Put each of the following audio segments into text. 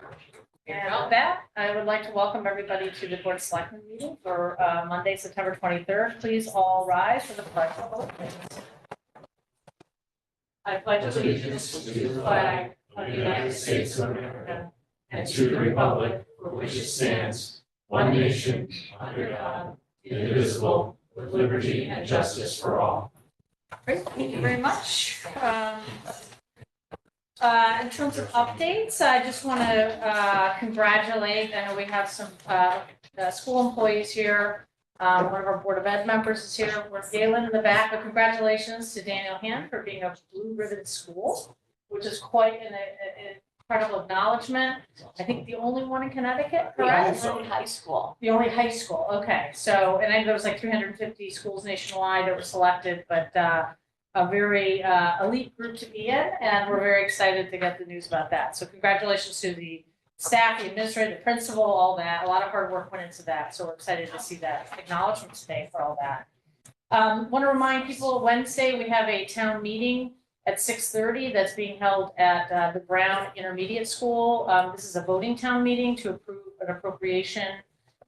And with that, I would like to welcome everybody to the Board of Selectmen meeting for Monday, September 23rd. Please all rise for the pledge of allegiance. I pledge allegiance to the flag of the United States of America and to the republic for which it stands, one nation, under God, indivisible, with liberty and justice for all. Great, thank you very much. In terms of updates, I just want to congratulate, I know we have some school employees here. One of our Board of Ed members is here. We're Galen in the back, but congratulations to Daniel Hand for being a blue ribbon school, which is quite an incredible acknowledgement. I think the only one in Connecticut, correct? The only high school. The only high school, okay. So, and I know there was like 350 schools nationwide that were selected, but a very elite group to be in, and we're very excited to get the news about that. So congratulations to the staff, the administrator, the principal, all that. A lot of hard work went into that, so we're excited to see that acknowledgement today for all that. Want to remind people, Wednesday we have a town meeting at 6:30 that's being held at the Brown Intermediate School. This is a voting town meeting to approve an appropriation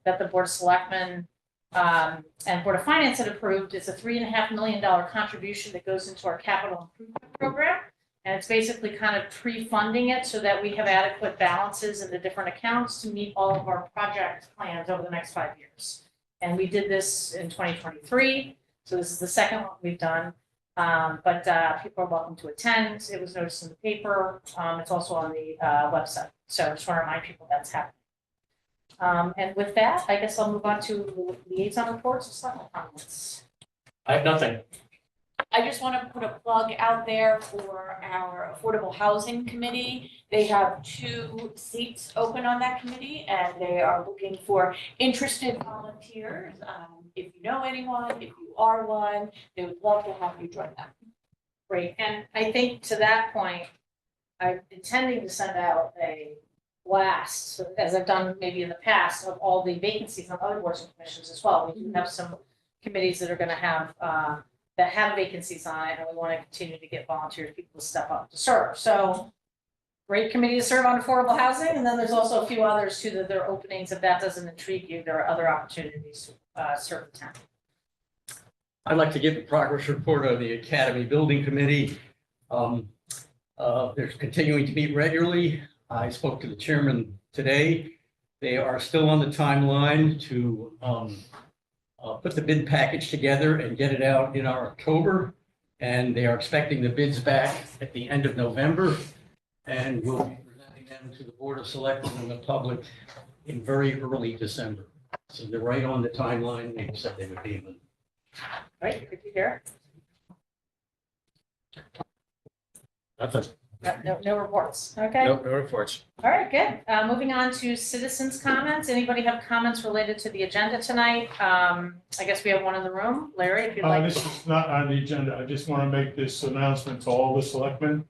that the Board of Selectmen and Board of Finance had approved. It's a $3.5 million contribution that goes into our capital improvement program. And it's basically kind of pre-funding it so that we have adequate balances in the different accounts to meet all of our project plans over the next 5 years. And we did this in 2023. So this is the second one we've done. But people are welcome to attend. It was noticed in the paper. It's also on the website. So I just want to remind people that's happening. And with that, I guess I'll move on to liaison reports and selectmen comments. I have nothing. I just want to put a plug out there for our Affordable Housing Committee. They have 2 seats open on that committee, and they are looking for interested volunteers. If you know anyone, if you are one, they would love to have you join them. Great. And I think to that point, I'm intending to send out a blast, as I've done maybe in the past, of all the vacancies on other boards and commissions as well. We do have some committees that are going to have that have vacancies on it, and we want to continue to get volunteers, people to step up to serve. So great committee to serve on affordable housing, and then there's also a few others too that there are openings. If that doesn't intrigue you, there are other opportunities to serve the town. I'd like to give a progress report on the Academy Building Committee. They're continuing to meet regularly. I spoke to the chairman today. They are still on the timeline to put the bid package together and get it out in our October. And they are expecting the bids back at the end of November. And we'll be presenting them to the Board of Selectmen and the public in very early December. So they're right on the timeline they said they would be in. Right, good to hear. Nothing. No reports. Okay. No reports. All right, good. Moving on to citizens' comments. Anybody have comments related to the agenda tonight? I guess we have one in the room. Larry, if you'd like. This is not on the agenda. I just want to make this announcement to all the selectmen.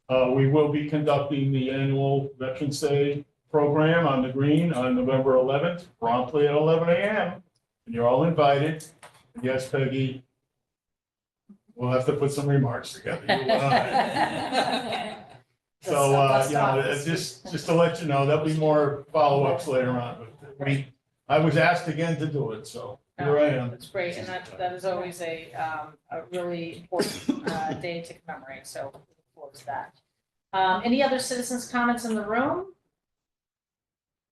We will be conducting the annual Veterans Day program on the Green on November 11th, promptly at 11 a.m. And you're all invited. Yes, Peggy. We'll have to put some remarks together. So, just to let you know, there'll be more follow-ups later on. But I was asked again to do it, so here I am. That's great, and that is always a really important day to commemorate, so look forward to that. Any other citizens' comments in the room?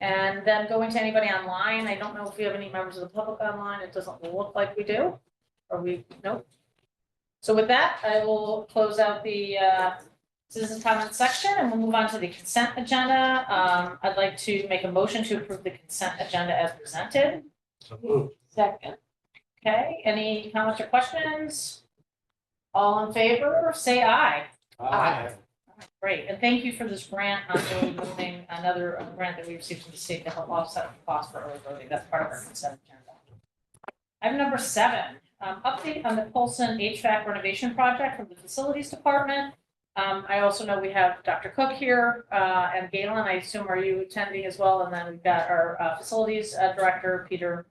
And then going to anybody online. I don't know if we have any members of the public online. It doesn't look like we do. Nope. So with that, I will close out the citizens' comment section, and we'll move on to the consent agenda. I'd like to make a motion to approve the consent agenda as presented. So moved. Second. Okay, any comments or questions? All in favor, say aye. Aye. Great, and thank you for this grant on early voting, another grant that we received from the state to help offset the cost for early voting. That's part of our consent agenda. Item number 7, update on the Polson HVAC renovation project from the facilities department. I also know we have Dr. Cook here and Galen. I assume, are you attending as well? And then we've got our facilities director, Peter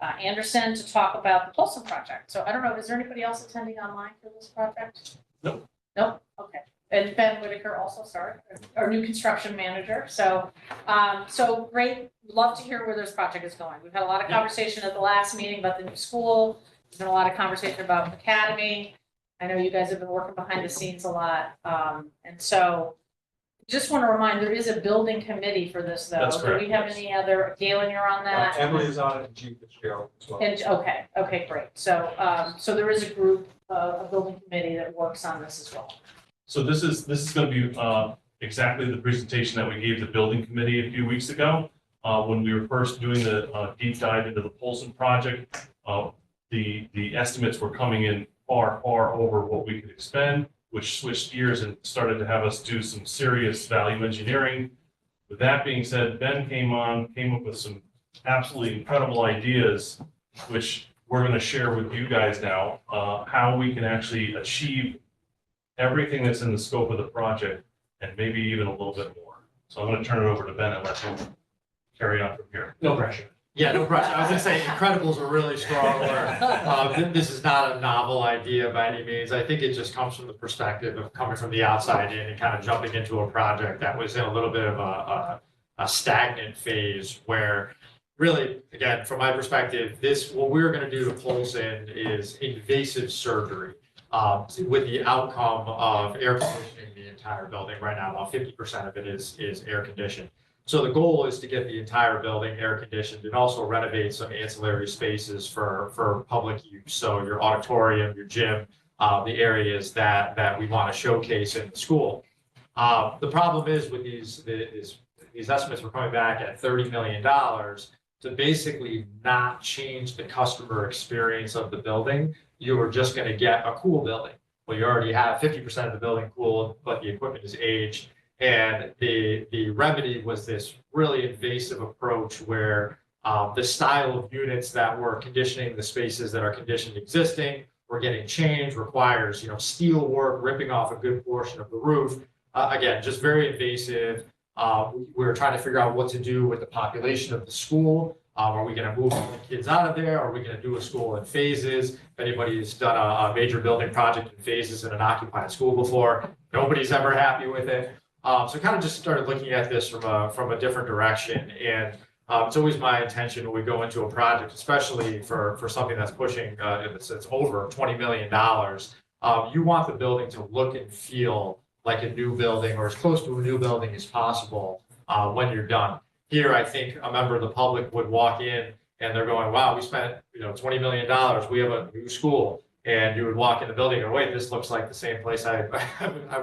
Anderson, to talk about the Polson project. So I don't know, is there anybody else attending online for this project? Nope. Nope, okay. and Ben Whitaker also started, our new construction manager. So, so great. Love to hear where this project is going. We've had a lot of conversation at the last meeting about the new school. There's been a lot of conversation about Academy. I know you guys have been working behind the scenes a lot. And so just want to remind, there is a building committee for this, though. That's correct, Do we have yes. any other, Galen, you're on that? Emily's on it, and Chief Fitzgerald as well. And, okay, great. So, so there is a group, a building committee that works on this as well. So this is going to be exactly the presentation that we gave the building committee a few weeks ago. When we were first doing the deep dive into the Polson project, the estimates were coming in far over what we could expend, which switched gears and started to have us do some serious value engineering. With that being said, Ben came up with some absolutely incredible ideas, which we're going to share with you guys now, how we can actually achieve everything that's in the scope of the project and maybe even a little bit more. So I'm going to turn it over to Ben and let him carry on from here. No pressure. Yeah, no pressure. I was gonna say incredible is a really strong word. This is not a novel idea by any means. I think it just comes from the perspective of coming from the outside in and kind of jumping into a project that was in a little bit of a stagnant phase where really, again, from my perspective, what we're gonna do to Polson is invasive surgery with the outcome of air conditioning the entire building. Right now, about 50% of it is air conditioned. So the goal is to get the entire building air conditioned and also renovate some ancillary spaces for public use. So your auditorium, your gym, the areas that we want to showcase in the school. The problem is with these estimates were coming back at $30 million to basically not change the customer experience of the building. You are just going to get a cool building. Well, you already have 50% of the building cooled, but the equipment is aged. And the remedy was this really invasive approach where the style of units that were conditioning the spaces that are conditioned existing were getting changed, requires, steel work, ripping off a good portion of the roof. Again, just very invasive. We were trying to figure out what to do with the population of the school. Are we going to move all the kids out of there? Are we going to do a school in phases? If anybody's done a major building project in phases in an occupied school before, nobody's ever happy with it. So kind of just started looking at this from a different direction. And it's always my intention when we go into a project, especially for something that's pushing, it's over $20 million. You want the building to look and feel like a new building or as close to a new building as possible when you're done. Here, I think a member of the public would walk in and they're going, wow, we spent $20 million. We have a new school. And you would walk in the building and wait, this looks like the same place I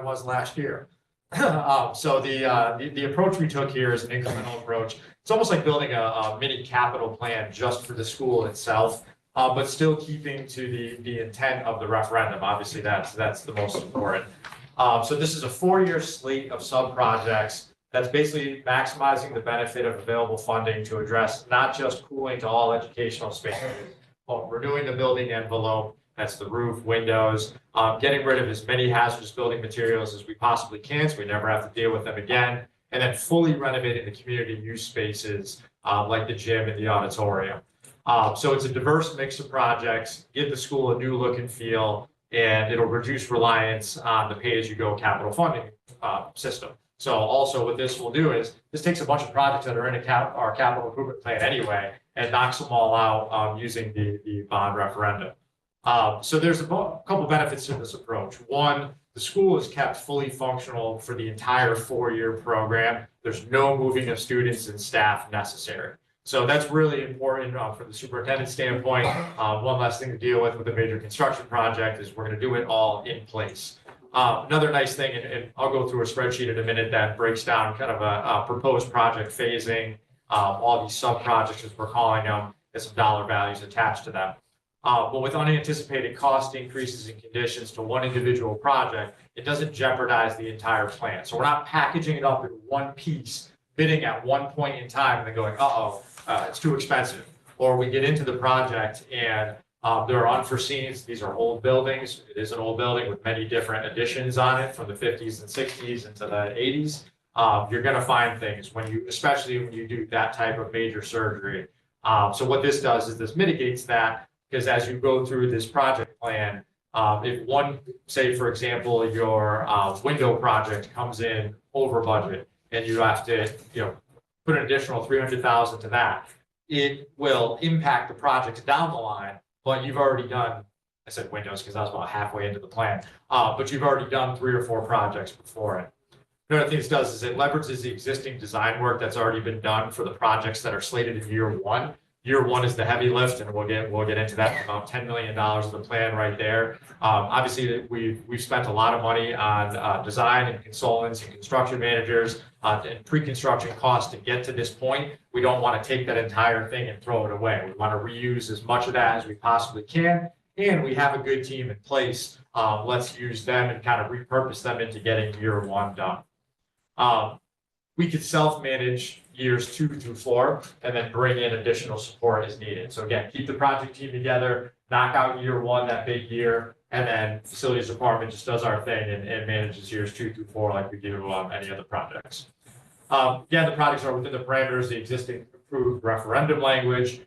was last year. So the approach we took here is an incremental approach. It's almost like building a mini capital plan just for the school itself, but still keeping to the intent of the referendum. Obviously, that's the most important. So this is a 4-year slate of sub-projects that's basically maximizing the benefit of available funding to address not just cooling to all educational spaces, but renewing the building envelope. That's the roof, windows, getting rid of as many hazardous building materials as we possibly can so we never have to deal with them again, and then fully renovating the community use spaces like the gym and the auditorium. So it's a diverse mix of projects, give the school a new look and feel, and it'll reduce reliance on the pay-as-you-go capital funding system. So also what this will do is this takes a bunch of projects that are in our capital improvement plan anyway and knocks them all out using the bond referendum. So there's a couple benefits to this approach. One, the school is kept fully functional for the entire 4-year program. There's no moving of students and staff necessary. So that's really important from the superintendent's standpoint. One last thing to deal with a major construction project is we're going to do it all in place. Another nice thing, and I'll go through a spreadsheet in a minute that breaks down kind of a proposed project phasing, all these sub-projects as we're calling them, and some dollar values attached to them. But with unanticipated cost increases and conditions to one individual project, it doesn't jeopardize the entire plan. So we're not packaging it up in one piece, bidding at one point in time and then going, it's too expensive. Or we get into the project and there are unforeseens. These are old buildings. It is an old building with many different additions on it from the 50s and 60s into the 80s. You're going to find things especially when you do that type of major surgery. So what this does is this mitigates that. Because as you go through this project plan, If one, say, for example, your window project comes in over budget and you have to, put an additional 300,000 to that, it will impact the project down the line, but you've already done, I said windows because I was about halfway into the plan, but you've already done 3 or 4 projects before it. Another thing this does is it leverages the existing design work that's already been done for the projects that are slated in year 1. Year 1 is the heavy lift, and we'll get into that. About $10 million of the plan right there. Obviously, we've spent a lot of money on design and consultants and construction managers and pre-construction costs to get to this point. We don't want to take that entire thing and throw it away. We want to reuse as much of that as we possibly can, and we have a good team in place. Let's use them and kind of repurpose them into getting year 1 done. We could self-manage years 2 through 4 and then bring in additional support as needed. So again, keep the project team together, knock out year 1, that big year, and then facilities department just does our thing and manages years 2 through 4 like we do any other projects. Again, the projects are within the parameters of the existing approved referendum language.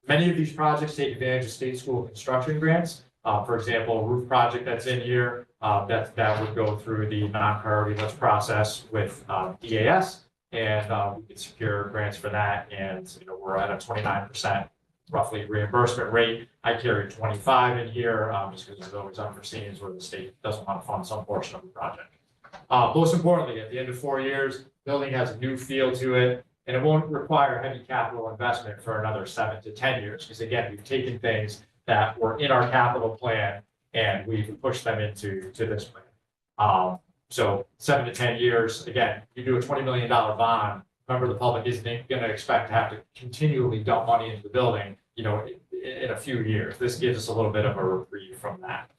Many of these projects take advantage of state school construction grants. For example, a roof project that's in here, that would go through the non-priority list process with DAS, and we could secure grants for that. And we're at a 29% roughly reimbursement rate. I carry 25 in here just because there's always unforeseens where the state doesn't want to fund some portion of the project. Most importantly, at the end of 4 years, building has a new feel to it, and it won't require heavy capital investment for another 7 to 10 years. Because again, we've taken things that were in our capital plan and we've pushed them into this plan. So 7 to 10 years, again, you do a $20 million bond, remember the public isn't going to expect to have to continually dump money into the building, in a few years. This gives us a little bit of a reprieve from that.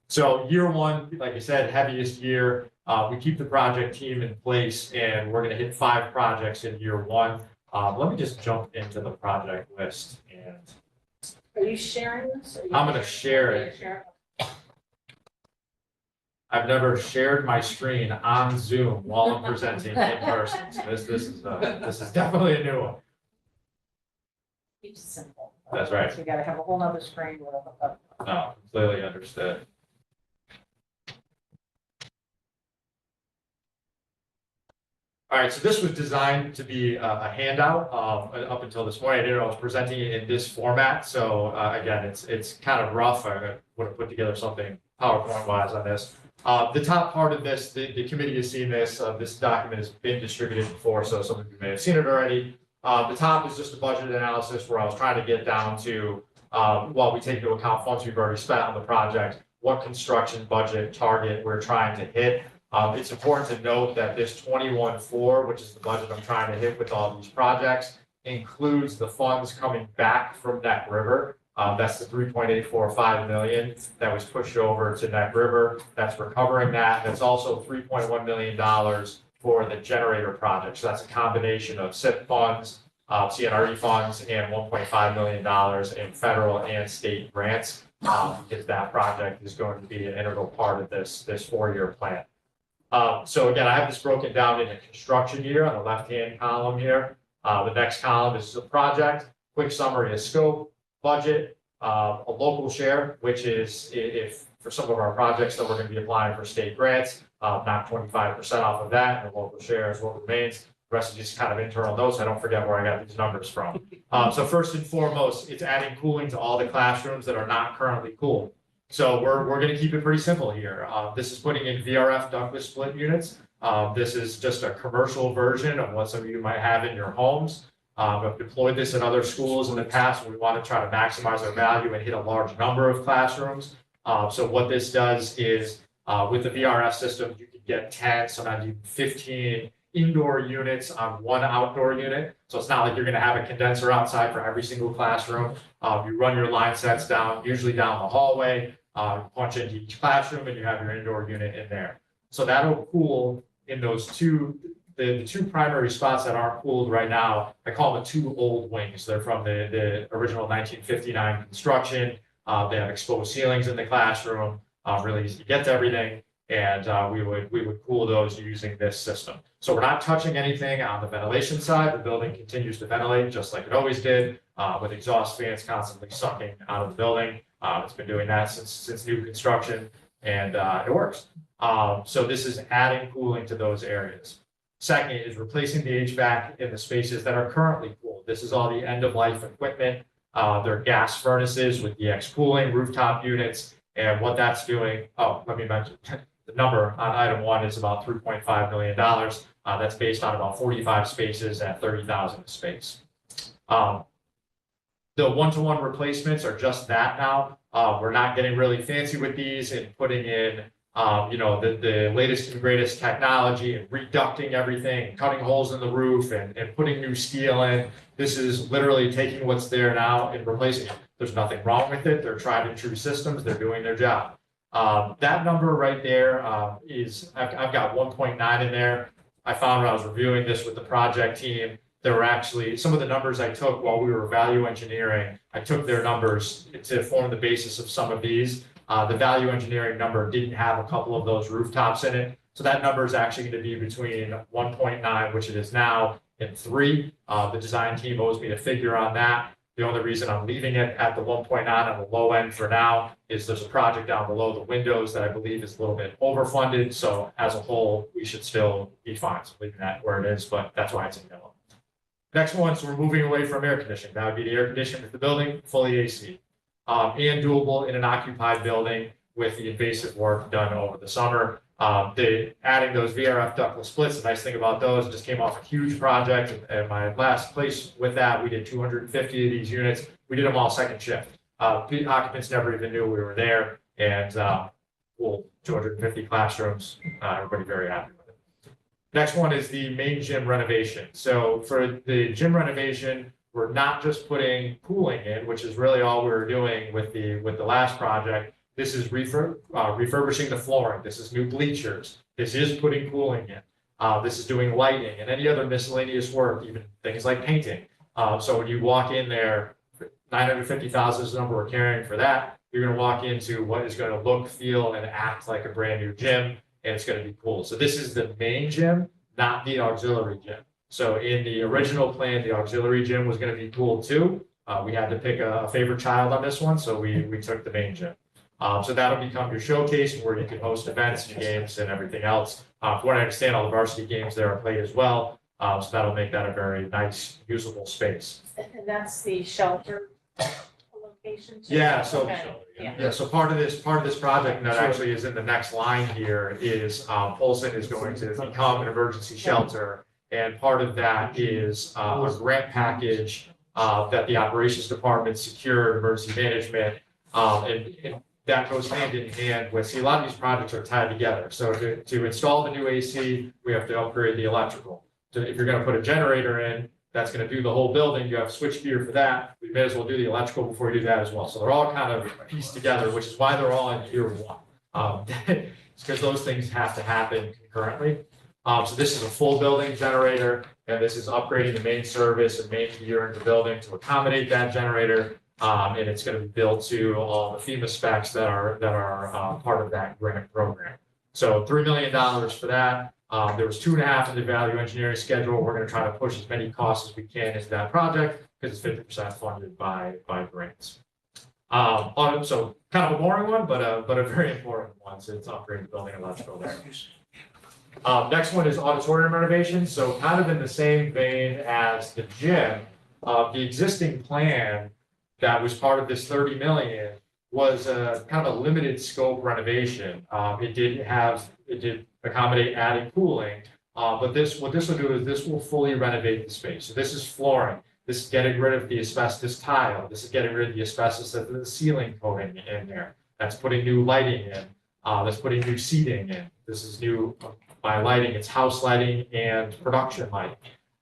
So year 1, like I said, heaviest year. We keep the project team in place and we're going to hit 5 projects in year 1. Let me just jump into the project list and. Are you sharing this? I'm going to share it. I've never shared my screen on Zoom while I'm presenting in person. So this is definitely a new one. Keep it simple. That's right. So we got to have a whole nother screen with a. No, completely understood. All right, so this was designed to be a handout up until this morning. I didn't know I was presenting it in this format. So again, it's kind of rough. I would have put together something PowerPoint wise on this. The top part of this, the committee has seen this. This document has been distributed before, so some of you may have seen it already. The top is just a budget analysis where I was trying to get down to, while we take into account funds we've already spent on the project, what construction budget target we're trying to hit. It's important to note that this 21.4, which is the budget I'm trying to hit with all these projects, includes the funds coming back from Neck River. That's the 3.845 million that was pushed over to Neck River. That's recovering that. That's also $3.1 million for the generator project. So that's a combination of SIP funds, CNRE funds, and $1.5 million in federal and state grants, because that project is going to be an integral part of this 4-year plan. So again, I have this broken down into construction year on the left-hand column here. The next column is the project, quick summary of scope, budget, a local share, which is if for some of our projects that we're going to be applying for state grants, knock 25% off of that, and the local share is what remains. The rest is just kind of internal notes. I don't forget where I got these numbers from. So first and foremost, it's adding cooling to all the classrooms that are not currently cooled. So we're going to keep it pretty simple here. This is putting in VRF ductless split units. This is just a commercial version of what some of you might have in your homes. I've deployed this in other schools in the past. We want to try to maximize our value and hit a large number of classrooms. So what this does is with the VRF system, you can get 10, sometimes even 15 indoor units on one outdoor unit. So it's not like you're going to have a condenser outside for every single classroom. You run your line sets down, usually down the hallway, punch into each classroom, and you have your indoor unit in there. So that'll cool in those the two primary spots that aren't cooled right now. I call them the 2 old wings. They're from the original 1959 construction. They have exposed ceilings in the classroom, really easy to get to everything. And we would cool those using this system. So we're not touching anything on the ventilation side. The building continues to ventilate just like it always did, with exhaust fans constantly sucking out of the building. It's been doing that since new construction, and it works. So this is adding cooling to those areas. Second is replacing the HVAC in the spaces that are currently cooled. This is all the end-of-life equipment. They're gas furnaces with DX cooling, rooftop units, and what that's doing. Oh, let me mention the number on item 1 is about $3.5 million. That's based on about 45 spaces at 30,000 a space. The one-to-one replacements are just that now. We're not getting really fancy with these and putting in the latest and greatest technology and reducting everything, cutting holes in the roof and putting new steel in. This is literally taking what's there now and replacing it. There's nothing wrong with it. They're tried and true systems. They're doing their job. That number right there is, I've got 1.9 in there. I found when I was reviewing this with the project team, there were actually some of the numbers I took while we were value engineering. I took their numbers to form the basis of some of these. The value engineering number didn't have a couple of those rooftops in it. So that number is actually going to be between 1.9, which it is now, and 3. The design team owes me a figure on that. The only reason I'm leaving it at the 1.9 on the low end for now is there's a project down below the windows that I believe is a little bit overfunded. So as a whole, we should still be fine. So leaving that where it is, but that's why it's in yellow. Next one, so we're moving away from air conditioning. That would be the air conditioning of the building, fully AC. And doable in an occupied building with the invasive work done over the summer. Adding those VRF ductless splits, the nice thing about those, just came off a huge project. And my last place with that, we did 250 of these units. We did them all second shift. The occupants never even knew we were there. And 250 classrooms, everybody very happy with it. Next one is the main gym renovation. So for the gym renovation, we're not just putting cooling in, which is really all we were doing with the last project. This is refurbishing the flooring. This is new bleachers. This is putting cooling in. This is doing lighting and any other miscellaneous work, even things like painting. So when you walk in there, 950,000 is the number we're carrying for that. You're going to walk into what is going to look, feel, and act like a brand new gym, and it's going to be cool. So this is the main gym, not the auxiliary gym. So in the original plan, the auxiliary gym was going to be cool too. We had to pick a favorite child on this one, so we took the main gym. So that'll become your showcase where you can host events and games and everything else. From what I understand, all the varsity games there are played as well. So that'll make that a very nice, usable space. And that's the shelter location too? Yeah, so Okay. Yeah. so part of this project that actually is in the next line here is Polson is going to become an emergency shelter. And part of that is a grant package that the operations department secured, emergency management, and that goes hand in hand with, see, a lot of these projects are tied together. So to install the new AC, we have to upgrade the electrical. So if you're going to put a generator in, that's going to do the whole building. You have switch gear for that. We may as well do the electrical before you do that as well. So they're all kind of pieced together, which is why they're all in year 1. It's because those things have to happen concurrently. So this is a full building generator, and this is upgrading the main service and main gear in the building to accommodate that generator. And it's going to be built to all the FEMA specs that are part of that grant program. So $3 million for that. There was 2.5 in the value engineering schedule. We're going to try to push as many costs as we can into that project because it's 50% funded by grants. So kind of a boring one, but a very important one since upgrading the building electrical there. Next one is auditorium renovation. So kind of in the same vein as the gym, the existing plan that was part of this 30 million was kind of a limited scope renovation. It did accommodate adding cooling, but what this will do is this will fully renovate the space. So this is flooring. This is getting rid of the asbestos tile. This is getting rid of the asbestos of the ceiling coating in there. That's putting new lighting in. That's putting new seating in. This is new by lighting. It's house lighting and production lighting.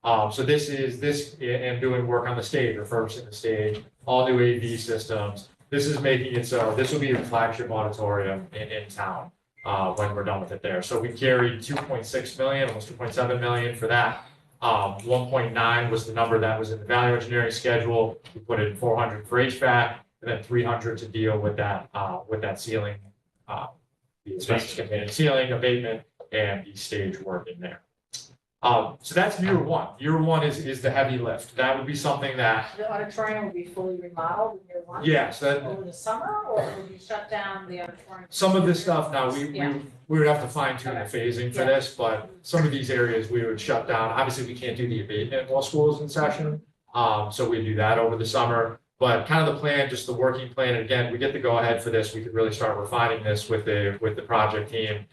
So this and doing work on the stage, refurbishing the stage, all new AV systems. This is making it so this will be a flagship auditorium in town when we're done with it there. So we carried 2.6 million, almost 2.7 million for that. 1.9 was the number that was in the value engineering schedule. We put in 400 for HVAC and then 300 to deal with that ceiling, the asbestos contained ceiling abatement and the stage work in there. So that's year one. Year one is the heavy lift. That would be something that, The auditorium will be fully remodeled in year one? yeah, so that, Over the summer, or would you shut down the auditorium? some of this stuff now, Yeah. we would have to fine tune the phasing for Yeah. this, but some of these areas we would shut down. Obviously, we can't do the abatement while school is in session. So we do that over the summer, but kind of the plan, just the working plan, and again, we get the go ahead for this. We could really start refining this with the project team.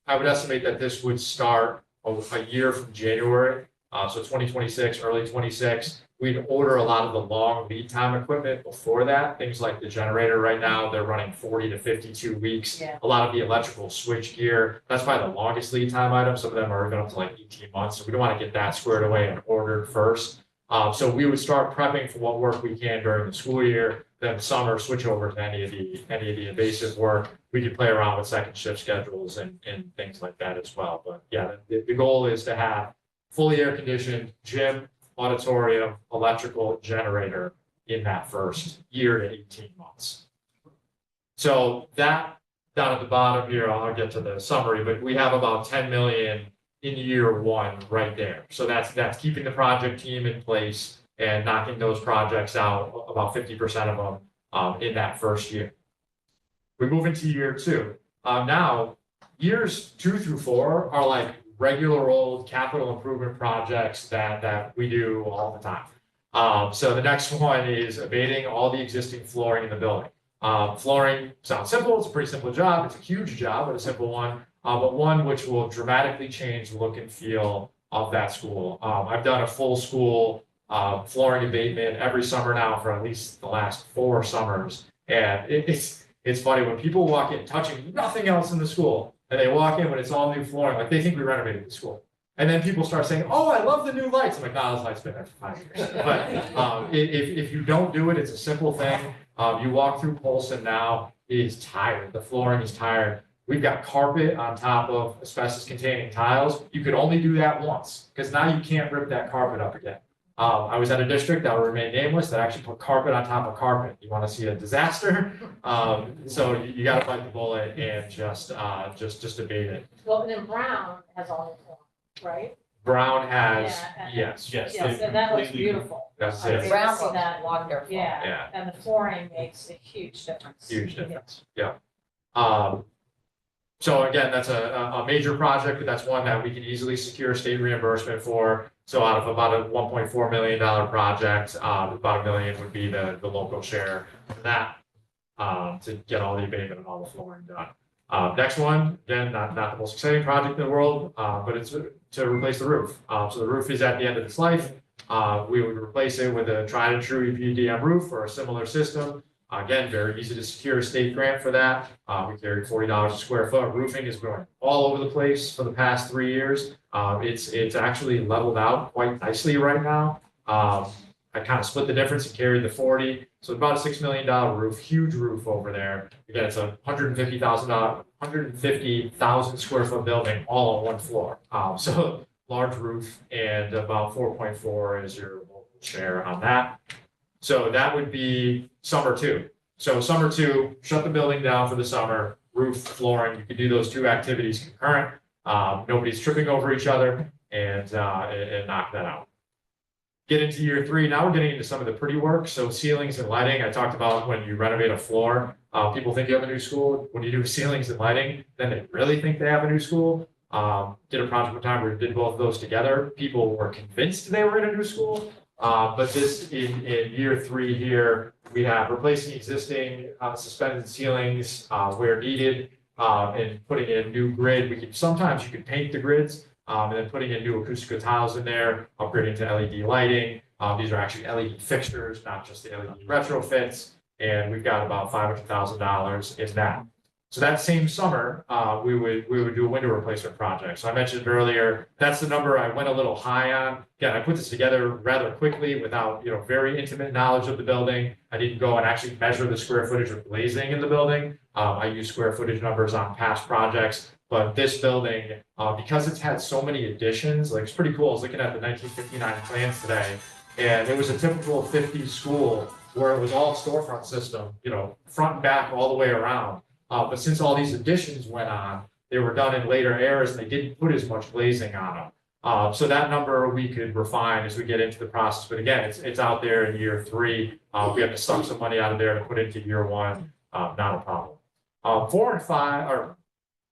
I would estimate that this would start a year from January, so 2026, early 26. We'd order a lot of the long lead time equipment before that, things like the generator right now, they're running 40 to 52 weeks. Yeah. A lot of the electrical switch gear, that's probably the longest lead time item. Some of them are even up to like 18 months. So we don't want to get that squared away and ordered first. So we would start prepping for what work we can during the school year, then summer, switch over to any of the invasive work. We could play around with second shift schedules and things like that as well. But yeah, the goal is to have fully air conditioned gym, auditorium, electrical, generator in that first year to 18 months. So that down at the bottom here, I'll get to the summary, but we have about 10 million in year one right there. So that's keeping the project team in place and knocking those projects out, about 50% of them in that first year. We move into year two. Now, years 2 through 4 are like regular old capital improvement projects that we do all the time. So the next one is abating all the existing flooring in the building. Flooring sounds simple. It's a pretty simple job. It's a huge job, but a simple one. But one which will dramatically change the look and feel of that school. I've done a full school flooring abatement every summer now for at least the last 4 summers. And it's funny when people walk in touching nothing else in the school and they walk in when it's all new flooring, like they think we renovated the school. And then people start saying, oh, I love the new lights. I'm like, nah, those lights been there for 5 years. But if you don't do it, it's a simple thing. You walk through Polson now, it is tired. The flooring is tired. We've got carpet on top of asbestos containing tiles. You could only do that once because now you can't rip that carpet up again. I was at a district that will remain nameless that actually put carpet on top of carpet. You want to see a disaster? So you got to bite the bullet and just abate it. Well, and then Brown has all the form, right? Brown has, Yeah, and- yes, Yes. Yes, and that looks beautiful. that's I've it. seen Brown looks that. wonderful. Yeah, Yeah, and the flooring makes a huge difference. huge difference. Yeah. So again, that's a major project, but that's one that we can easily secure state reimbursement for. So out of about a $1.4 million project, about $1 million would be the local share for that, to get all the abatement and all the flooring done. Next one, again, not the most exciting project in the world, but it's to replace the roof. So the roof is at the end of its life. We would replace it with a tried and true EPDM roof or a similar system. Again, very easy to secure a state grant for that. We carry $40 a square foot. Roofing is going all over the place for the past 3 years. It's actually leveled out quite nicely right now. I kind of split the difference and carried the 40. So about a $6 million roof, huge roof over there. Again, it's a $150,000 square foot building all on one floor. So large roof and about 4.4 is your local share on that. So that would be summer 2. So summer 2, shut the building down for the summer, roof, flooring. You could do those 2 activities concurrent. Nobody's tripping over each other and knock that out. Get into year 3. Now we're getting into some of the pretty work. So ceilings and lighting. I talked about when you renovate a floor, people think you have a new school. When you do ceilings and lighting, then they really think they have a new school. Did a project one time where we did both of those together. People were convinced they were in a new school. But this in year 3 here, we have replacing existing suspended ceilings where needed and putting in new grid. Sometimes you could paint the grids and then putting in new acoustical tiles in there, upgrading to LED lighting. These are actually LED fixtures, not just the LED retrofits. And we've got about $500,000 in that. So that same summer, we would do a window replacement project. So I mentioned earlier, that's the number I went a little high on. Again, I put this together rather quickly without, very intimate knowledge of the building. I didn't go and actually measure the square footage of glazing in the building. I use square footage numbers on past projects, but this building, because it's had so many additions, like it's pretty cool. I was looking at the 1959 plans today, and it was a typical 50s school where it was all storefront system, front and back all the way around. But since all these additions went on, They were done in later eras and they didn't put as much glazing on them. So that number we could refine as we get into the process. But again, it's out there in year 3. We have to suck some money out of there to put into year 1. Not a problem. 4 and 5 are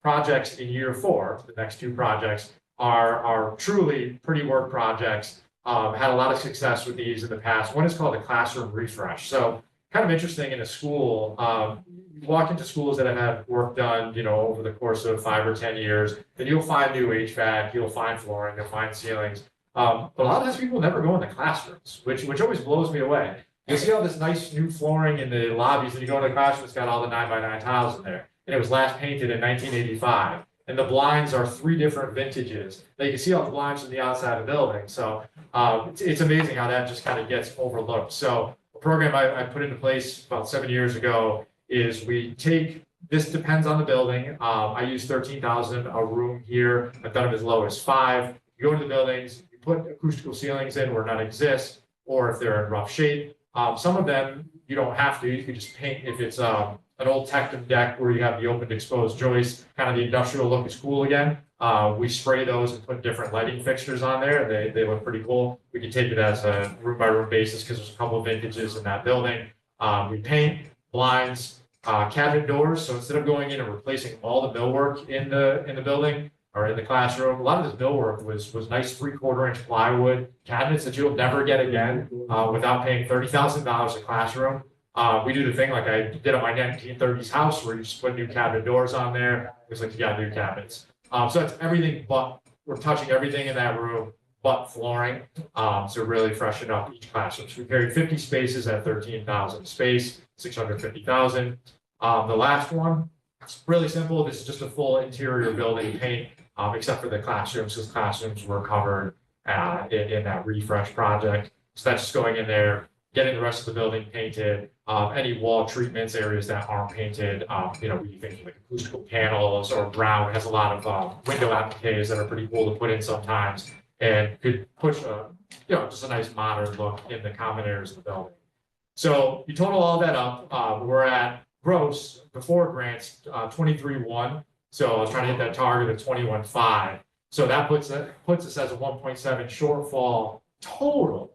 projects in year 4. The next 2 projects are truly pretty work projects. Had a lot of success with these in the past. One is called the classroom refresh. So kind of interesting in a school. You walk into schools that have had work done, over the course of 5 or 10 years, then you'll find new HVAC, you'll find flooring, you'll find ceilings. But a lot of times people never go in the classrooms, which always blows me away. You see all this nice new flooring in the lobbies, and you go into the classroom, it's got all the 9x9 tiles in there. And it was last painted in 1985. And the blinds are 3 different vintages. Now you can see all the blinds from the outside of the building. So it's amazing how that just kind of gets overlooked. So a program I put into place about 7 years ago is we take, this depends on the building. I use 13,000 a room here. I've done them as low as 5. You go to the buildings, you put acoustical ceilings in where none exist, or if they're in rough shape. Some of them you don't have to. You can just paint if it's an old Tectum deck where you have the open exposed joists, kind of the industrial look is cool again. We spray those and put different lighting fixtures on there. They look pretty cool. We can take it as a room by room basis because there's a couple of vintages in that building. We paint blinds, cabinet doors. So instead of going in and replacing all the millwork in the building or in the classroom, a lot of this millwork was nice 3/4 inch plywood cabinets that you'll never get again without paying $30,000 a classroom. We do the thing like I did on my 1930s house where you just put new cabinet doors on there. It's like you got new cabinets. So it's everything but, we're touching everything in that room but flooring. So really freshen up each classroom. So we carried 50 spaces at 13,000 space, 650,000. The last one, it's really simple. This is just a full interior building paint, except for the classrooms, because classrooms were covered in that refresh project. So that's just going in there, getting the rest of the building painted, any wall treatments, areas that aren't painted, we think like acoustical panels or brown. It has a lot of window appliques that are pretty cool to put in sometimes and could push just a nice modern look in the common areas of the building. So you total all that up, we're at gross before grants, 23.1. So I was trying to hit that target of 21.5. So that puts us as a 1.7 shortfall total.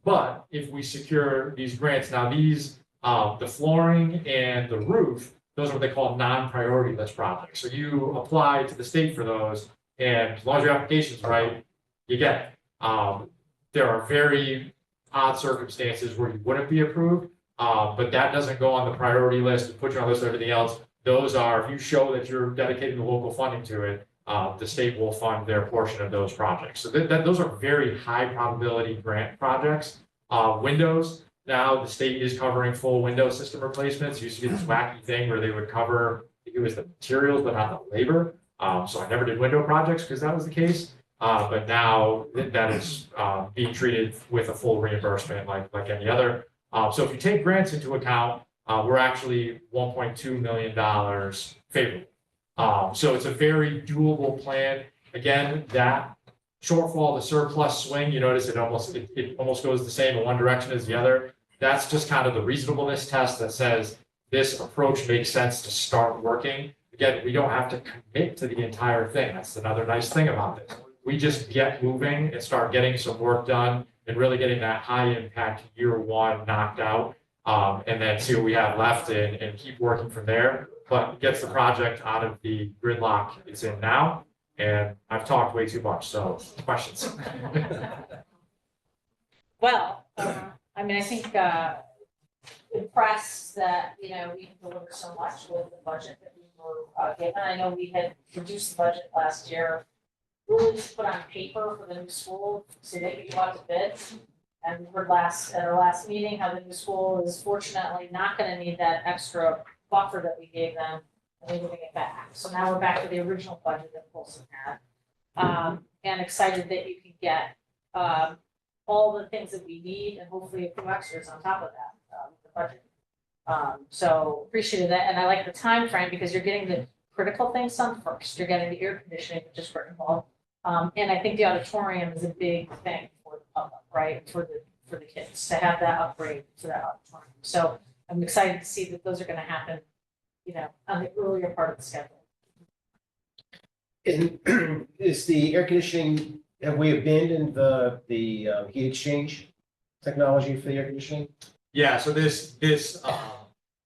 But if we secure these grants, now these, the flooring and the roof, those are what they call non-priority list projects. So you apply to the state for those, and as long as your application's right, you get it. There are very odd circumstances where you wouldn't be approved, but that doesn't go on the priority list and put you on the list of everything else. Those are, if you show that you're dedicating the local funding to it, the state will fund their portion of those projects. So those are very high probability grant projects. Windows, now the state is covering full window system replacements. It used to be this wacky thing where they would cover, I think it was the materials, but not the labor. So I never did window projects because that was the case. But now that is being treated with a full reimbursement like any other. So if you take grants into account, we're actually $1.2 million favorable. So it's a very doable plan. Again, that shortfall, the surplus swing, you notice it almost goes the same in one direction as the other. That's just kind of the reasonableness test that says this approach makes sense to start working. Again, we don't have to commit to the entire thing. That's another nice thing about this. We just get moving and start getting some work done and really getting that high impact year 1 knocked out, and then see what we have left and keep working from there. But gets the project out of the gridlock it's in now. And I've talked way too much, so questions. Well, I think impressed that, we can deliver so much with the budget that we were given. I know we had reduced the budget last year, really just put on paper for the new school, so they could go out to bid. And we heard at our last meeting how the new school is fortunately not gonna need that extra buffer that we gave them, and we're moving it back. So now we're back to the original budget that Folsom had. And excited that you can get all the things that we need and hopefully a few extras on top of that, with the budget. So appreciated that, and I like the time frame because you're getting the critical things done first. You're getting the air conditioning, which is critical. And I think the auditorium is a big thing for the public, right? For the kids to have that upgrade to that auditorium. So I'm excited to see that those are gonna happen, on the earlier part of the schedule. And is the air conditioning, have we abandoned the heat exchange technology for the air conditioning? Yeah, so this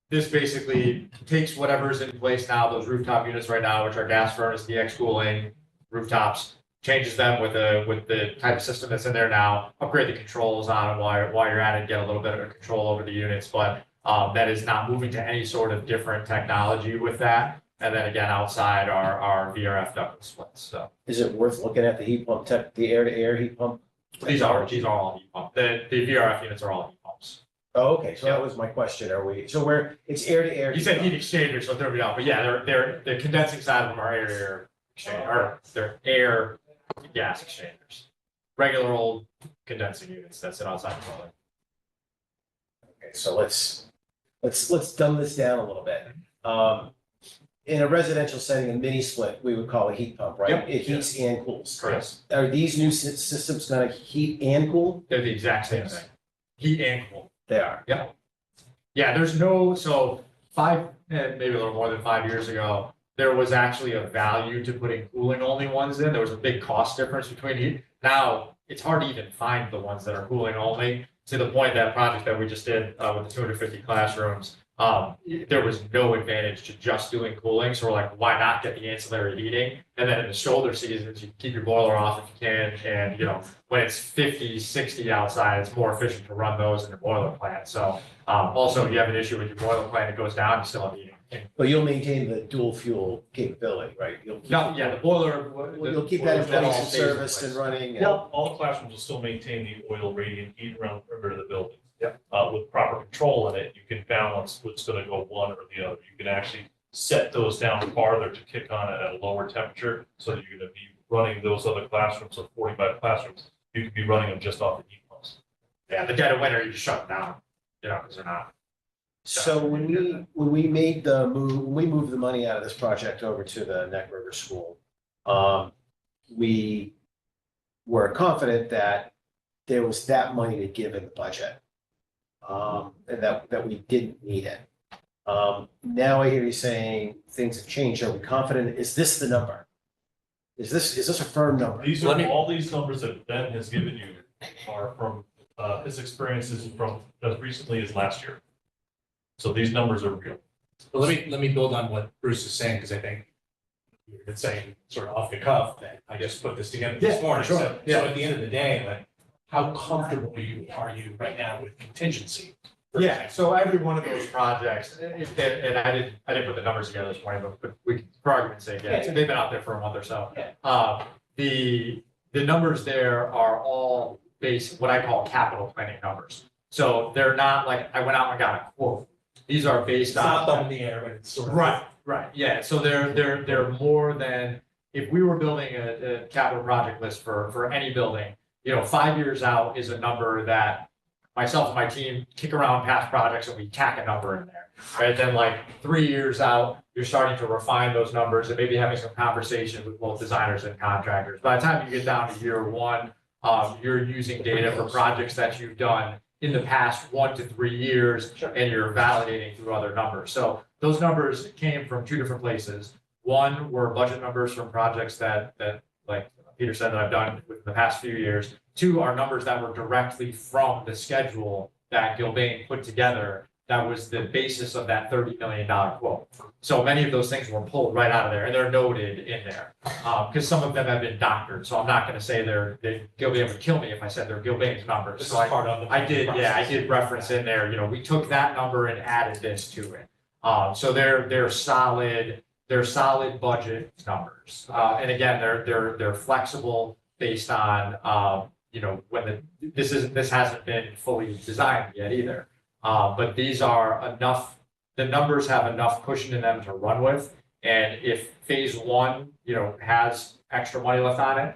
basically takes whatever's in place now, those rooftop units right now, which are gas furnace, DX cooling, rooftops, changes them with the type of system that's in there now, upgrade the controls on them while you're at it, get a little bit of control over the units, but that is not moving to any sort of different technology with that. And then again, outside are VRF ductless splits, so. Is it worth looking at the heat pump the air-to-air heat pump? These are all heat pumps. The VRF units are all heat pumps. Oh, okay, so that was my question, it's air-to-air? You said heat exchangers, so throw me off, but yeah, they're the condensing side of them are air-to-air exchange, or they're air to gas exchangers. Regular old condensing units that sit outside the building. Okay, so let's dumb this down a little bit. In a residential setting, a mini split, we would call a heat pump, right? Yep. It heats and cools. Correct. Are these new systems gonna heat and cool? They're the exact same thing. Heat and cool. They are. Yeah, there's no, so maybe a little more than 5 years ago, there was actually a value to putting cooling only ones in. There was a big cost difference between heat. Now, it's hard to even find the ones that are cooling only, to the point that project that we just did with the 250 classrooms, there was no advantage to just doing cooling. So we're like, why not get the ancillary heating? And then in the shoulder seasons, you keep your boiler off if you can. And, you know, when it's 50, 60 outside, it's more efficient to run those in the boiler plant. So also, if you have an issue with your boiler plant, it goes down, you still have heating. But you'll maintain the dual fuel capability, right? The boiler. You'll keep that in place and serviced and running. and- All classrooms will still maintain the oil radiant heat around the perimeter of the building. Yep. With proper control in it, you can balance what's gonna go one or the other. You can actually set those down farther to kick on it at a lower temperature, so that you're gonna be running those other classrooms, so 45 classrooms, you could be running them just off the heat pumps. Yeah, the dead of winter, you just shut them down, you know, because they're not. So when we made the move, when we moved the money out of this project over to the Neck River School, we were confident that there was that money to give in the budget. And that we didn't need it. Now I hear you saying things have changed. Are we confident? Is this the number? Is this a firm number? These are, all these numbers that Ben has given you are from his experiences from as recently as last year. So these numbers are real. Well, let me build on what Bruce is saying, because I think you've been saying sort of off the cuff that I just put this together this morning. sure. So at the end of the day, like, how comfortable are you right now with contingency? Yeah, so every one of those projects, and I didn't put the numbers together this morning, but we, for argument's sake, yeah, so they've been out there for a month or so. The numbers there are all based, what I call capital planning numbers. So they're not like, I went out and got a quote. These are based It's not on. up in the air, but it's sort of. Right, yeah, so they're more than, if we were building a capital project list for any building, you know, 5 years out is a number that myself and my team kick around past projects and we tack a number in there, right? Then like 3 years out, you're starting to refine those numbers and maybe having some conversations with both designers and contractors. By the time you get down to year one, you're using data for projects that you've done in the past 1 to 3 years, and you're validating through other numbers. So those numbers came from two different places. One were budget numbers from projects that like Peter said, that I've done within the past few years. Two are numbers that were directly from the schedule that Gilbane put together. That was the basis of that $30 million quote. So many of those things were pulled right out of there, and they're noted in there. Because some of them have been doctored, so I'm not gonna say Gilbane would kill me if I said they're Gilbane's numbers. This is So part of the. I did reference in there, you know, we took that number and added this to it. So they're solid budget numbers. And again, they're flexible based on, you know, when this hasn't been fully designed yet either. But these are enough, the numbers have enough cushion in them to run with. And if phase one, you know, has extra money left on it,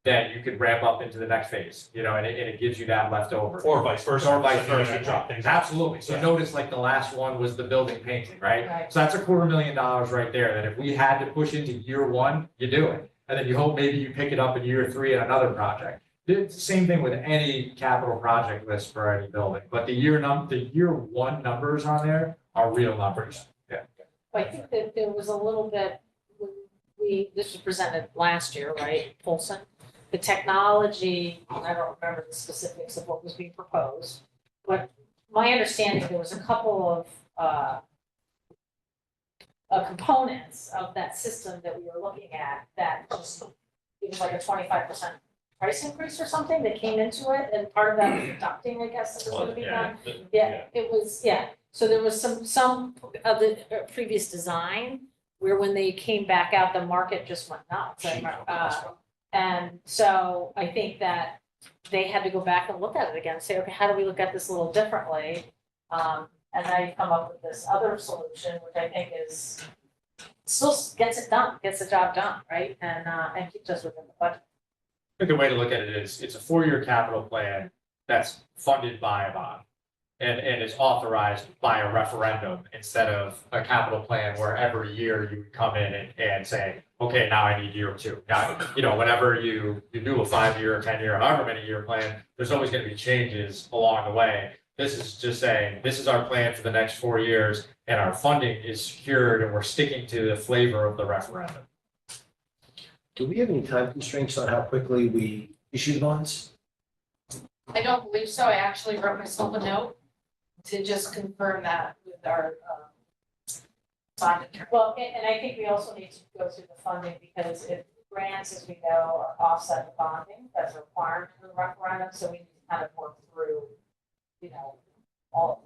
then you could ramp up into the next phase, you know, and it gives you that left over. Or vice versa. Or vice So you're gonna versa. drop things. Absolutely. So Yeah. notice like the last one was the building painting, right? Right. So that's $250,000 right there, that if we had to push into year one, you do it. And then you hope maybe you pick it up in year three in another project. It's the same thing with any capital project list for any building, but the year one numbers on there are real numbers. Yeah. I think that there was a little bit, we this was presented last year, right, Polson? The technology, I don't remember the specifics of what was being proposed, but my understanding, there was a couple of components of that system that we were looking at that just, it was like a 25% price increase or something that came into it, and part of that was adopting, I guess, that was gonna be done. Yeah, it was, yeah, so there was some of the previous design where when they came back out, the market just went nuts. And so I think that they had to go back and look at it again, say, okay, how do we look at this a little differently? And now you come up with this other solution, which I think is, still gets it done, gets the job done, right? And keeps us within the budget. I think the way to look at it is, it's a 4-year capital plan that's funded by a bond. And is authorized by a referendum instead of a capital plan where every year you would come in and say, okay, now I need year 2. Now, whenever you do a 5-year, 10-year, however many year plan, there's always gonna be changes along the way. This is just saying, this is our plan for the next 4 years, and our funding is secured, and we're sticking to the flavor of the referendum. Do we have any time constraints on how quickly we issue the bonds? I don't believe so. I actually wrote myself a note to just confirm that with our bond attorney. Well, and I think we also need to go through the funding, because if grants, as we know, are offset the bonding, that's a requirement for the referendum, so we need to kind of work through, all of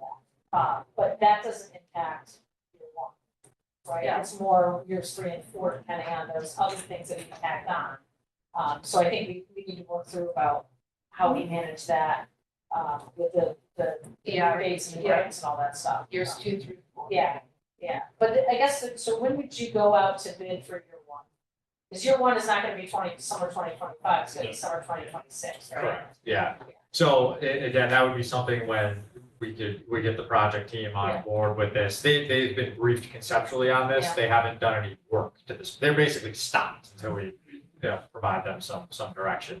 that. But that doesn't impact year 1, right? Yeah. It's more years 3 and 4, depending on those other things that we can tack on. So I think we need to work through about how we manage that, with the rates and the grants and all that stuff. Years 2 through 4. Yeah, but I guess, so when would you go out to bid for year 1? Because year 1 is not gonna be summer 2025, it's gonna be summer 2026, right? Correct, yeah. So again, that would be something when we get the project team on Yeah. board with this. They've been briefed conceptually on this. Yeah. They haven't done any work to this. They're basically stopped until we provide them some direction.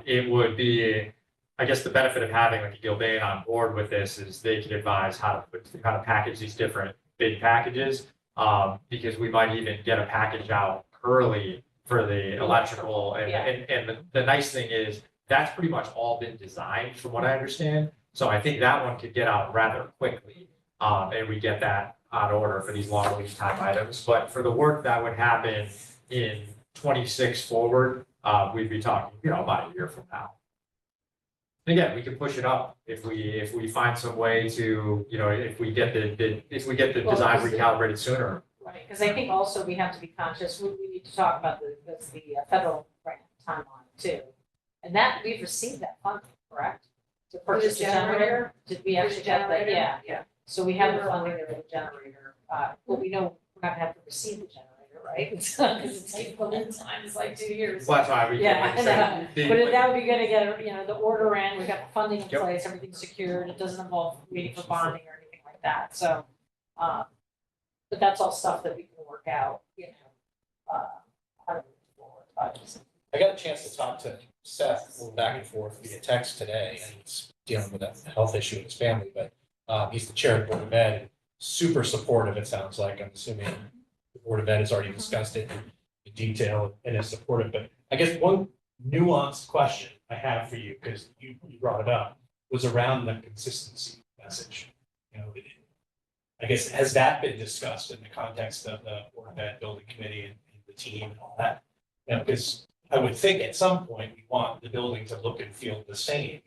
It would be, I guess the benefit of having like a Gilbane on board with this is they can advise how to package these different bid packages. Because we might even get a package out early for the electrical, and the nice thing is, that's pretty much all been designed from what I understand. So I think that one could get out rather quickly, and we get that on order for these long lead time items. But for the work that would happen in 26 forward, we'd be talking, about a year from now. And again, we can push it up if we find some way to, if we get the Well, design because- recalibrated sooner. Right, because I think also we have to be conscious, we need to talk about the federal grant timeline too. And that, we've received that funding, correct? To purchase the generator, did we actually get that? Yeah, Yeah. so we have the funding there for the generator, but we know we're not gonna have to receive the generator, right? Because it's Like the lead time is like 2 years. Well, that's why we Yeah, can, like, say, but that would be good to get, the order in, we've got the funding in Yep. place, everything's secured, it doesn't involve waiting for bonding or anything like that, so. But that's all stuff that we can work out, how to move forward, obviously. I got a chance to talk to Seth a little back and forth via text today, and he's dealing with a health issue in his family, but he's the chair of the Board of Ed, super supportive, it sounds like. I'm assuming the Board of Ed has already discussed it in detail and is supportive, but I guess one nuanced question I have for you, because you brought it up, was around the consistency message. I guess, has that been discussed in the context of the Board of Ed Building Committee and the team and all that? Because I would think at some point we want the building to look and feel the same,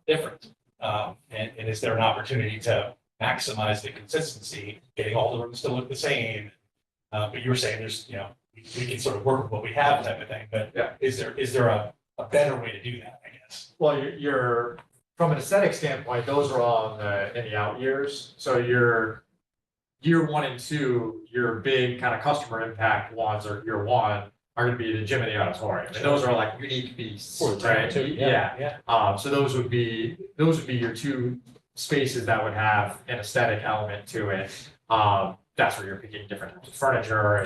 different. And is there an opportunity to maximize the consistency, getting all the rooms to look the same? But you were saying there's, we can sort of work with what we have type of thing, but Yeah. is there a better way to do that, I guess? Well, you're from an aesthetic standpoint, those are all in the out years. So your year 1 and 2, your big kind of customer impact ones, or year 1 are gonna be the gym and the auditorium. And those are like unique beasts, For the right? too, Yeah. So those would be your 2 spaces that would have an aesthetic element to it. That's where you're picking different types of furniture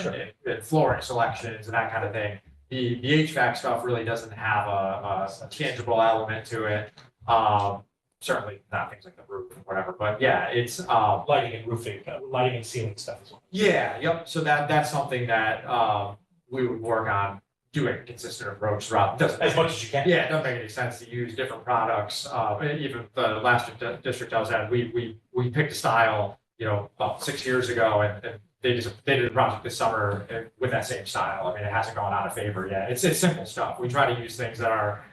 and flooring selections and that kind of thing. The HVAC stuff really doesn't have a tangible element to it. certainly not things like the roof or whatever, but yeah, it's, Lighting and roofing, lighting and ceiling stuff as well. yeah, yep, so that's something that, we would work on doing a consistent approach throughout. Doesn't As much as you can. Yeah, it doesn't make any sense to use different products. Even the last district I was at, we picked a style, about 6 years ago, and they did a project this summer with that same style. I mean, it hasn't gone out of favor yet. It's simple stuff. We try to use things that are,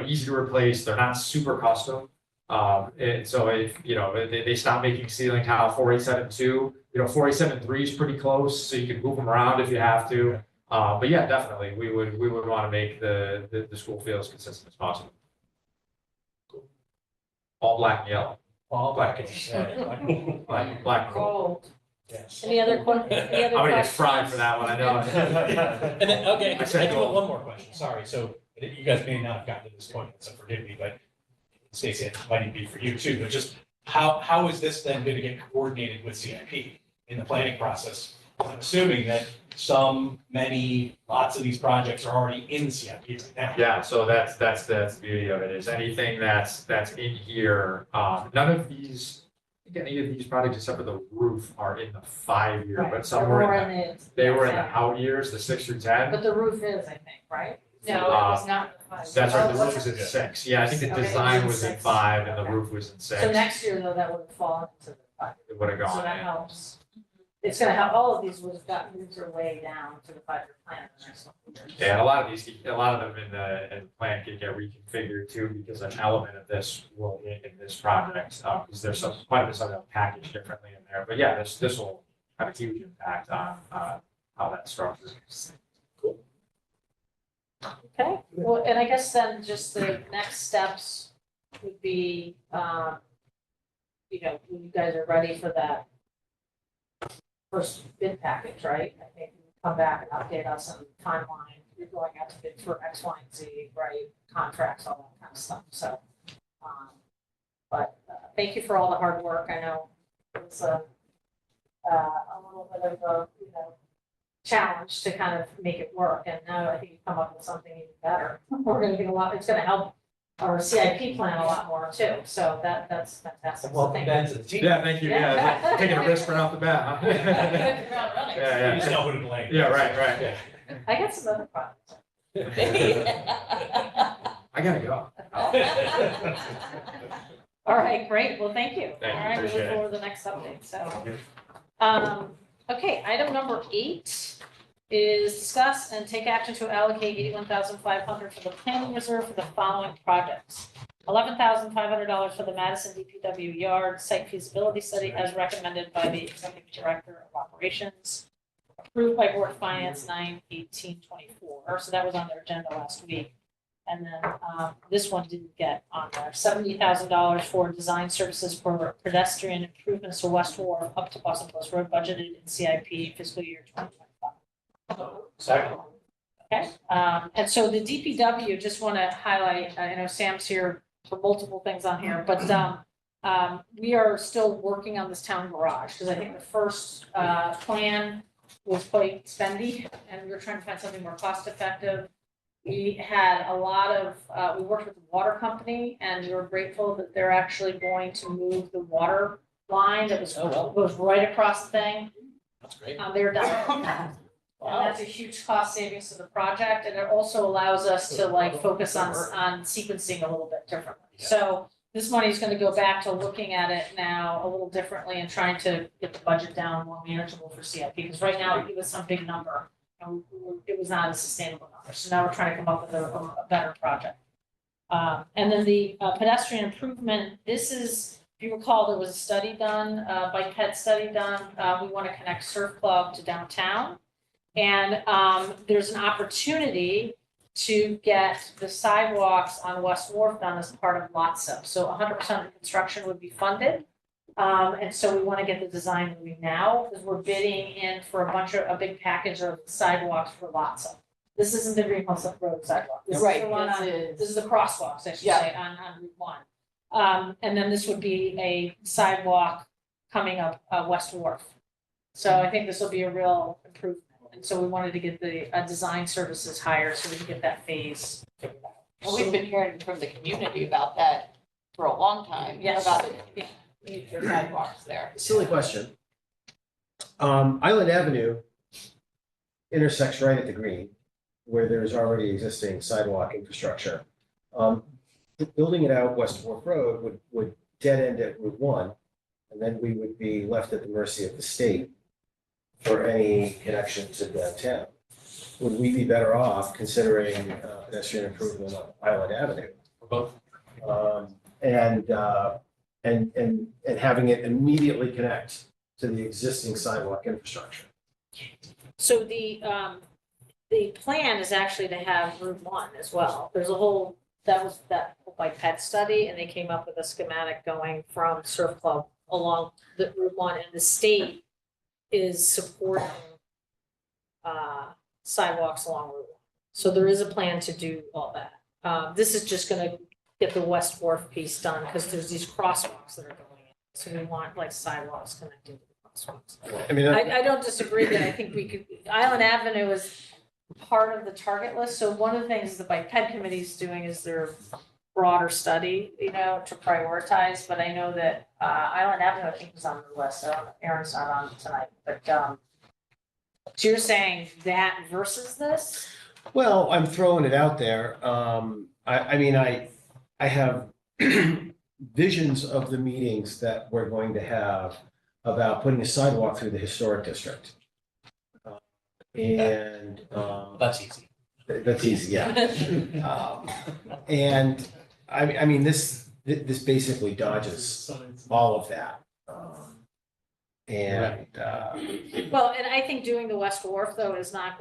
easy to replace. They're not super custom. And so if, they stop making ceiling tile 4872, 4873 is pretty close, so you can move them around if you have to. But yeah, definitely, we would want to make the school feel as consistent as possible. All black and yellow. All black and Black and gold. Gold. Yes. Any other any other I'm gonna get questions? fried for that one, I know. And then, okay, I I said do have gold. one more question, sorry, so you guys may not have gotten to this point, so forgive me, but Stacy, it might be for you too, but just how is this then gonna get coordinated with CIP in the planning process? I'm assuming that lots of these projects are already in CIP right now. Yeah, so that's the beauty of it, is anything that's in here, none of these, I think any of these projects except for the roof are in the 5-year, Right, but some they're were more in in they were in the yeah. out years, the 6 through 10. But the roof is, I think, right? No, it was not. That's right, the Oh, roof was in 6. Yeah, I think the Okay, it was design in was in 6. 5 and the Okay. roof was in 6. So next year, though, that would have fallen into the 5. It would have So gone that in. helps. It's gonna help, all of these would have got moved their way down to the 5-year plan in the next couple of years. Yeah, and a lot of them in the plan can get reconfigured too, because an element of this will in this project, because there's quite a bit of that packaged differently in there. But yeah, this will have a huge impact on how that's structured. Okay, well, and I guess then just the next steps would be, when you guys are ready for that first bid package, right? I think you come back and update us on the timeline. You're going out to bid for X, Y, and Z, right? Contracts, all that kind of stuff, so. But thank you for all the hard work. I know it's a little bit of a, challenge to kind of make it work, and now I think you've come up with something even better. We're gonna get it's gonna help our CIP plan a lot more too, so that's fantastic. So Welcome thank back to the team. Yeah, thank you. Yeah, taking a risk right off the bat, huh? you. Hit the ground running. Yeah, You just know who to blame. Yeah, right. Yeah. I got some other problems. I gotta go. All right, great, well, thank you. Thank you, All right, we appreciate look it. forward to the next update, so. Okay, item number 8 is discuss and take action to allocate $81,500 for the planning reserve for the following projects. $11,500 for the Madison DPW yard site feasibility study as recommended by the Executive Director of Operations, approved by Board of Finance 9/18/24, so that was on their agenda last week. And then this one didn't get on there. $70,000 for design services for pedestrian improvements to West Wharf up to Boston Post Road, budgeted in CIP fiscal year 2025. Second. Okay, and so the DPW, just want to highlight, I know Sam's here for multiple things on here, but we are still working on this town garage, because I think the first plan was quite spendy, and we were trying to find something more cost effective. We had a lot of, we worked with the water company, and we were grateful that they're actually going to move the water line that was right across the thing. That's great. They're done. And that's a huge cost savings to the project, and it also allows us to focus on sequencing a little bit differently. Yeah. So this money is gonna go back to looking at it now a little differently and trying to get the budget down more manageable for CIP, because right now it was some big number. And it was not a sustainable number, so now we're trying to come up with a better project. And then the pedestrian improvement, this is, if you recall, there was a study done, bike ped study done, we want to connect Surf Club to downtown. And there's an opportunity to get the sidewalks on West Wharf done as part of LOTSO. So 100% of the construction would be funded. And so we want to get the design moving now, because we're bidding in for a big package of sidewalks for LOTSO. This isn't the Greenhouse Road sidewalk. This is Right, the one this this is the crosswalks, I should Yeah. say, on Route 1. And then this would be a sidewalk coming up West Wharf. So I think this will be a real improvement. And so we wanted to get the design services hired so we can get that phase figured out. And we've been hearing from the community about that for a long time Yes. about, your sidewalks there. Silly question. Island Avenue intersects right at the green, where there's already existing sidewalk infrastructure. Building it out West Wharf Road would dead end at Route 1, and then we would be left at the mercy of the state for any connection to downtown. Would we be better off considering pedestrian improvement on Island Avenue? For both. And having it immediately connect to the existing sidewalk infrastructure? So the plan is actually to have Route 1 as well. There's a whole, that whole bike ped study, and they came up with a schematic going from Surf Club along the Route 1, and the state is supporting sidewalks along Route 1. So there is a plan to do all that. This is just gonna get the West Wharf piece done, because there's these crosswalks that are going in. So we want like sidewalks connecting to the crosswalks. I mean, I don't disagree that I think we could, Island Avenue is part of the target list. So one of the things the bike ped committee is doing is their broader study, to prioritize. But I know that Island Avenue, I think, was on the list. So Aaron's not on tonight, but so you're saying that versus this? well, I'm throwing it out there. I mean, I have visions of the meetings that we're going to have about putting a sidewalk through the historic district. And That's easy. that's easy, yeah. And I mean, this basically dodges all of that. And Well, and I think doing the West Wharf though is not,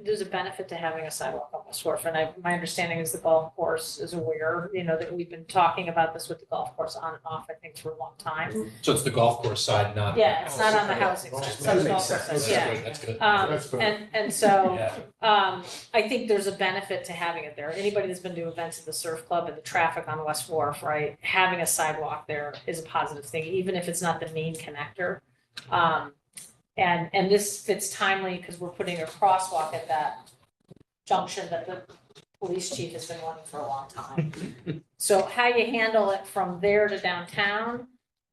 there's a benefit to having a sidewalk on West Wharf. And my understanding is the golf course is aware, that we've been talking about this with the golf course on and off, I think, for a long time. So it's the golf course side, not. Yeah, it's not on the housing side, it's on the golf course side, That's yeah. good, that's good. That's good. And so, Yeah. I think there's a benefit to having it there. Anybody that's been to events at the surf club and the traffic on West Wharf, right? Having a sidewalk there is a positive thing, even if it's not the main connector. And this fits timely because we're putting a crosswalk at that junction that the police chief has been wanting for a long time. So how you handle it from there to downtown,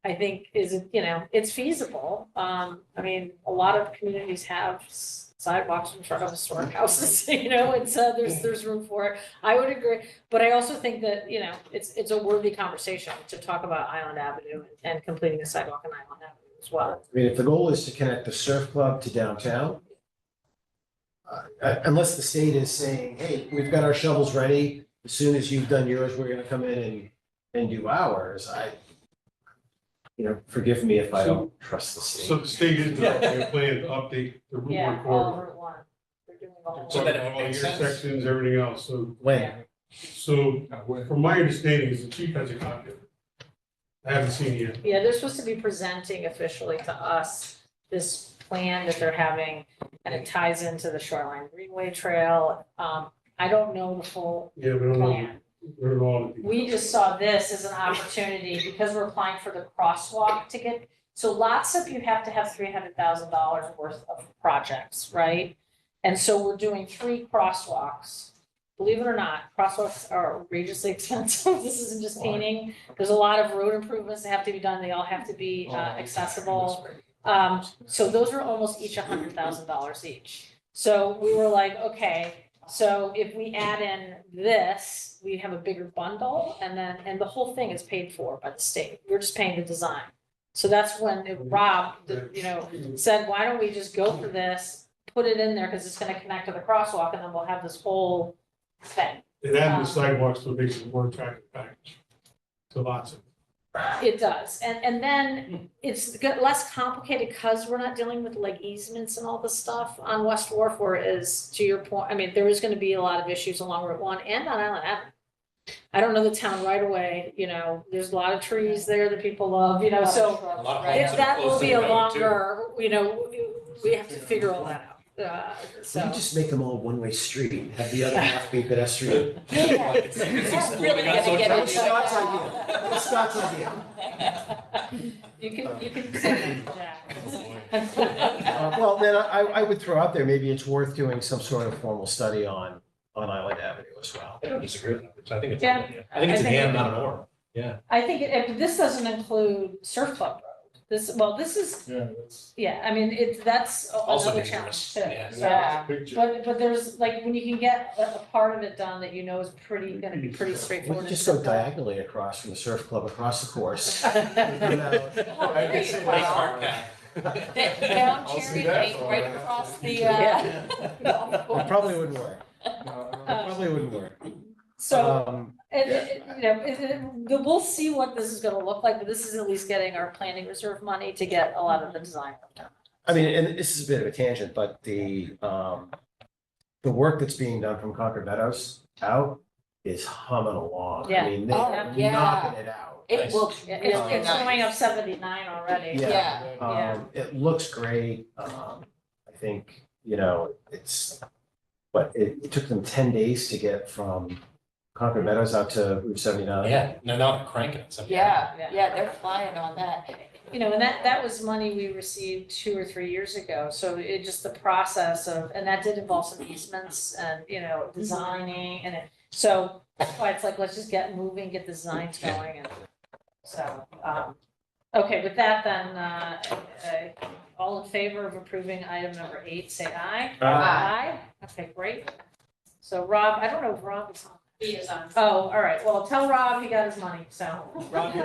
I think is, it's feasible. I mean, a lot of communities have sidewalks in front of historic houses, and so there's room for it. I would agree, but I also think that, it's a worthy conversation to talk about Island Avenue and completing a sidewalk on Island Avenue as well. I mean, if the goal is to connect the surf club to downtown, unless the state is saying, hey, we've got our shovels ready, as soon as you've done yours, we're gonna come in and do ours, forgive me if I don't trust the So state. the state is developing a plan to update the Route 1 Yeah, all corridor. Route 1. They're doing the whole. So then it would All make sense. intersections, everything else, so, When? from my understanding is the chief has a copy of it. I haven't seen it yet. Yeah, they're supposed to be presenting officially to us this plan that they're having, and it ties into the Shoreline Greenway Trail. I don't know the full Yeah, we don't know, plan. we don't know all of it. We just saw this as an opportunity because we're applying for the crosswalk to get, so lots of you have to have $300,000 worth of projects, right? And so we're doing 3 crosswalks. Believe it or not, crosswalks are outrageously expensive. This isn't just painting. There's a lot of road improvements that have to be done. They all have to be accessible. So those are almost each $100,000 each. So we were like, okay, so if we add in this, we have a bigger bundle, and the whole thing is paid for by the state. We're just paying the design. So that's when Rob, said, why don't we just go for this, put it in there, because it's gonna connect to the crosswalk, and then we'll have this whole thing. And adding the sidewalks to makes it a more attractive package to lots of. It does, and then it's less complicated because we're not dealing with like easements and all this stuff on West Wharf, whereas to your point, I mean, there is gonna be a lot of issues along Route 1 and on Island Avenue. I don't know the town right away, there's a lot of trees there that people love, so A lot of if homes that are will close to be the a road too. longer, we have to figure all that out. We So. could just make them all one-way street, have the other half be pedestrian. It's Really got gonna get That into was Scott's idea. That was Scott's idea. You can say that, Jack. Well, then I would throw out there, maybe it's worth doing some sort of formal study on Island Avenue as well. I don't disagree with that. I think it's, Yeah. I think it's I an think and, it- not an or. Yeah. I think this doesn't include Surf Club Road. This is, Yeah, that's. I mean, that's Also another dangerous. challenge too. Yeah. So, Yeah. Picture. but there's like, when you can get a part of it done that you know is gonna be pretty We straightforward. could just go diagonally across from the surf club across the course. Oh, I there can see you that. go. Cart path. Down I'll see Cherry that Lake, for right you. across the, golf It course. probably wouldn't work. No, It probably wouldn't work. So, Um, we'll see what this is gonna look like, but this is at least getting our planning reserve money to get a lot of the design work done. I mean, and this is a bit of a tangent, but the work that's being done from Concord Meadows out is humming along. Yeah. I mean, Oh, they're yeah. knocking it out. It looks Yeah, really it's going nice. up 79 already. Yeah. Yeah. It looks great. I think, it took them 10 days to get from Concord Meadows out to Route 79. Yeah, no, not cranking it. Yeah, Yeah. yeah, they're flying on that. And that was money we received 2 or 3 years ago, so it just the process of, and that did involve some easements and, designing so that's why it's like, let's just get moving, get the designs going, and so, okay, with that then, all in favor of approving item number 8, say aye. Aye. Okay, great. So Rob, I don't know if Rob is on. He is on. Oh, all right, well, tell Rob he got his money, so. Rob, you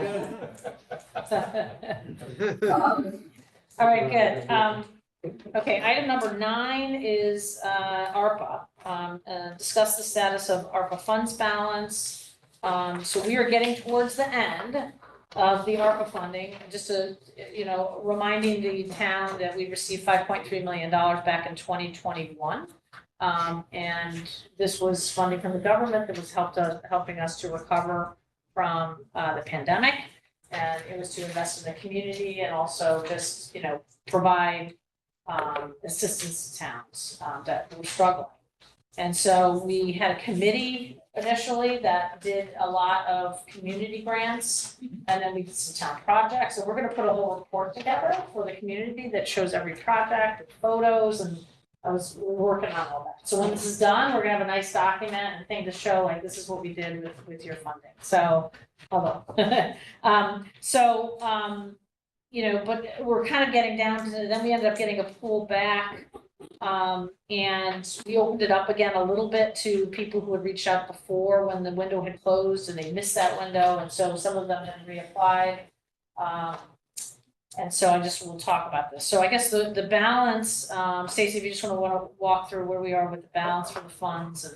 All right, good. Okay, item number 9 is ARPA. Discuss the status of ARPA funds balance. So we are getting towards the end of the ARPA funding, just reminding the town that we received $5.3 million back in 2021. And this was funding from the government that was helping us to recover from the pandemic. And it was to invest in the community and also just, provide assistance to towns that were struggling. And so we had a committee initially that did a lot of community grants, and then we did some town projects. So we're gonna put a whole report together for the community that shows every project, with photos, and we're working on all that. So when this is done, we're gonna have a nice document and thing to show, like, this is what we did with your funding. So, although, but we're kind of getting down to, then we ended up getting a pull back. And we opened it up again a little bit to people who had reached out before when the window had closed and they missed that window. And so some of them had reapplied. And so we'll talk about this. So I guess the balance, Stacy, if you just want to walk through where we are with the balance for the funds, and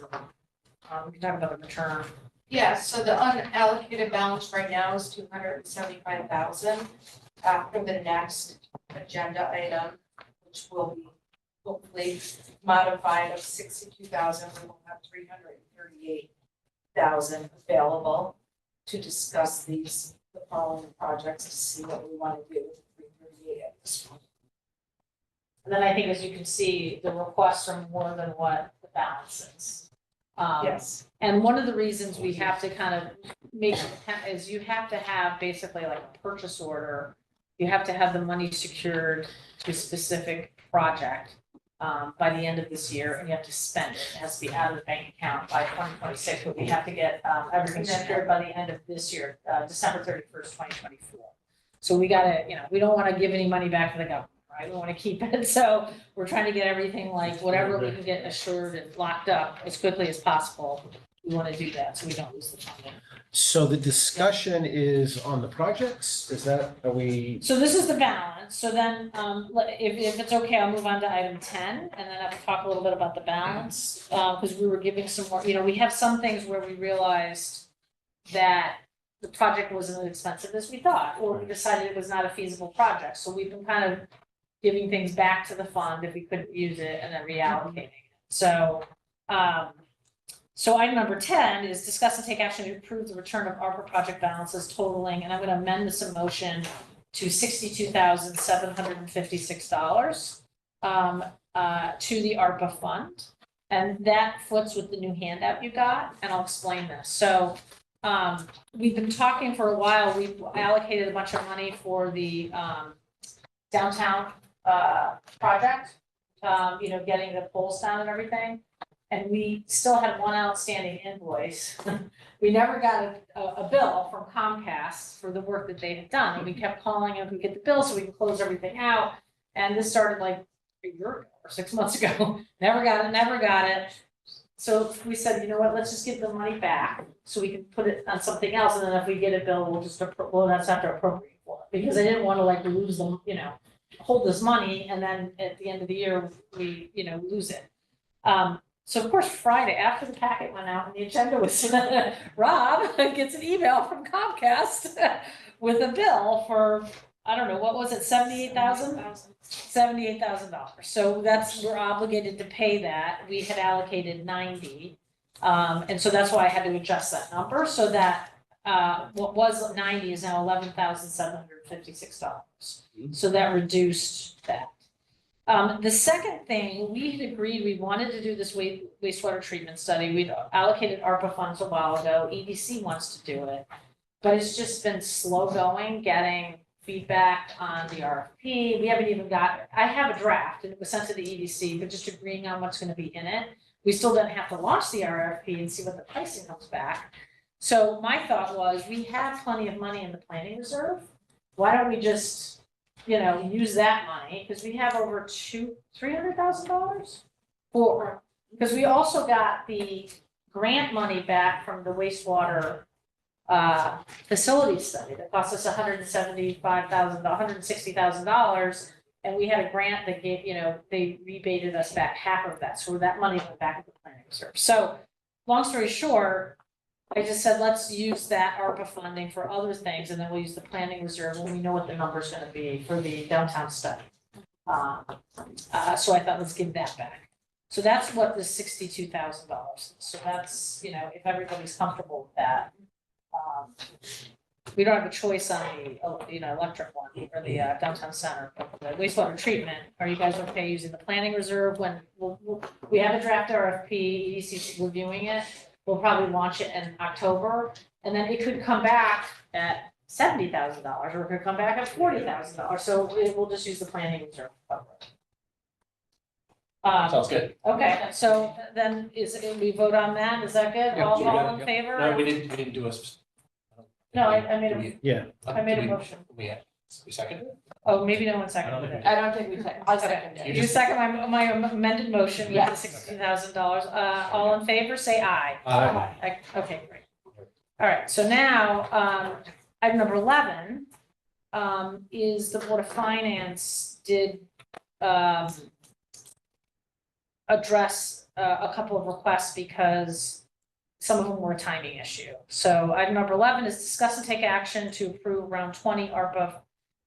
we can talk about the return. Yeah, so the unallocated balance right now is 275,000. After the next agenda item, which will be hopefully modified of 62,000, we will have 338,000 available to discuss the following projects to see what we want to do with 338 at this point. And then I think, as you can see, the requests are more than what the balance is. Yes. And one of the reasons we have to kind of make is you have to have basically like a purchase order. You have to have the money secured to a specific project by the end of this year, and you have to spend it. It has to be out of the bank account by 2026, but we have to get everything secured by the end of this year, December 31st, 2024. So we gotta, we don't want to give any money back to the government, right? We want to keep it. So we're trying to get everything, like whatever we can get assured and locked up as quickly as possible. We want to do that so we don't lose the funding. So the discussion is on the projects? Are we? So this is the balance. So then, if it's okay, I'll move on to item 10, and then I'll talk a little bit about the balance. Because we were giving some more, we have some things where we realized that the project wasn't as expensive as we thought, or we decided it was not a feasible project. So we've been kind of giving things back to the fund if we couldn't use it, and then reallocating it. So, so item number 10 is discuss and take action to approve the return of ARPA project balances totaling, and I'm going to amend this motion to $62,756 to the ARPA fund. And that foots with the new handout you got, and I'll explain this. So we've been talking for a while. We've allocated a bunch of money for the downtown project, getting the poles down and everything. and we still had one outstanding invoice. We never got a bill from Comcast for the work that they had done, and we kept calling them, we get the bill so we can close everything out. And this started like a year ago or 6 months ago, never got it. So we said, you know what, let's just give the money back so we can put it on something else, and then if we get a bill, we'll just, we'll have to appropriate for it. Because I didn't want to like lose them, you know, hold this money, and then at the end of the year, we, you know, lose it. So of course, Friday, after the packet went out and the agenda was, Rob gets an email from Comcast with a bill for, I don't know, what was it, $78,000? $78,000. So we're obligated to pay that. We had allocated 90. And so that's why I had to adjust that number, so that what was 90 is now $11,756. So that reduced that. The second thing, we had agreed we wanted to do this wastewater treatment study. We'd allocated ARPA funds a while ago. EDC wants to do it, but it's just been slow going, getting feedback on the RFP. We haven't even I have a draft, and it was sent to the EDC, but just agreeing on what's going to be in it. We still don't have to launch the RFP and see what the pricing comes back. So my thought was, we have plenty of money in the planning reserve. Why don't we just, you know, use that money? Because we have over $300,000 for, because we also got the grant money back from the wastewater facility study that cost us $160,000, and we had a grant that gave, you know, they rebated us back half of that, so that money went back at the planning reserve. So, long story short, I just said, let's use that ARPA funding for other things, and then we'll use the planning reserve when we know what the number's gonna be for the downtown study. So I thought, let's give that back. So that's what the $62,000 is. So that's, you know, if everybody's comfortable with that. We don't have a choice on the, you know, electric one or the downtown center, but the wastewater treatment, are you guys okay using the planning reserve when we have a draft RFP, EDC's reviewing it, we'll probably launch it in October, and then it could come back at $70,000, or it could come back at $40,000, so we'll just use the planning reserve to cover it. Sounds good. Okay, so then we vote on that, is that good? Yeah, All sure, all in yeah. favor? No, we didn't do a. No, I made a, Yeah, motion. We seconded it? Oh, maybe no one seconded it. I don't think we I second it. You second my amended motion with the Yes. $60,000. All in favor, say aye. Okay, great. All right, so now, item number 11, is the Board of Finance did, address, a couple of requests because some of them were a timing issue. So item number 11 is discuss and take action to approve around 20 ARPA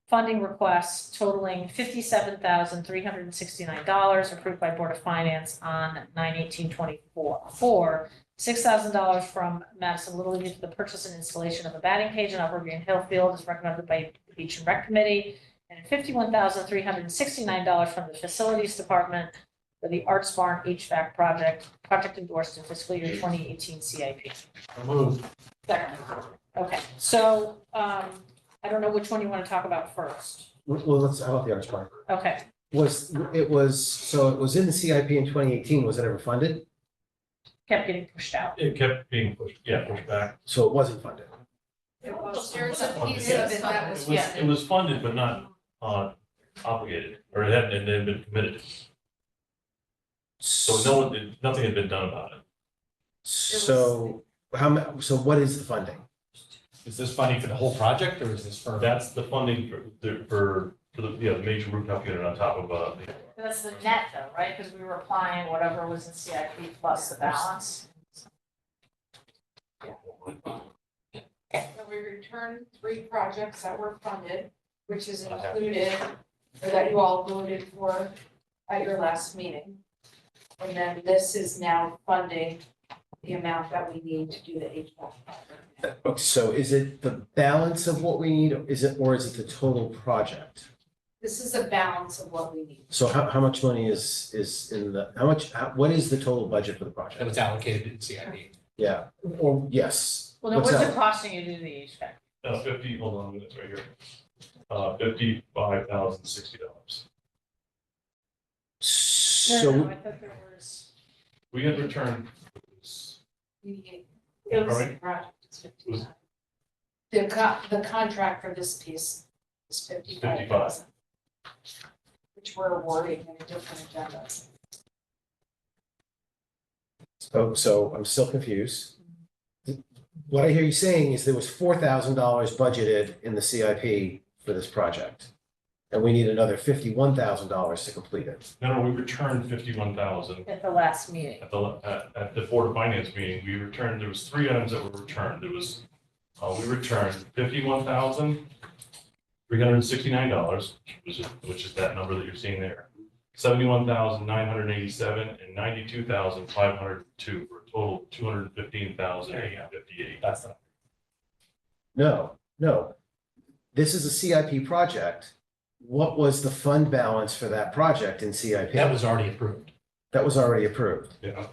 funding requests totaling $57,369 approved by Board of Finance on 9/18/24. $6,000 from Madison Little League for the purchase and installation of a batting cage in Upper Green Hill Field as recommended by the Beach and Rec Committee, and $51,369 from the Facilities Department for the Arts Barn HVAC project endorsed in fiscal year 2018 CIP. Moved. Second. Okay, so, I don't know which one you want to talk about first. Well, how about the arts park? Okay, So it was in the CIP in 2018, was it ever funded? kept getting pushed out. It kept being pushed back. So it wasn't funded. There's a piece of it that was, It was funded, but not obligated, or it hadn't been committed. So nothing had been done about it. So so what is the funding? Is this funding for the whole project or is this for? That's the funding for the major rooftop unit on top of That's the net though, right? Because we were applying whatever was in CIP plus the balance. so we returned 3 projects that were funded, which is included, or that you all voted for at your last meeting. And then this is now funding the amount that we need to do the HVAC project. Okay, so is it the balance of what we need, or is it the total project? This is a balance of what we need. So how much money is in what is the total budget for the That project? was allocated in CIP. Yeah, or yes. Well, then What's what's that? it costing you to do the HVAC? 50, hold on, it's right here. $55,060. So I thought there was. We had returned, It was Alright. a project, it's 50. Was- The contract for this piece is 55,000. Which we're awarding in a different agenda. So I'm still confused. What I hear you saying is there was $4,000 budgeted in the CIP for this project. And we need another $51,000 to complete it. no, we returned 51,000 At the last meeting. at the Board of Finance meeting. We returned, there was 3 items that were returned. There was, we returned $51,369, which is that number that you're seeing there. 71,987 and 92,502 for a total of 215,858. That's not. No. This is a CIP project. What was the fund balance for that project in CIP? That was already approved. That was already approved. Yeah.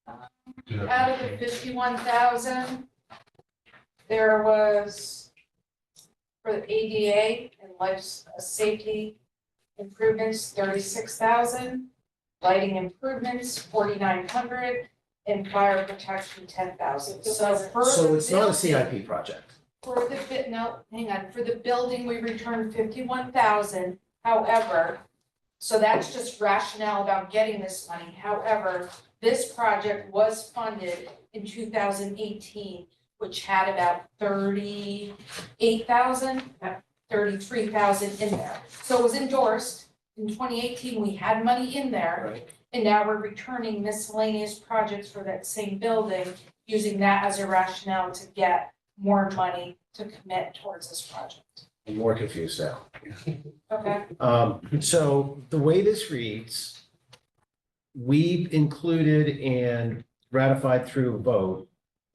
Out of the 51,000, there was for the ADA and life safety improvements, 36,000, lighting improvements, 4,900, and fire protection, 10,000. So for So the it's not a building- CIP project. For the no, hang on, for the building, we returned 51,000, however, so that's just rationale about getting this money, however, this project was funded in 2018, which had about 38,000, 33,000 in there. So it was endorsed, in 2018, we had money in there, Right. and now we're returning miscellaneous projects for that same building, using that as a rationale to get more money to commit towards this project. I'm more confused now. Okay. So the way this reads, we included and ratified through a vote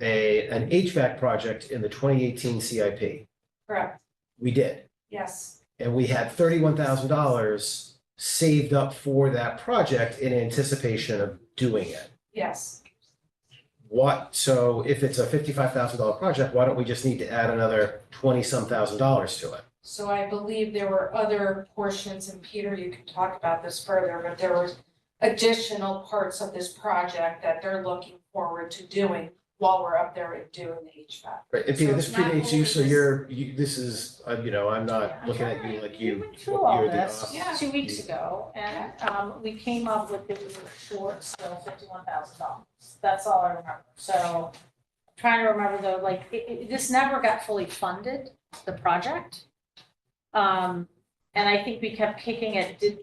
an HVAC project in the 2018 CIP. Correct, We did. yes, And we had $31,000 saved up for that project in anticipation of doing it. yes. So if it's a $55,000 project, why don't we just need to add another 20-some thousand dollars to it? So I believe there were other portions, and Peter, you can talk about this further, but there were additional parts of this project that they're looking forward to doing while we're up there and doing the HVAC. Right, and Peter, So this it's not predates you, only so this is, I'm not Yeah, looking at you alright. like We you. went through all you're the this boss. 2 weeks ago, and we came up with that we were short still $51,000. That's all I remember. So I'm trying to remember though, like, this never got fully funded, the project. And I think we kept kicking it.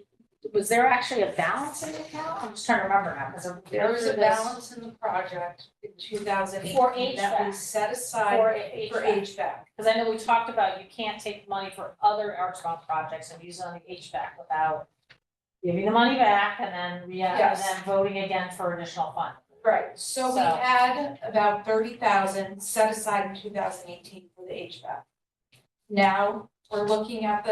Was there actually a balance in the account? I'm just trying to remember now, because There was a balance in the project in 2018 that we HVAC. set aside for HVAC. Because I know we talked about you can't take money for other Archibald projects and use it on the HVAC without giving the money back and then, and Yes. then voting again for additional funding. Right, so we So- had about 30,000 set aside in 2018 for the HVAC. Now, we're looking at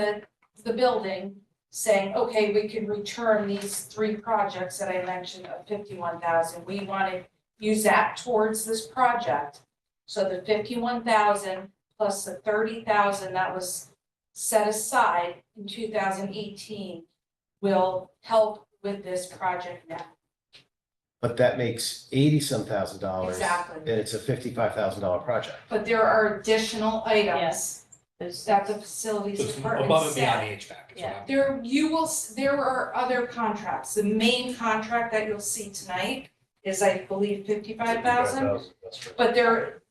the building, saying, okay, we can return these 3 projects that I mentioned of 51,000. We want to use that towards this project. So the 51,000 plus the 30,000 that was set aside in 2018 will help with this project now. But that makes 80-some thousand dollars. Exactly. And it's a $55,000 project. But there are additional items Yes. There's- that the facilities It's department above and set. beyond the HVAC. is what Yeah. I'm- There are other contracts. The main contract that you'll see tonight is, I believe, 55,000. That's right. But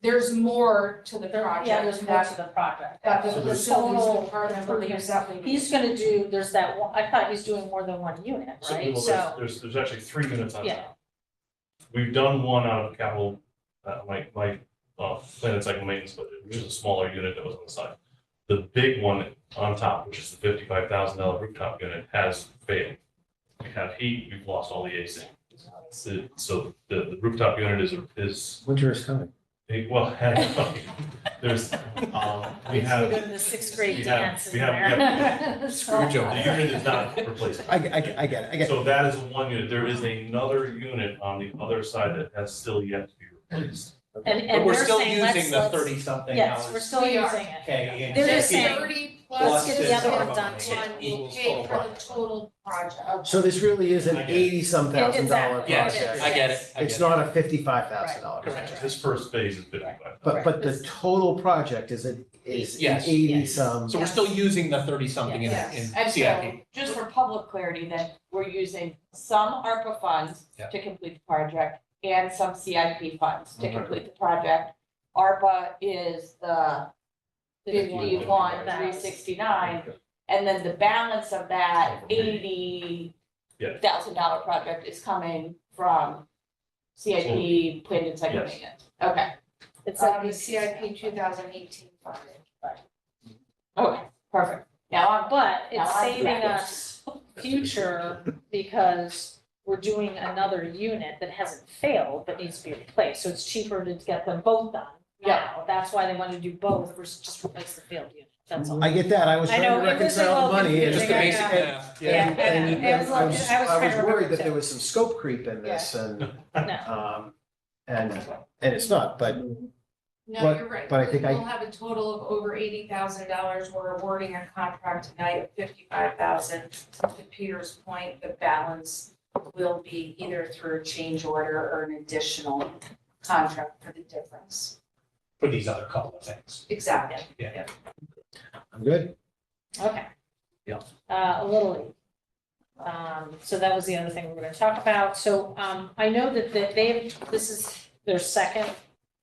there's more to the project. Yeah, there's more to the project. That the So there's- facilities Total department believes that we need. He's gonna do, there's that one, I thought he's doing more than one unit, So, right? well, So, there's actually 3 minutes on Yeah. top. We've done one out of capital, my planet cycle maintenance budget, which is a smaller unit that was on the side. The big one on top, which is the $55,000 rooftop unit, has failed. We have heat, we've lost all the AC. So the rooftop unit is, Winter is coming. well, there's, we Go have, to the 6th grade we have- dance in we have- there. Scrooge the over. unit is not replaced. I get it. So that is one unit. There is another unit on the other side that has still yet to be replaced. And But we're they're still saying, using the let's- 30-something. Yes, we're still We are. using it. Okay. and They're just fifty- saying- Let's get the this other one ARPA done money too. We'll equals pay total for the project. total project. So this really is an I get it. $80-some thousand dollar Exactly. Yes, project. I get it. I It's get it. not a $55,000 Correct. project. This first phase is 55. But the total project is Yes. 80-some. So we're still using the 30-something in Yes. And CIP. so, just for public clarity, then, we're using some ARPA funds Yeah. to complete the project and some CIP funds to complete the project. ARPA is the 51, 369, and then the balance of that $80,000 project is coming from CIP, planned and site Yes. maintenance. Okay, It's The CIP 2018 funding. okay, perfect. Now I'm, But it's Now I'm saving correct. us future because we're doing another unit that hasn't failed but needs to be replaced. So it's cheaper to get them both done now. That's why they want to do both versus just replace the failed unit. That's all. I get that. I was I trying know, to it was a reconcile little the money and. Just the confusing, I basic know. math, Yeah, yeah. And it was a little- I was trying to worried remember that there too. was some scope creep in this and, No. and it's not, but No, But- you're right. but I think We'll have a total of over $80,000. We're awarding a contract tonight of $55,000. To Peter's point, the balance will be either through a change order or an additional contract for the difference. For these other couple of things. Exactly. Yeah. I'm good. Okay. Yeah. A little league. So that was the other thing we were gonna talk about. So, I know that this is their second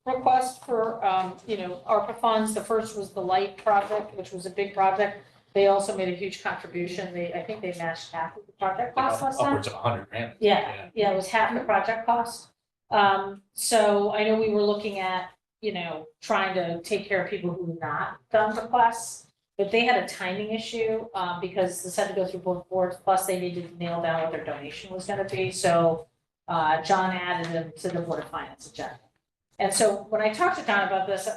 request for, ARPA funds. The first was the light project, which was a big project. They also made a huge contribution. I think they matched half of the project cost last time. Upwards of $100,000. Yeah, it was half the project cost. So I know we were looking at, trying to take care of people who have not done requests. But they had a timing issue, because this had to go through both boards, plus they needed to nail down what their donation was gonna be, so, John added them to the Board of Finance agenda. And so when I talked to John about this,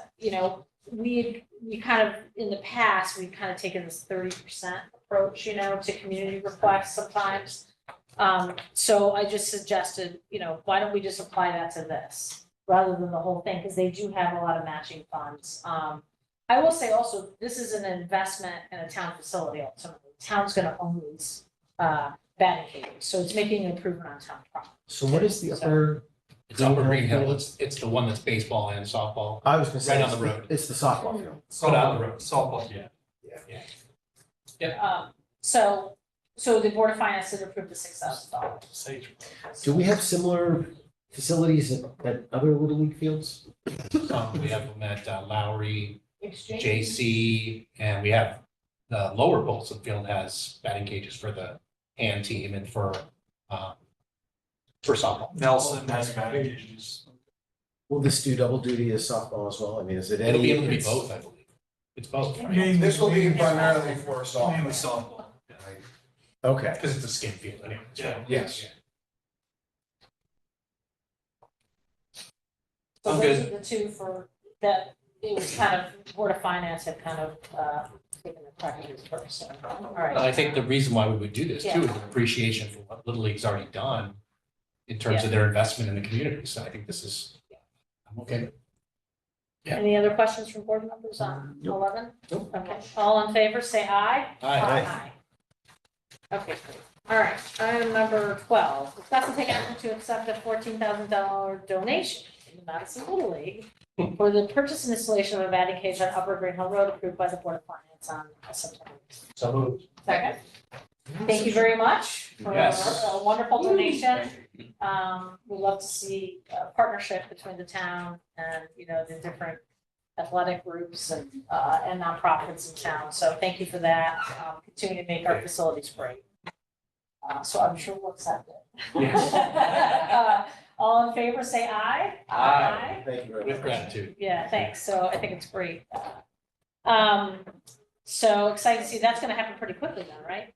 we kind of, in the past, we've kind of taken this 30% approach, to community requests sometimes. So I just suggested, why don't we just apply that to this, rather than the whole thing, because they do have a lot of matching funds. I will say also, this is an investment in a town facility ultimately. The town's gonna own these, batting cages, so it's making an improvement on town property. So what is the upper? It's Upper Green Hill. It's the one that's baseball and softball. I was gonna say. Right on the road. It's the softball field. Put out the road. Softball, yeah. So the Board of Finance did approve the $6,000. Do we have similar facilities at other Little League fields? We have them at Lowry, exchange. JC, and we have the lower Bolson Field has batting cages for the hand team and for softball. Nelson has batting cages. Will this do double duty as softball as well? I mean, is it any? It'll be able to be both, I believe. It's both, right? Mainly- This will be primarily for softball. Mainly softball. Okay. Because it's a skin field anyway. Yeah. Yes. So I'm those good. are the two for, that, it was kind of, Board of Finance had kind of, taken the practice first, so, all right. I think the reason why we would do this too Yeah. is an appreciation for what Little League's already done in terms of their investment in the community. So I think this is, I'm okay with it. Yeah. Any other questions from board members on 11? Nope. Okay, all in favor, say aye. Aye. Okay, great. All right, item number 12, discuss and take action to accept a $14,000 donation from the Madison Little League for the purchase and installation of a batting cage on Upper Green Hill Road approved by the Board of Finance on September. So moved. Second. Thank you very much for Yes. a wonderful donation. We love to see a partnership between the town and, the different athletic groups and nonprofits in town. So thank you for that. Continue to make our facilities great. So I'm sure we'll accept it. All in favor, say aye. Aye. Thank you very much. With gratitude. Yeah, thanks. So I think it's great. So excited to see, that's gonna happen pretty quickly now, right?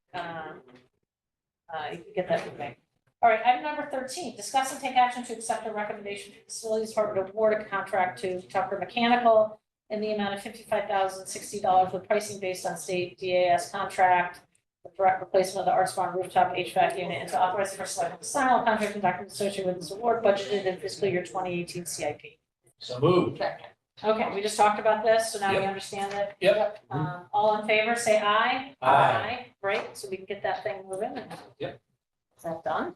You can get that moving. All right, item number 13, discuss and take action to accept a recommendation to Facilities Department to award a contract to Tucker Mechanical in the amount of $55,060 with pricing based on state DAS contract, the direct replacement of the Arts Barn rooftop HVAC unit, and to authorize the first selectman to sign all contracts and documents associated with this award budgeted in fiscal year 2018 CIP. So moved. Okay, we just talked about this, so now we Yep. understand it. Yep. All in favor, say aye. Aye. Great, so we can get that thing moving. Yep. Is that done?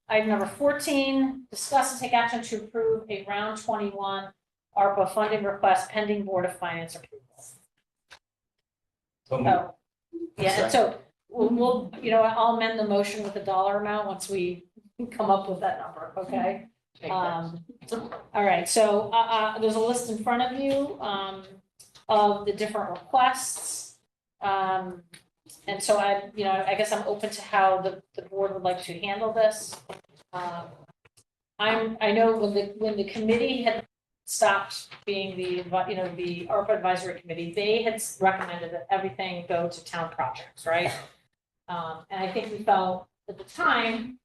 Item number 14, discuss and take action to approve a round 21 ARPA funding request pending Board of Finance approval. Oh, yeah, and so we'll, I'll amend the motion with the dollar amount once we come up with that number, okay? All right, so, there's a list in front of you, of the different requests. And so I guess I'm open to how the board would like to handle this. I know when the committee had stopped being the ARPA advisory committee, they had recommended that everything go to town projects, right? And I think we felt at the time,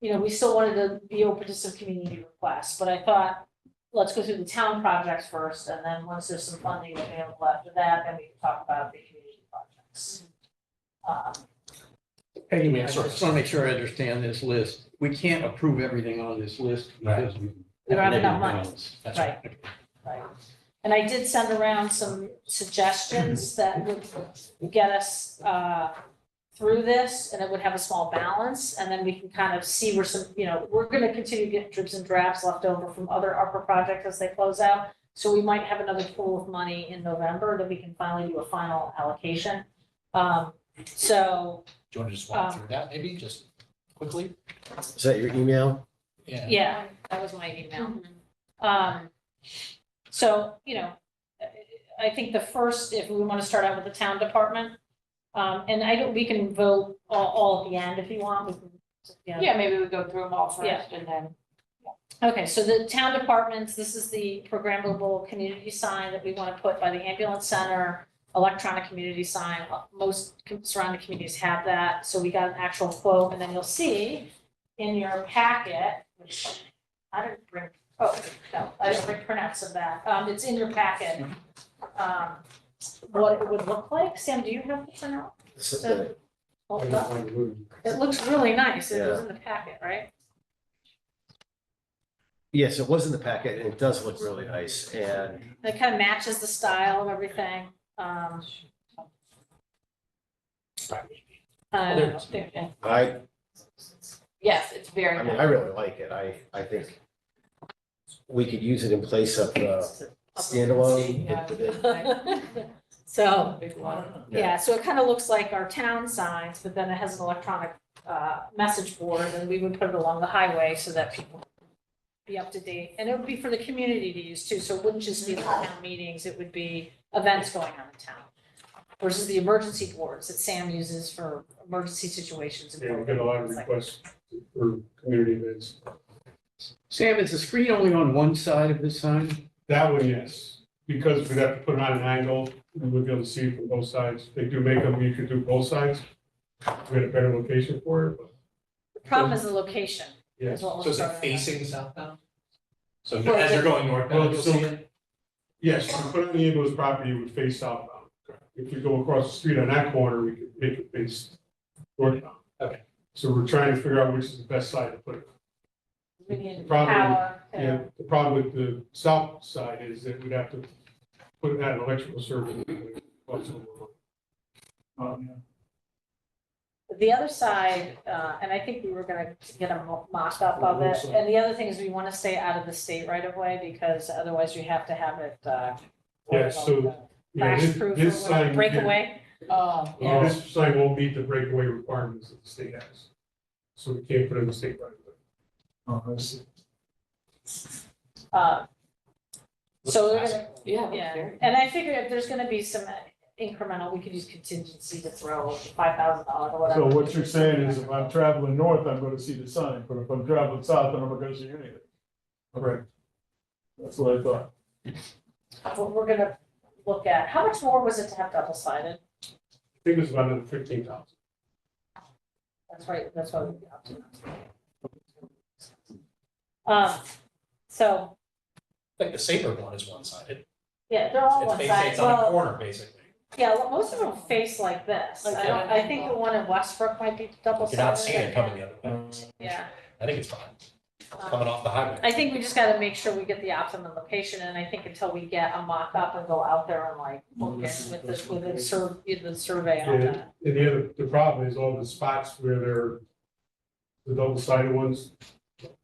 we still wanted to be open to some community requests, but I thought, let's go through the town projects first, and then once there's some funding available after that, then we can talk about the community projects. Peggy, I just want to make sure I understand this list. We can't approve everything on this list because we We don't have enough negative money. balance. That's Right. Right. And I did send around some suggestions that would get us through this, and it would have a small balance, and then we can kind of see where some, we're gonna continue to get dribs and drabs left over from other ARPA projects as they close out. So we might have another pool of money in November that we can finally do a final allocation. So, Do you want to just walk through that maybe, just quickly? Is that your email? yeah, that was my email. So, I think the first, if we want to start out with the town department, and we can vote all at the end if you want, we can, Yeah, maybe we go through them all first and then. Okay, so the town departments, this is the programmable community sign that we want to put by the ambulance center, electronic community sign. Most surrounding communities have that, so we got an actual quote, and then you'll see in your packet, which I didn't bring, no, I didn't bring printouts of that. It's in your packet. What it would look like. Sam, do you have the printout? Hold up. It looks really nice. It was in the packet, right? Yes, it was in the packet, and it does look really nice, and It kind of matches the style of everything. I don't know. I, Yes, it's very I mean, nice. I really like it. I think we could use it in place of standalone. So, Big one. yeah, so it kind of looks like our town signs, but then it has an electronic message board, and we would put it along the highway so that people be up to date. And it would be for the community to use too, so it wouldn't just be the town meetings, it would be events going on in town. Versus the emergency boards that Sam uses for emergency situations. Yeah, we get a lot of requests for community events. Sam, is the screen only on one side of the sign? That one, yes, because we'd have to put it on an angle, and we'd be able to see it from both sides. They do make them, you could do both sides. We had a better location for it, but The problem is the location. yes. Is what we're So is it starting with. facing southbound? So Well, as you're going northbound, you'll so- see it? Yes, if you put it on the ambulance property, it would face southbound. If we go across the street on that corner, we could make it face northbound. Okay. So we're trying to figure out which is the best side to put it. We need Probably, power. Yeah, the problem with the south side is that we'd have to put that electrical service. The other side, and I think we were gonna get a mock-up of it, and the other thing is we wanna stay out of the state right of way, because otherwise you have to have it, Yeah, so, yeah, flash proof or this whatever, sign. breakaway. Yeah. This sign won't meet the breakaway requirements that the state has. So we can't put it in the state right away. Oh, I see. So we're gonna, Yeah. yeah, and I figure if there's gonna be some incremental, we could use contingency to throw $5,000 or whatever. So what you're saying is if I'm traveling north, I'm gonna see the sign, but if I'm traveling south, then I'm not gonna see anything. Correct. That's what I thought. What we're gonna look at, how much more was it to have double-sided? I think it was about another 15,000. That's right, that's what we'd be up to. So, Like the Sabre one is one-sided. yeah, they're all It's one facing, side, it's on a well, corner, basically. yeah, well, most of them face like this. Like I think the one in Westbrook might be double-sided. You're not seeing it coming the other way. Yeah, I think it's fine. coming off the highway. I think we just gotta make sure we get the optimum location, and I think until we get a mock-up and go out there and like, look at with the survey and all Yeah. that. And the problem is all the spots where the double-sided ones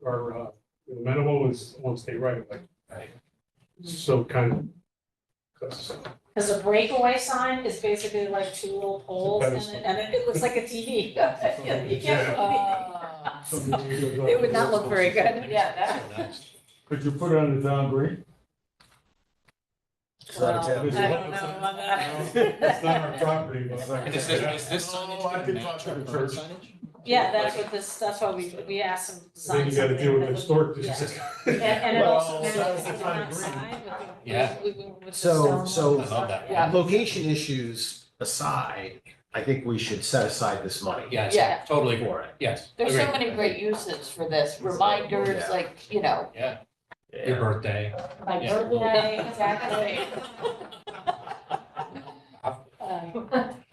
are amenable is won't stay right away. So kind of. Cause a breakaway sign is basically like two little poles and it looks like a TV. You can't really- It would not look very good. Yeah, that, So nice. Could you put it on the down green? It's not Well, exactly. I don't know about that. It's not our property, but it's like. And is this Oh, I can talk to the church. Yeah, that's why we asked them to design Then you gotta deal with the something historic that would- district. And it Well, also, and so it's it's on not that green. side with the- Yeah. with the So- stone. I love that. Yeah. Location issues aside, I think we should set aside this money. Yes, Yeah. totally, For it. yes. there's so agreed. many great uses for this, reminders, Yeah. like, you know, Yeah, your birthday. My Yeah. birthday, exactly.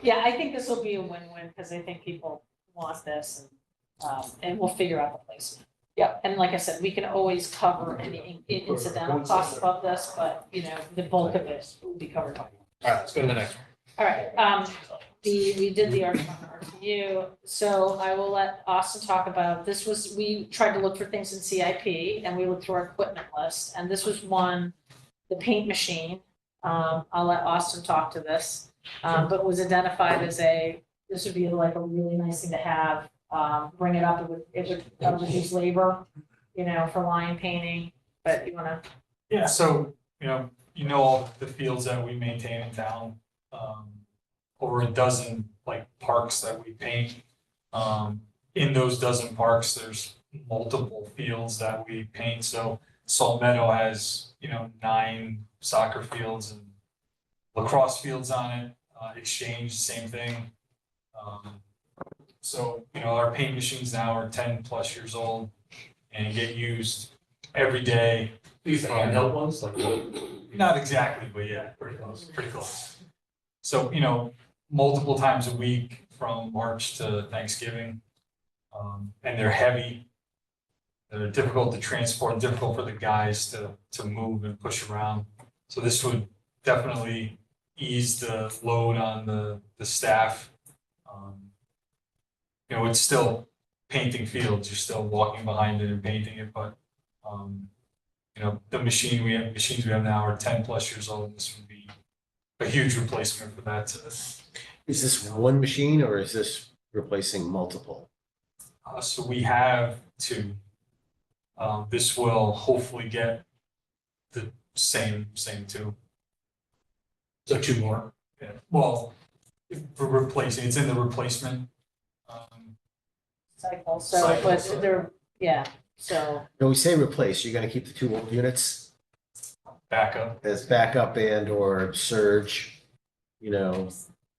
Yeah, I think this will be a win-win, because I think people want this, and we'll figure out the placement. Yep. And like I said, we can always cover any incidental costs above this, but, you know, the bulk of it will be covered by. All right, let's go to the next one. All right, we did the RTU, so I will let Austin talk about, we tried to look for things in CIP, and we looked through our equipment list, and this was one, the paint machine. I'll let Austin talk to this, but was identified as this would be like a really nice thing to have. Bring it up, it would reduce labor, you know, for line painting, but you wanna, Yeah, so, you know all the fields that we maintain in town, over a dozen like parks that we paint. In those dozen parks, there's multiple fields that we paint, so Salt Meadow has, 9 soccer fields and lacrosse fields on it, Exchange, same thing. So, our paint machines now are 10+ years old and get used every day. These are handheld ones, like. Not exactly, but yeah, pretty close, pretty close. So, multiple times a week from March to Thanksgiving. And they're heavy. They're difficult to transport, difficult for the guys to move and push around. So this would definitely ease the load on the staff. It's still painting fields, you're still walking behind it and painting it, but the machines we have now are 10+ years old. This would be a huge replacement for that. Is this one machine or is this replacing multiple? So we have 2. This will hopefully get the same 2. So 2 more. Yeah. Well, for replacing, it's in the replacement. cycle, so, Cycle, but so. they're, yeah, so. When we say replace, you're gonna keep the 2 old units Backup. as backup and or surge,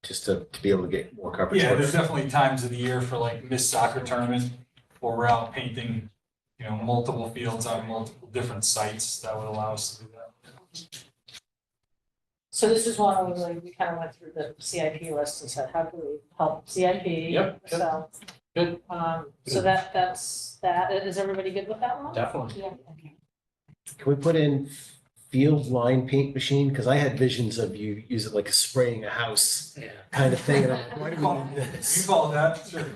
just to be able to get more coverage. Yeah, there's definitely times of the year for like missed soccer tournament, where we're out painting, multiple fields on multiple different sites that would allow us to do that. So this is one where we kind of went through the CIP list and said, how can we help CIP? Yep. So. Good. So that's that. Is everybody good with that one? Definitely. Yeah, okay. Can we put in field line paint machine? Because I had visions of you use it like spraying a house Yeah. kind of thing. And I'm like, why do we need You this? call it that, sure.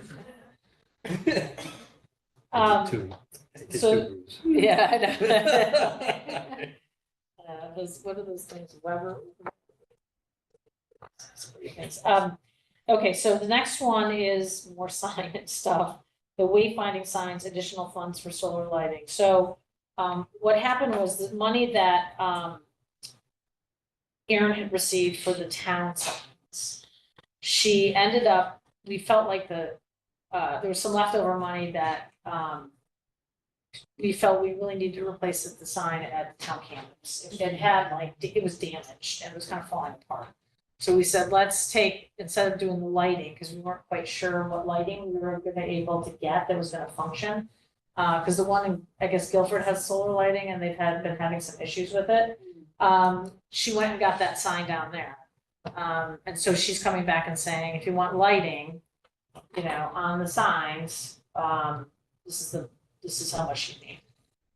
So, yeah, I know. What are those things, Weber? Okay, so the next one is more signage stuff, the wayfinding signs, additional funds for solar lighting. So, what happened was the money that, Erin had received for the town signs. She ended up, we felt like there was some leftover money that, we felt we really needed to replace the sign at the town campus. It had it was damaged and it was kind of falling apart. So we said, let's take, instead of doing the lighting, because we weren't quite sure what lighting we were gonna able to get that was gonna function. Because the one in, I guess Guilford has solar lighting and they've been having some issues with it. She went and got that sign down there. And so she's coming back and saying, if you want lighting, on the signs, this is how much you need.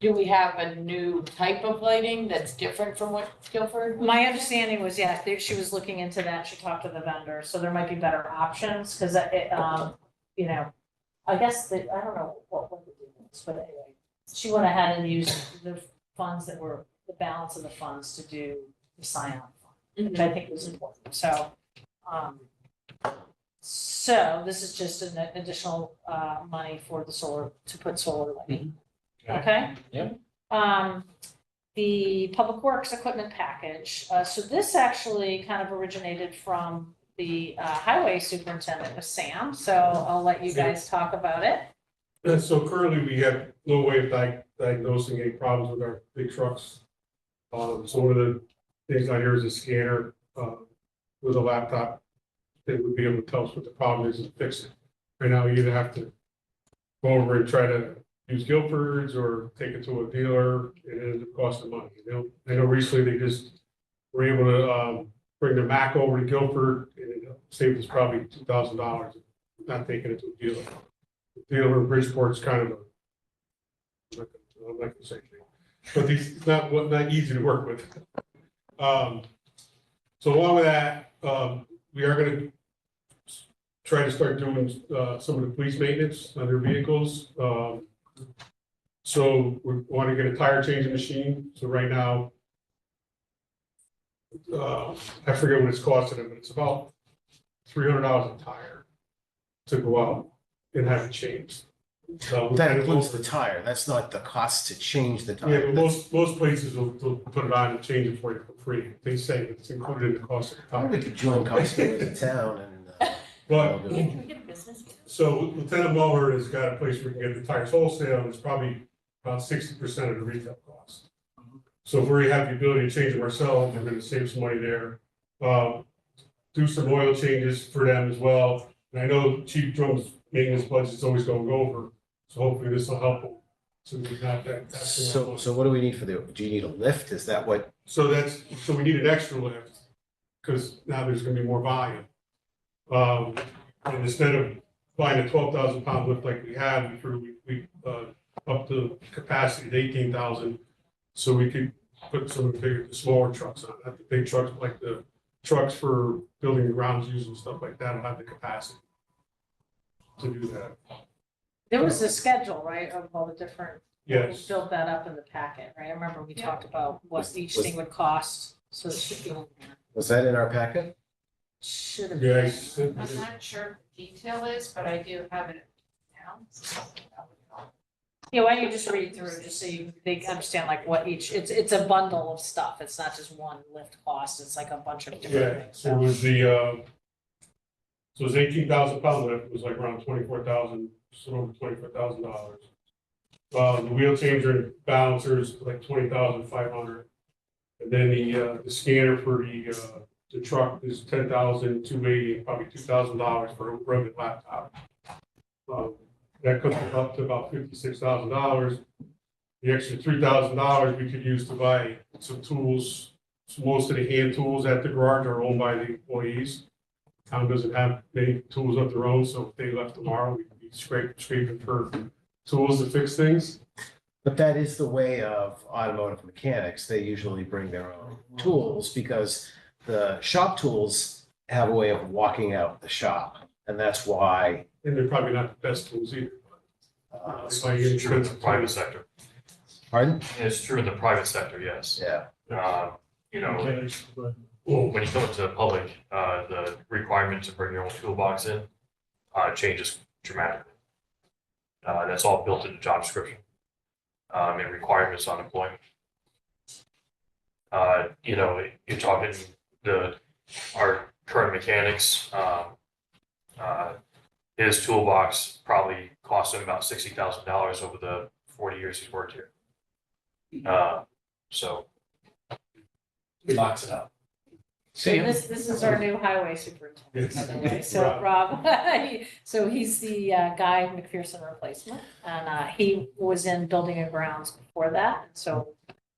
Do we have a new type of lighting that's different from what Guilford? was My using? understanding was, yeah, she was looking into that, she talked to the vendor, so there might be better options, because it, you know, I guess I don't know what the deal is, but anyway, she went ahead and used the funds that were, the balance of the funds to do the sign-on fund, which I think was important, so, so this is just an additional, money for the solar, to put solar lighting. Okay? Yep. The Public Works equipment package, so this actually kind of originated from the highway superintendent with Sam, so I'll let you guys talk about it. And so currently we have no way of diagnosing any problems with our big trucks. So one of the things out here is a scanner, with a laptop that would be able to tell us what the problem is and fix it. Right now, you either have to go over and try to use Guilford's or take it to a dealer, and it ends up costing money. I know recently they just were able to, bring their Mac over to Guilford, and it saved us probably $2,000, not taking it to a dealer. The dealer in Bridgeport's kind of I'm not gonna say anything, but it's not easy to work with. So along with that, we are gonna try to start doing some of the police maintenance on their vehicles. So we want to get a tire changing machine. So right now, I forget what it's costing them, but it's about $300 a tire to go out and have it changed. That includes the tire. That's not the cost to change the Yeah, tire. but most places will put it on and change it for you for free. They say it's included in the cost of the I tire. we could join customers in town and. But Can we get a business? so Lieutenant Muller has got a place where we can get the tires wholesale, and it's probably about 60% of the retail cost. So if we have the ability to change them ourselves, we're gonna save some money there. Do some oil changes for them as well. And I know Chief Drum's maintenance budget's always going over, so hopefully this will help them. So we have that. So what do we need for do you need a lift? Is that what? So we need an extra lift, because now there's gonna be more volume. And instead of buying a 12,000 pound lift like we had, we up the capacity to 18,000. So we could put some of the bigger, the smaller trucks on, not the big trucks, like the trucks for building grounds use and stuff like that, will have the capacity to do that. There was a schedule, right, of all the different, we Yes. built that up in the packet, right? I remember we talked about what each Was- thing would cost, so it should be, Was that in our packet? should have been. Yes. I'm not sure what the detail is, but I do have it now. Yeah, why don't you just read through, just so they understand like what each, it's a bundle of stuff, it's not just one lift cost, it's like a bunch of different Yeah, things, so it so. was so it was 18,000 pound lift, it was like around 24,000, just over $24,000. The wheel changer and balancers, like 20,500. And then the scanner for the truck is 10,280, probably $2,000 for a rugged laptop. That comes up to about $56,000. The extra $3,000 we could use to buy some tools. So most of the hand tools at the garage are owned by the employees. Town doesn't have many tools of their own, so if they left tomorrow, we'd be scraping for tools to fix things. But that is the way of automotive mechanics. They usually bring their own tools because the shop tools have a way of walking out the shop. And that's why. And they're probably not the best tools either. It's true in the private sector. Pardon? It's true in the private sector, yes. Yeah. You know, Mechanics, but- when you come into the public, the requirement to bring your own toolbox in changes dramatically. That's all built into job description and requirements on employment. You know, you're talking our current mechanics, his toolbox probably cost him about $60,000 over the 40 years he's worked here. So. He locks it up. So this is our new highway superintendent, by the way. So Rob, so he's the Guy McPherson replacement, and he was in building and grounds before that. And so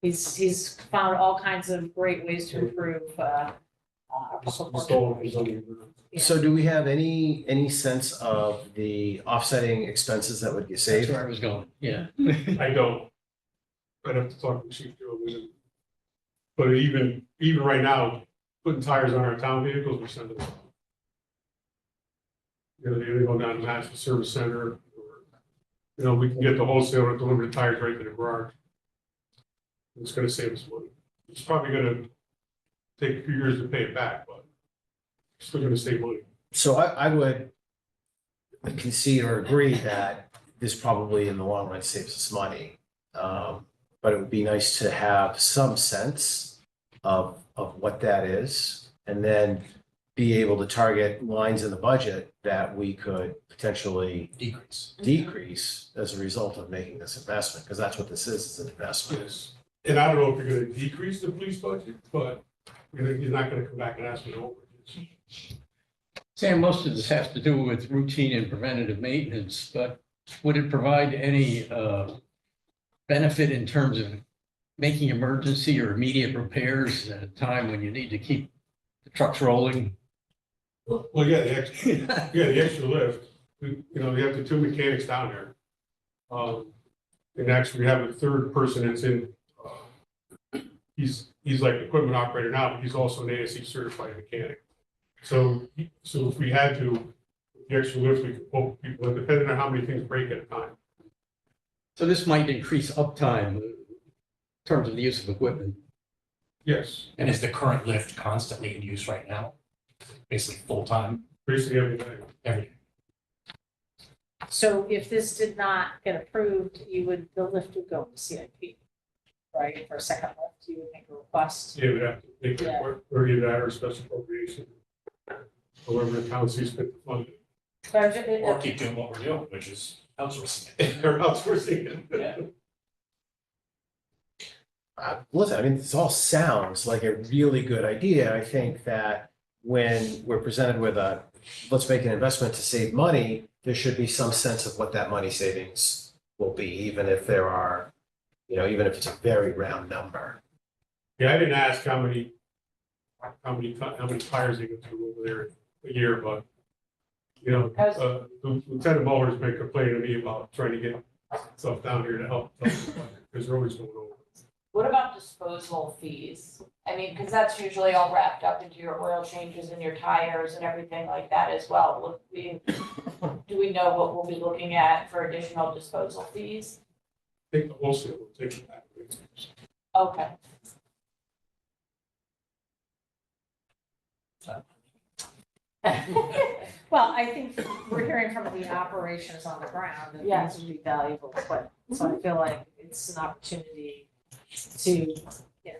he's found all kinds of great ways to improve our public works. Yeah. So do we have any sense of the offsetting expenses that would get That's saved? where I was going, yeah. I don't. I'd have to talk to Chief Joe. But even right now, putting tires on our town vehicles, we send them. You know, they go down to Madison Service Center, or, you know, we can get the wholesaler to deliver the tires right to the garage. It's gonna save us money. It's probably gonna take a few years to pay it back, but it's still gonna save money. So I would concede or agree that this probably in the long run saves us money. But it would be nice to have some sense of what that is, and then be able to target lines in the budget that we could potentially decrease as a result of making this investment, because that's what this is an investment. Yes. And I don't know if you're gonna decrease the police budget, but you're not gonna come back and ask me to overage. Sam, most of this has to do with routine and preventative maintenance, but would it provide any benefit in terms of making emergency or immediate repairs at a time when you need to keep the trucks rolling? Well, yeah, the extra lift, you know, you have the two mechanics down there. And actually we have a third person that's in, he's like equipment operator now, but he's also an ASE certified mechanic. So if we had to, the extra lift, we could pull people, depending on how many things break at a time. So this might increase uptime in terms of the use of equipment. Yes, And is the current lift constantly in use right now? Basically full-time, basically everything. every day? So if this did not get approved, the lift would go to CIP, right? For a second lift, you would make a request. Yeah, we'd have to make it work, or either that or special appropriation. However, the town sees fit to fund it. Or keep doing what we're doing, which is outsourcing it. They're outsourcing it. Yeah. Listen, I mean, this all sounds like a really good idea. I think that when we're presented with let's make an investment to save money, there should be some sense of what that money savings will be, even if there are, you know, even if it's a very round number. Yeah, I didn't ask how many tires they go through over there a year, but, you know, Lieutenant Muller's been complaining to me about trying to get stuff down here to help, because they're always going over. What about disposal fees? I mean, because that's usually all wrapped up into your oil changes and your tires and everything like that as well. Do we know what we'll be looking at for additional disposal fees? I think the wholesale will take it back. Okay. Well, I think we're hearing from the operations on the ground that Yeah. these would be valuable equipment. So I feel like it's an opportunity to, you know,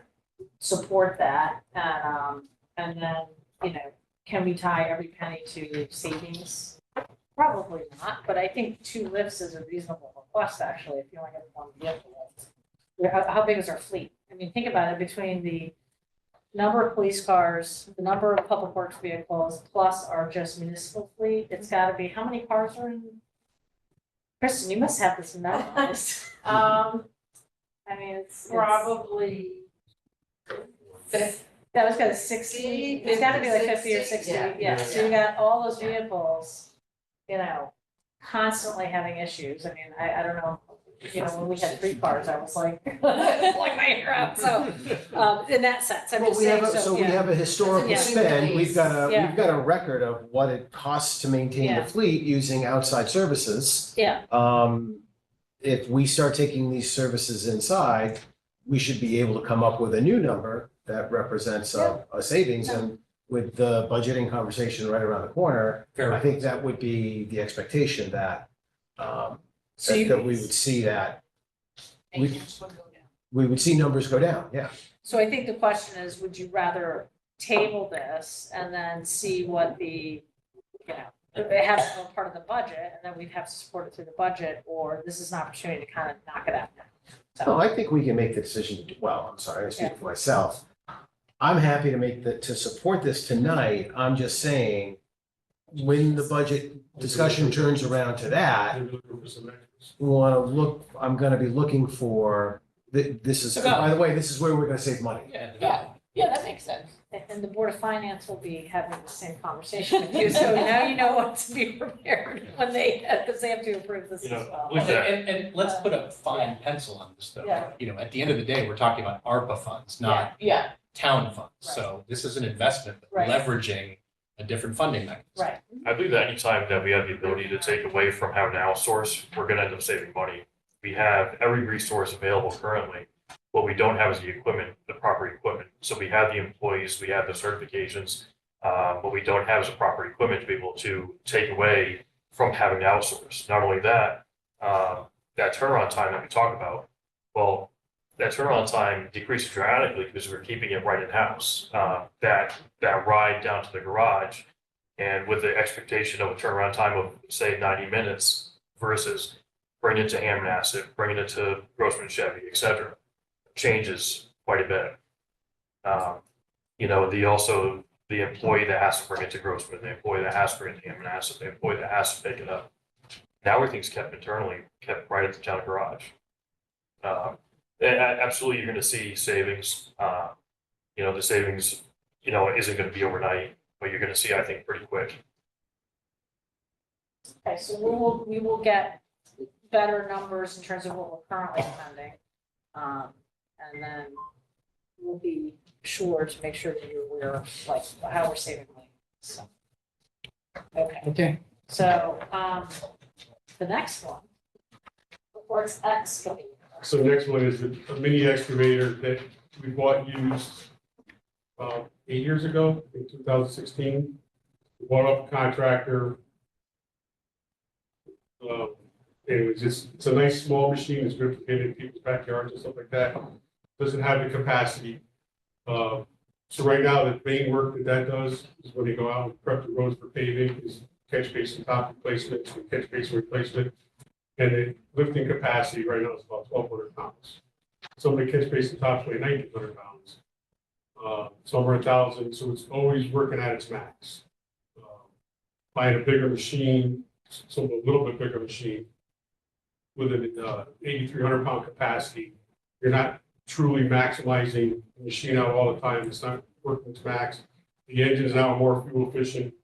support that. And then, you know, can we tie every penny to savings? Probably not, but I think 2 lifts is a reasonable request, actually, if you only have 1 vehicle lift. How big is our fleet? I mean, think about it, between the number of police cars, the number of public works vehicles, plus our just municipal fleet, it's gotta be, how many cars are in? Kristen, you must have this memorized. I mean, it's Probably that was got a 60, it's gotta be like 50 or 60, yeah, so you got all those vehicles, you know, constantly having issues. I mean, I don't know, you know, when we had 3 cars, I was like, like my hair out, so, in that sense, I'm Well, just we saying, have, so, we yeah. have a historical Yeah. spend, we've got Yeah. a record of what it costs to maintain Yeah. the fleet using outside services. Yeah, If we start taking these services inside, we should be able to come up with a new number that represents a savings, and with the budgeting conversation right around the corner, I think that would be the expectation that, so you. that we would see that, maintenance would go down. we would see numbers go down, yeah. So I think the question is, would you rather table this and then see what the, you know, have it as part of the budget, and then we'd have to support it through the budget, or this is an opportunity to kind of knock it out now? No, So, I think we can make the decision, well, I'm sorry, I speak for myself. I'm happy to support this tonight, I'm just saying, when the budget discussion turns around to that, Maybe looking for some extras. I'm gonna be looking for, this is, by the way, this is where we're gonna save money. Yeah, Yeah. Yeah, that makes sense. And the Board of Finance will be having the same conversation with you, so now you know what to be prepared when because they have to approve this You as know, well. with that- And let's put a fine pencil on this though. Yeah. You know, at the end of the day, we're talking about ARPA funds, not Yeah, town funds. So this is an investment, but Right. leveraging a different funding mechanism. Right. I believe that anytime that we have the ability to take away from having to outsource, we're gonna end up saving money. We have every resource available currently. What we don't have is the equipment, the proper equipment. So we have the employees, we have the certifications. What we don't have is the proper equipment to be able to take away from having to outsource. Not only that, that turnaround time that we talk about, well, that turnaround time decreases dramatically because we're keeping it right in-house. That ride down to the garage and with the expectation of a turnaround time of, say, 90 minutes versus bringing it to Hammonasset, bringing it to Grossman Chevy, et cetera, changes quite a bit. The employee that has to bring it to Grossman, the employee that has to bring it to Hammonasset, the employee that has to pick it up. Now everything's kept internally, kept right at the town garage. Absolutely, you're going to see savings. The savings, isn't going to be overnight, but you're going to see, I think, pretty quick. Okay, so we will get better numbers in terms of what we're currently spending. And then we'll be sure to make sure that you're aware of like how we're saving money. So, okay, so the next one, reports excavator. So the next one is a mini excavator that we bought used 8 years ago, in 2016. We bought off a contractor. It's a nice small machine. It's good for getting in people's backyards and stuff like that. Doesn't have the capacity. So right now, the main work that does is when they go out and prep the roads for paving, is catch basin top replacement, catch basin replacement. And the lifting capacity right now is about 1,200 pounds. Some of the catch basin tops weigh 1,900 pounds. Some are 1,000, so it's always working at its max. Buying a bigger machine, so a little bit bigger machine with an 8,300 pound capacity, you're not truly maximizing the machine out all the time. It's not working to max. The engine is now more fuel efficient.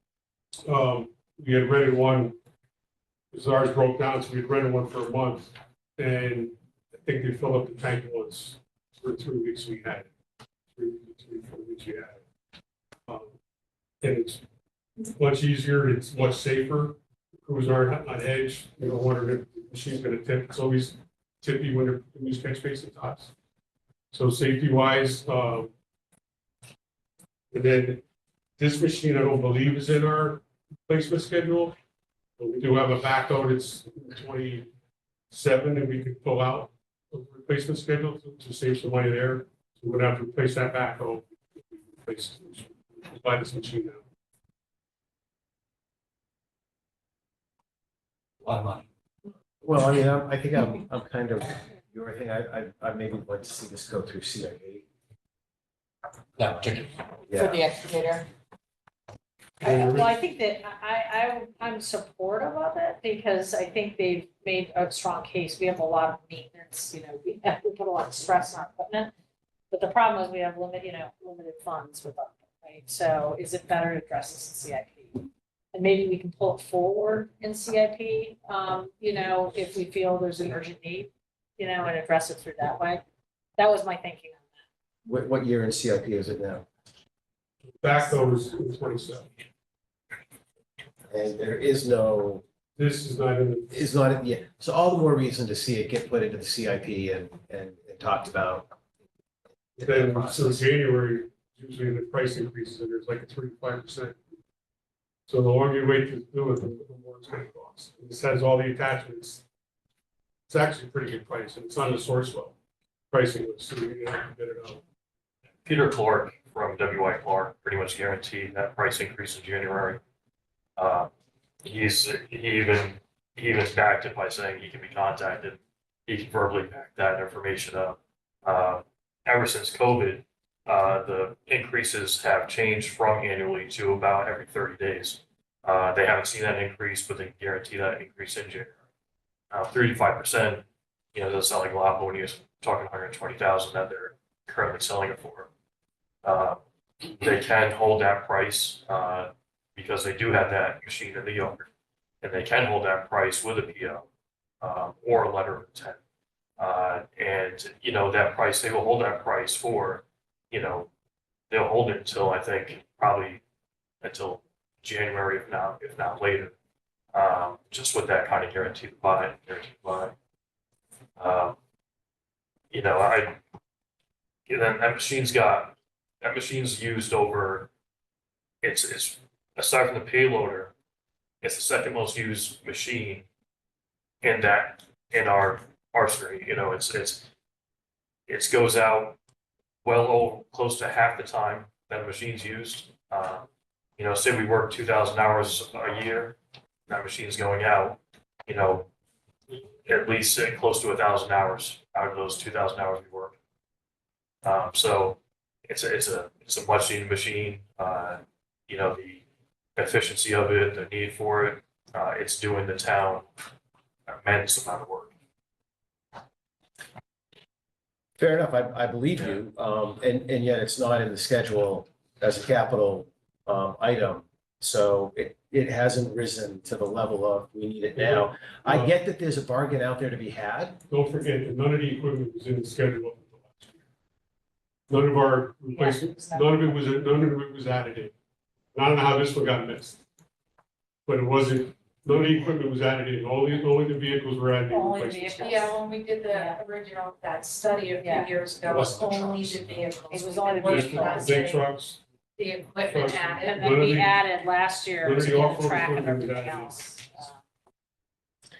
We had rented one, because ours broke down, so we had rented one for a month. And I think they filled up the tank once for 3 weeks we had it. 3 4 weeks we had it. And it's much easier, it's much safer. Crews aren't on edge, you know, wondering if the machine's gonna tip. It's always tippy when these catch basin tops. So safety wise, and then this machine, I don't believe is in our replacement schedule. But we do have a backhoe that's 27 that we could pull out of the replacement schedule to save some money there. So we're gonna have to replace that backhoe. Buy this machine now. A lot of money. Well, I mean, I think I'm kind of, your thing, I maybe would like to see this go through CIP. That particular. for the excavator. Well, I think that I'm supportive of it because I think they've made a strong case. We have a lot of maintenance, we have to put a lot of stress on equipment. But the problem is we have limited funds with them, right? So is it better to address this in CIP? And maybe we can pull it forward in CIP, if we feel there's an urgent need, and address it through that way. That was my thinking on What year in CIP is it now? Backhoe is 27. And there is no, This is not in the. is not, yeah, so all the more reason to see it get put into the CIP and talked about. Then, so January, usually the price increases, and there's like a 3 to 5%. So the longer you wait to do it, the more it's gonna cost. And this has all the attachments. It's actually a pretty good price, and it's on the source well pricing list, so you have to get it out. Peter Clark from WI Clark pretty much guaranteed that price increase in January. He even backed it by saying he can be contacted. He can verbally back that information up. Ever since COVID, the increases have changed from annually to about every 30 days. They haven't seen that increase, but they can guarantee that increase in January. 3 to 5%, doesn't sound like a lot, but when you're talking 120,000 that they're currently selling it for, They can hold that price, because they do have that machine in the yard. And they can hold that price with a PO, or a letter of intent. And, you know, that price, they will hold that price for, you know, they'll hold it until, I think, probably until January, if not later. Just with that kind of guarantee to buy. You know, then that machine's used over, it's aside from the payloader, it's the second most used machine in our arsenal. You know, it goes out well over close to half the time that a machine's used. You know, say we work 2,000 hours a year, that machine's going out, you know, at least close to 1,000 hours out of those 2,000 hours we work. So it's a much needed machine. You know, the efficiency of it, the need for it, it's doing the town an immense amount of work. Fair enough, I believe you, and yet it's not in the schedule as a capital item. So it hasn't risen to the level of we need it now. I get that there's a bargain out there to be had. Don't forget that none of the equipment was in the schedule up until last year. None of our replacements, none of it was added in. And I don't know how this one got missed. But it wasn't, none of the equipment was added in, only the vehicles were added in. Only replacements. vehicles. Yeah, when we did the original, that study a Yeah. few years ago, It it was wasn't the only trucks. the vehicles. It was We only the weren't vehicles. Big testing trucks, the equipment Trucks. added. And None then of we the- added last year none of to the get off-road track of equipment was everything added in. else.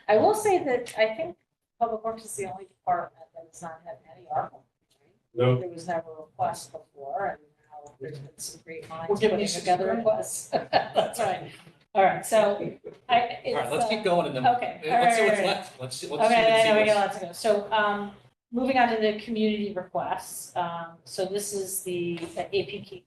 I will say that I think Public Works is the only department that has not had any ARPA. no, There was never a request before, and now there's been some great minds We're giving putting you together some requests. That's right. All right, so All right, let's keep going and then, okay, all let's see right, what's all right. left. Let's see. Okay, there we go, what's- let's go. So, moving on to the community requests. So this is the APK,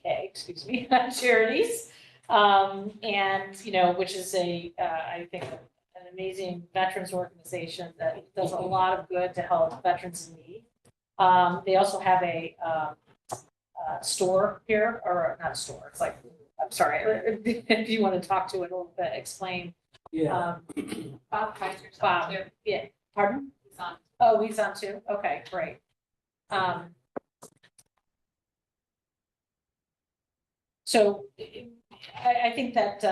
excuse me, charities. And, you know, which is I think, an amazing veterans organization that does a lot of good to help veterans in need. They also have a store here, or not a store, it's like, I'm sorry, if you want to talk to it a little bit, explain. Yeah. Bob Kaiser's Bob, on too. yeah, pardon? He's on. Oh, he's on too, okay, great. So I think that,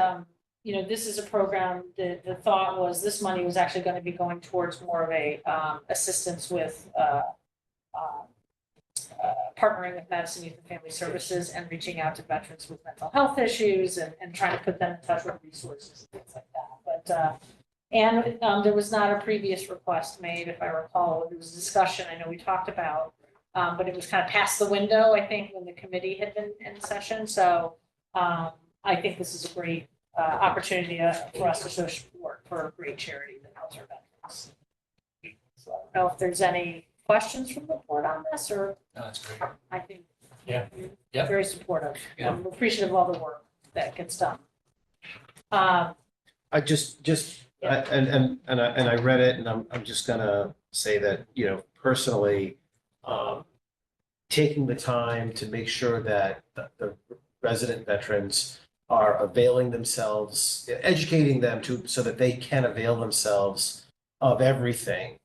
you know, this is a program, the thought was this money was actually going to be going towards more of a assistance with partnering with Madison Youth and Family Services and reaching out to veterans with mental health issues and trying to put them in touch with resources and things like that. But, and there was not a previous request made, if I recall, there was a discussion, I know we talked about, but it was kind of past the window, I think, when the committee had been in session. So I think this is a great opportunity for us to show support for a great charity that helps our veterans. So I don't know if there's any questions from the board on this, or No, that's great. I think. Yeah. you're Yeah. Very supportive. Yeah. I'm appreciative of all the work that gets done. I just, and I read it, and I'm just gonna say that, you know, personally, taking the time to make sure that the resident veterans are availing themselves, educating them so that they can avail themselves of everything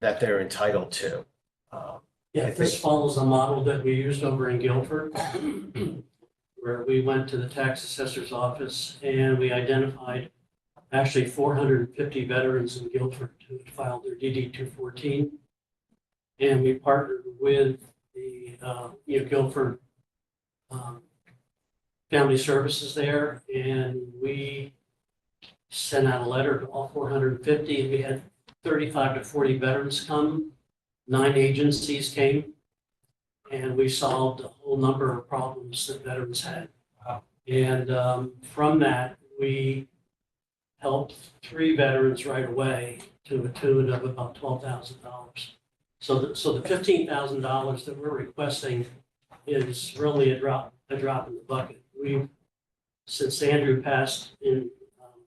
that they're entitled to. Yeah, this follows a model that we used over in Guilford, where we went to the tax assessor's office and we identified actually 450 veterans in Guilford who had filed their DD 214. And we partnered with the, Guilford Family Services there, and we sent out a letter to all 450, and we had 35 to 40 veterans come. 9 agencies came, and we solved a whole number of problems that veterans had. Wow. And from that, we helped 3 veterans right away to a tune of about $12,000. So the $15,000 that we're requesting is really a drop in the bucket. Since Andrew passed in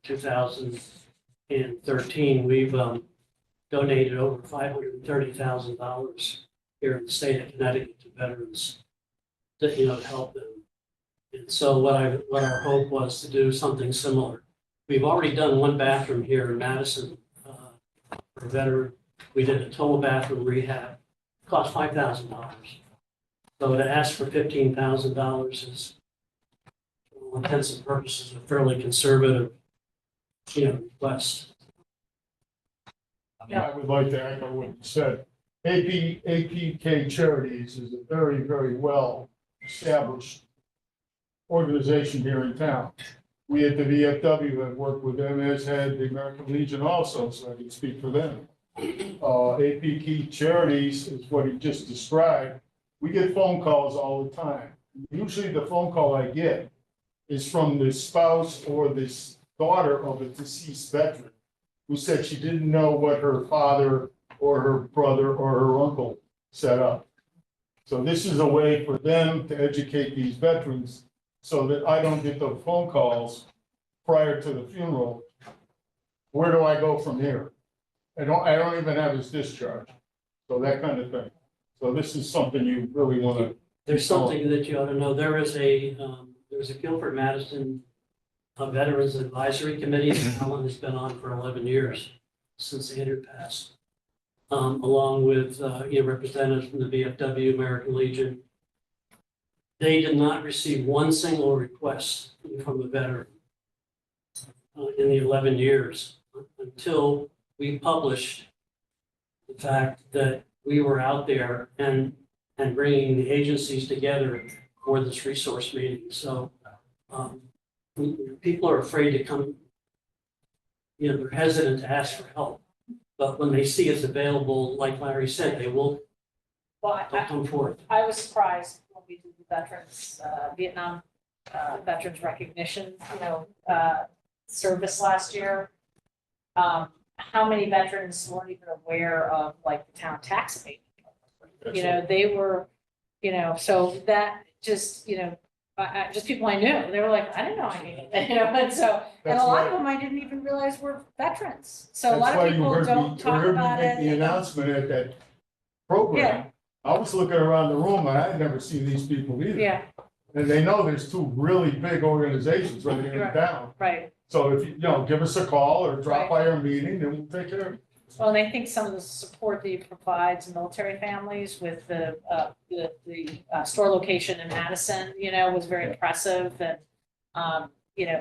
2013, we've donated over $530,000 here in the state of Connecticut to veterans. to help them. And so what our hope was to do something similar. We've already done one bathroom here in Madison, for a veteran. We did a total bathroom rehab, cost $5,000. So to ask for $15,000 is, for all intents and purposes, a fairly conservative, request. I would like to echo what you said. APK Charities is a very, very well established organization here in town. We at the VFW have worked with them, as had the American Legion also, so I can speak for them. APK Charities is what he just described. We get phone calls all the time. Usually the phone call I get is from the spouse or the daughter of a deceased veteran who said she didn't know what her father or her brother or her uncle set up. So this is a way for them to educate these veterans so that I don't get those phone calls prior to the funeral. Where do I go from here? I don't even have his discharge. So that kind of thing. So this is something you really want to. There's something that you ought to know. There's a Guilford Madison Veterans Advisory Committee that Alan has been on for 11 years, since Andrew passed, along with representatives from the VFW, American Legion. They did not receive one single request from a veteran in the 11 years until we published the fact that we were out there and bringing the agencies together for this resource meeting. So people are afraid to come, they're hesitant to ask for help. But when they see it's available, like Larry said, they'll come forth. I was surprised when we did the veterans, Vietnam veterans recognition, service last year. How many veterans weren't even aware of like the town tax abatement? They were, so that just, just people I knew, they were like, I didn't know I needed it, and so, and a lot of them I didn't even realize were veterans. So a lot of people don't talk about it. The announcement at that program, I was looking around the room and I had never seen these people either. Yeah, And they know there's two really big organizations right here in town. right. So if give us a call or drop by our meeting, then we'll take care of it. Well, and I think some of the support that you provide to military families with the store location in Madison, was very impressive, and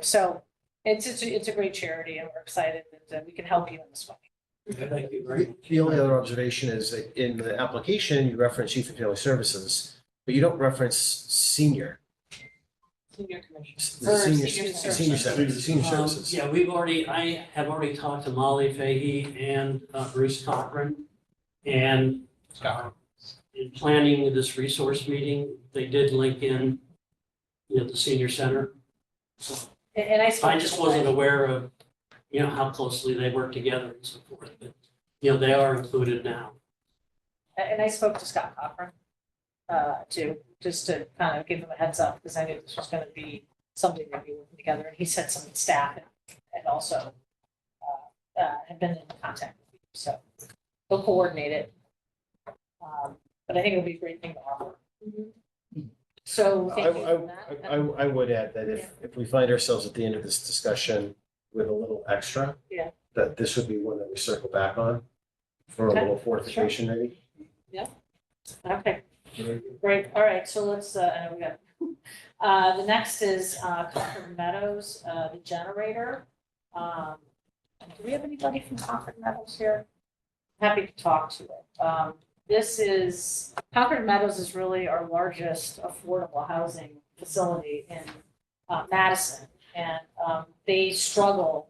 so it's a great charity, and we're excited that we can help you in this way. Thank you very much. The only other observation is that in the application, you reference youth and family services, but you don't reference senior. Senior commission. Senior services. Yeah, I have already talked to Molly Fahey and Bruce Cochran. And in planning this resource meeting, they did link in, the senior center. So And I just wasn't aware of, how closely they work together and so forth, but, they are included now. And I spoke to Scott Cochran, too, just to kind of give him a heads up, because I knew this was going to be something that we were working together. And he said some of the staff had also had been in contact with you, so they'll coordinate it. But I think it'll be a great thing to offer. So thank you for that. I would add that if we find ourselves at the end of this discussion with a little extra, that this would be one that we circle back on for a little fortification, maybe. Okay, great. All right, so let's, I know we got, the next is Concord Meadows, the generator. Do we have anybody from Concord Meadows here? Happy to talk to it. This is, Concord Meadows is really our largest affordable housing facility in Madison. And they struggle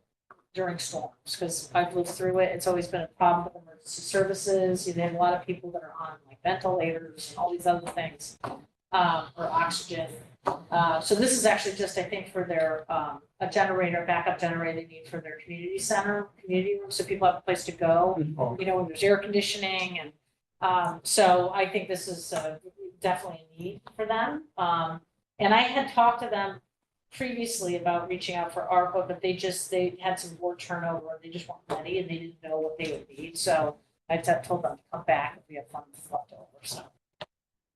during storms, because I've lived through it. It's always been a problem with emergency services. They have a lot of people that are on like ventilators and all these other things, or oxygen. So this is actually just, I think, for their a generator, backup generator they need for their community center, community room, so people have a place to go. When there's air conditioning, and so I think this is definitely a need for them. And I had talked to them previously about reaching out for ARPA, but they had some board turnover, and they just weren't ready, and they didn't know what they would need. So I told them to come back if we have funds left over. So I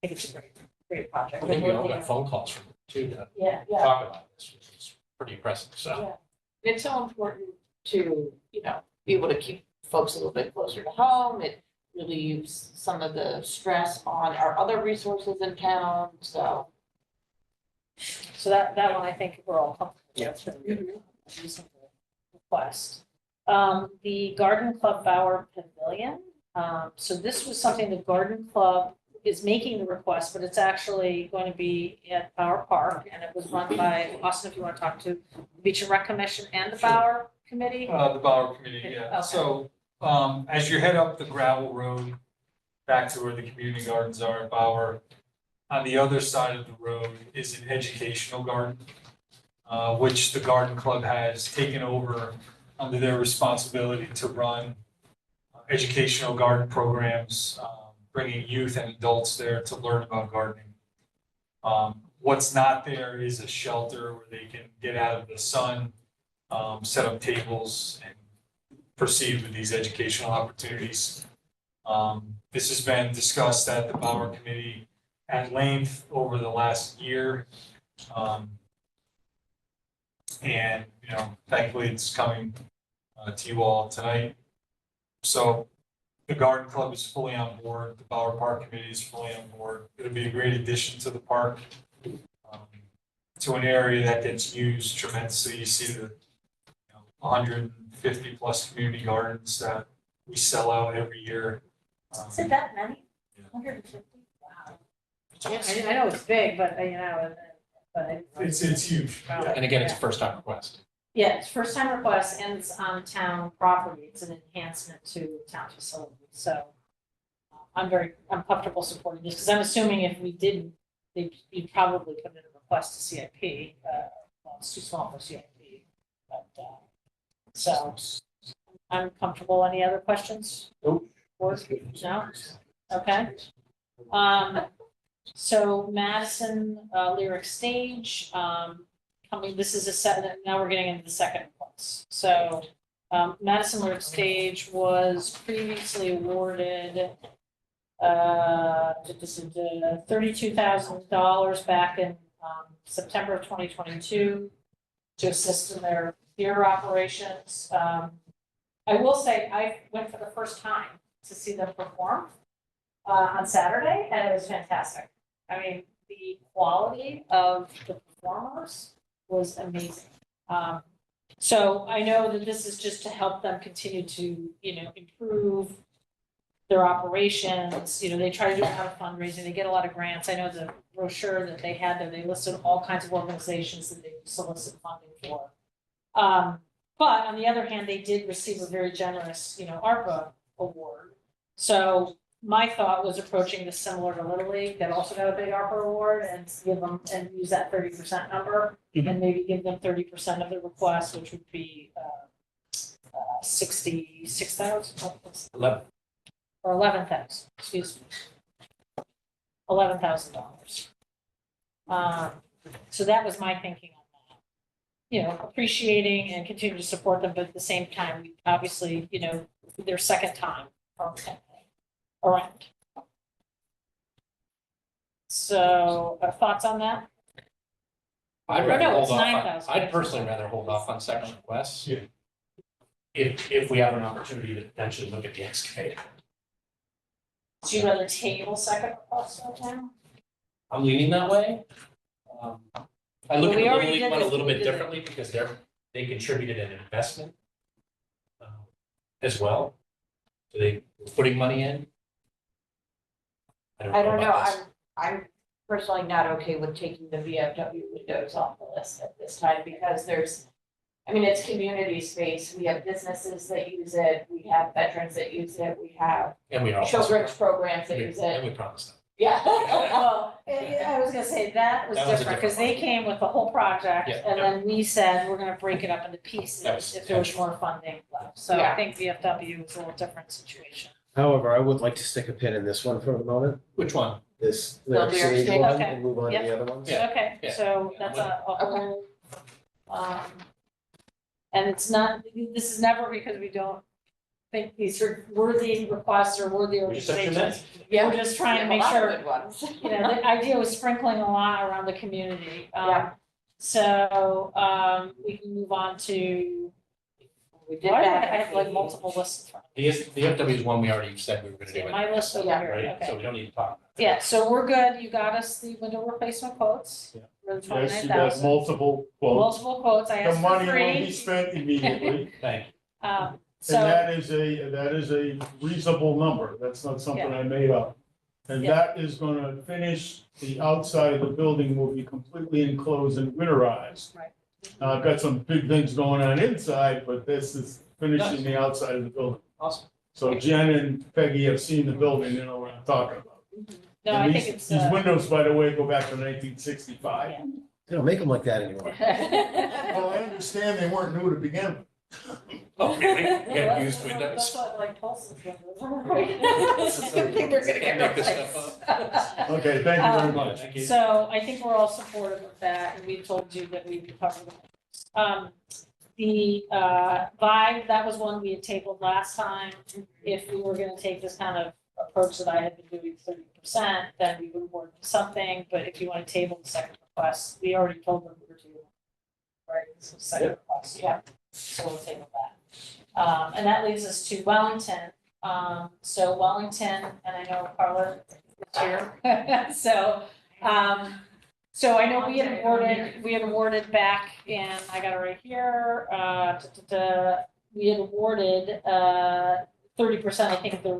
think it's a great project. I think we all got phone calls from them too to Yeah, yeah. talk about this, which is pretty impressive, so. Yeah. It's so important to, you know, be able to keep folks a little bit closer to home. It relieves some of the stress on our other resources in town, so. So that one, I think we're all comfortable with. Yeah. It's a reasonable request. The Garden Club Bower Pavilion, so this was something the Garden Club is making the request, but it's actually going to be at Bower Park, and it was run by Austin, if you want to talk to the Beach and Rec Commission and the Bower Committee. The Bauer Committee, yeah. Okay. So, as you head up the gravel road back to where the community gardens are at Bauer, on the other side of the road is an educational garden, which the garden club has taken over under their responsibility to run educational garden programs, bringing youth and adults there to learn about gardening. What's not there is a shelter where they can get out of the sun, set up tables and proceed with these educational opportunities. This has been discussed at the Bauer Committee at length over the last year. And, you know, thankfully it's coming to you all tonight. So the garden club is fully on board, the Bauer Park Committee is fully on board. It'll be a great addition to the park, to an area that gets used tremendously. You see the 150 plus community gardens that we sell out every year. Is it that many? Yeah. 150? Wow. Yeah, I know it's big, but It's huge. Wow. And again, it's a first time request. Yeah, it's first time request and it's on town property. It's an enhancement to town facility. So I'm comfortable supporting this because I'm assuming if we didn't, you'd probably put in a request to CIP. Well, it's too small for CIP, but so I'm comfortable. Any other questions? Nope. No? Okay. So Madison Lyric Stage, this is a set, now we're getting into the second request. So Madison Lyric Stage was previously awarded $32,000 back in September of 2022 to assist in their theater operations. I will say I went for the first time to see them perform on Saturday, and it was fantastic. I mean, the quality of the performers was amazing. So I know that this is just to help them continue to, improve their operations. They try to do a lot of fundraising. They get a lot of grants. I know the brochure that they had there, they listed all kinds of organizations that they solicit funding for. But on the other hand, they did receive a very generous, ARPA award. So my thought was approaching this similar to Little League that also got a big ARPA award and give them and use that 30% number and maybe give them 30% of the request, which would be 66,000 11. or 11,000. Excuse me, $11,000. So that was my thinking on that. Appreciating and continue to support them, but at the same time, we obviously, their second time around. So, thoughts on that? I'd Or rather no, hold it's off, 9,000. I'd personally rather hold off on second requests. Yeah. If we have an opportunity to potentially look at the excavator. Do you rather table second request right now? I'm leaning that way. I look Well, at we the already Little League did one a this, little we bit did it. differently because they contributed an investment as well. So they were putting money in. I don't know, about this. I'm personally not okay with taking the VFW windows off the list at this time because it's community space. We have businesses that use it, we have veterans that use it, we have And we also. children's programs that use And it. we promised them. Yeah. Well, I was gonna say that was That was a different, because different they came with the whole project, Yeah, and yeah. then we said, we're gonna break it up into pieces That was if there was intentional. more funding left. So I Yeah. think VFW is a little different situation. However, I would like to stick a pin in this one for a moment, Which one? this Lyric lyric stage Stage. one, Okay. and move on to the other ones. Yeah. Okay, yeah. so that's a whole, and it's not, this is never because we don't think these are worthy requests or worthy We just sent you organizations. minutes. We're just trying to make sure, Good ones. you know, the idea was sprinkling a lot around the community. Yeah. So, we can move on to. We did Why do that. I have like multiple lists in front of The FW is one we already said we were gonna me? do it, My list over Yeah. here, right? So okay. we don't need to talk about it. Yeah, so we're good. You got us the window replacement quotes Yeah. for the Yes, 29,000. you got multiple quotes. Multiple quotes. I The asked for money will be three. spent immediately. Thank you. And So, that is a reasonable number. That's not something I made up. And Yeah. that is gonna finish, the outside of the building will be completely enclosed and winterized. Right. I've got some big things going on inside, but this is finishing the outside of the building. Awesome. So Jen and Peggy have seen the building, you know what I'm talking about. no, And I these- think it's. These windows, by the way, go back to 1965. Yeah. They don't make them like that anymore. Well, I understand they weren't new to begin with. Oh, really? Well, We had used that's windows. what, like, Tulsa's windows. Good thing we're gonna get Make this stuff Okay, thank you very much. Thank you. So I think we're all supportive of that, and we told you that we would cover them. The Vibe, that was one we had tabled last time. If we were gonna take this kind of approach that I had been doing 30%, then we would award something, but if you wanna table the second request, we already told them we were doing. Right, this was second request, yeah, so we'll table that. And that leaves us to Wellington. So Wellington, and I know Carla is here, so I know we had awarded back in, I got it right here, we had awarded 30%, I think, of the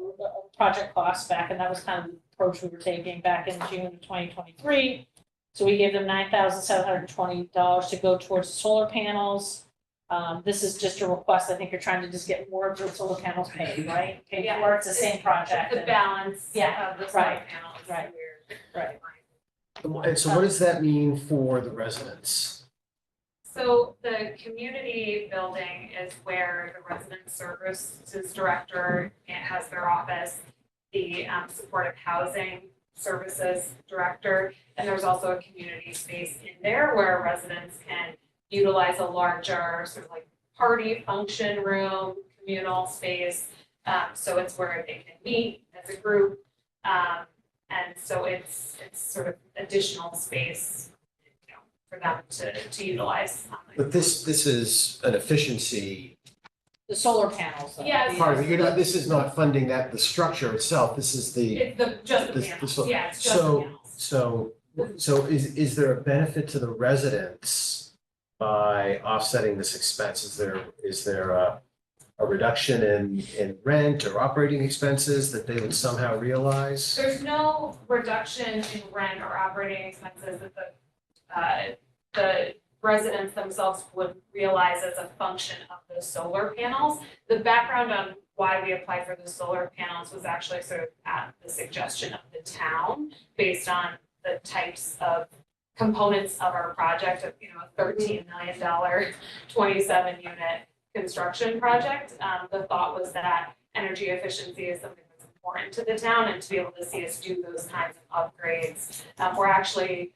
project costs back, and that was kind of the approach we were taking back in June of 2023. So we gave them $9,720 to go towards solar panels. This is just a request, I think you're trying to just get more of the solar panels paid, right? Paid for, it's the same project. The balance Yeah, of the solar right, panels. right, right. And so what does that mean for the residents? So the community building is where the resident services director has their office, the supportive housing services director, and there's also a community space in there where residents can utilize a larger sort of like party function room, communal space. So it's where they can meet as a group. And so it's sort of additional space, you know, for them to utilize. But this is an efficiency The solar panels. though. Yes. part of it. You're not, this is not funding that, the structure itself. This is the, It's just the This- panels, this- yeah, it's just the so- panels. so is there a benefit to the residents by offsetting this expense? Is there a reduction in rent or operating expenses that they would somehow realize? There's no reduction in rent or operating expenses that the residents themselves would realize as a function of the solar panels. The background on why we applied for the solar panels was actually sort of at the suggestion of the town, based on the types of components of our project of, you know, a $13 million, 27 unit construction project. The thought was that energy efficiency is something that's important to the town, and to be able to see us do those kinds of upgrades. We're actually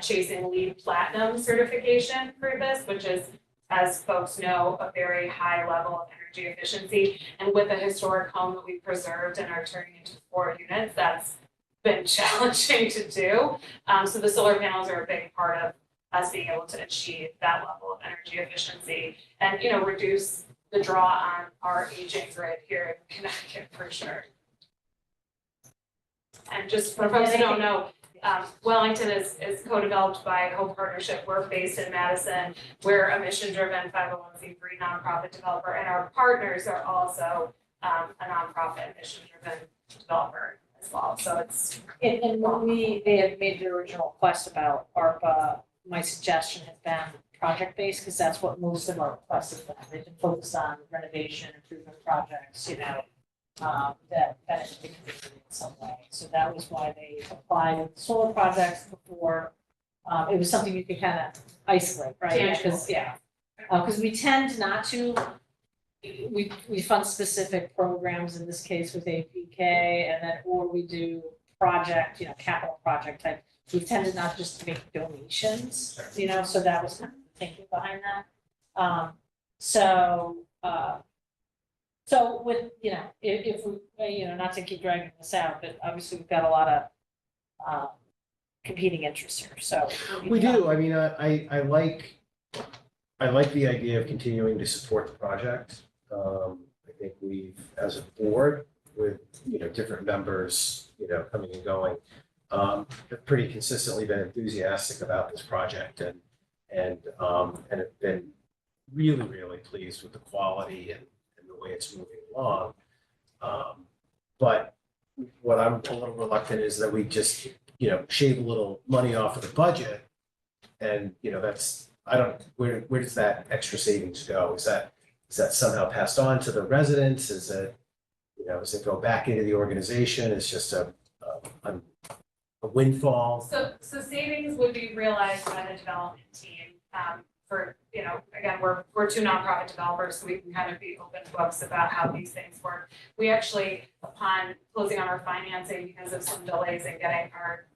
chasing LEED Platinum certification for this, which is, as folks know, a very high level of energy efficiency. And with a historic home that we preserved and are turning into 4 units, that's been challenging to do. So the solar panels are a big part of us being able to achieve that level of energy efficiency and, you know, reduce the draw on our aging grid here in Connecticut for sure. And just for folks who don't know, Wellington is co-developed by Hope Partnership. We're based in Madison. We're a mission-driven 501c3 nonprofit developer, and our partners are also a nonprofit mission-driven developer as well. So it's And when they had made the original request about ARPA, my suggestion has been project-based, because that's what most of our requests have been. They've been focused on renovation, improvement projects, you know, that benefit the community in some way. So that was why they applied with solar projects before. It was something you could kind of isolate, right? Tangible. Because we tend not to, we fund specific programs, in this case with APK, and then, or we do project, you know, capital project type. We tended not just to make donations, you know, so that was kind of the thinking behind that. So with, if we, not to keep dragging this out, but obviously we've got a lot of competing interests here, so. We do, I mean, I like the idea of continuing to support the project. I think we've, as a board, with, different members, coming and going, have pretty consistently been enthusiastic about this project and have been really, really pleased with the quality and the way it's moving along. But what I'm a little reluctant is that we just, shave a little money off of the budget. And, that's, where does that extra savings go? Is that somehow passed on to the residents? Is it, does it go back into the organization? It's just a windfall? So savings would be realized by the development team. For, again, we're two nonprofit developers, so we can kind of be open books about how these things work. We actually, upon closing on our financing, because of some delays in getting our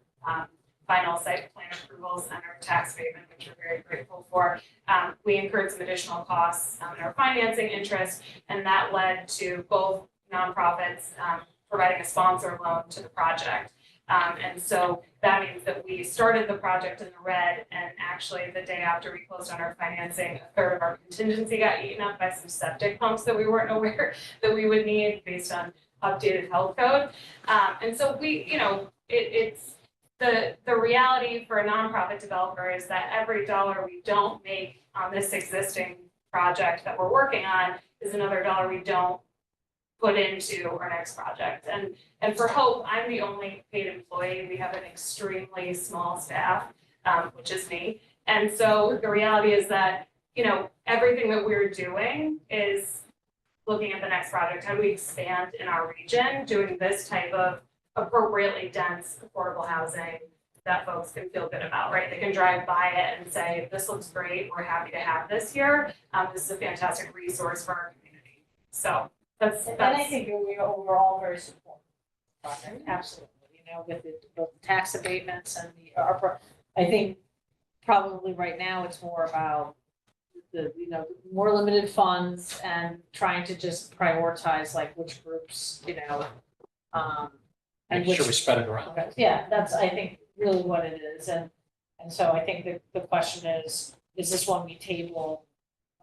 final site plan approvals and our tax abatement, which we're very grateful for, we incurred some additional costs in our financing interest, and that led to both nonprofits providing a sponsor loan to the project. And so that means that we started the project in the red, and actually the day after we closed on our financing, a third of our contingency got eaten up by some septic pumps that we weren't aware that we would need based on updated health code. And so we, it's the reality for a nonprofit developer is that every dollar we don't make on this existing project that we're working on is another dollar we don't put into our next project. And for Hope, I'm the only paid employee. We have an extremely small staff, which is me. And so the reality is that, everything that we're doing is looking at the next project. How do we expand in our region, doing this type of appropriately dense, affordable housing that folks can feel good about, right? They can drive by it and say, this looks great. We're happy to have this here. This is a fantastic resource for our community. So that's. And I think we're overall very supportive of the project, absolutely, with both the tax abatements and the ARPA. I think probably right now it's more about the, more limited funds and trying to just prioritize like which groups, and Making sure we which, spread it around. yeah, that's, I think, really what it is. And so I think the question is this one we table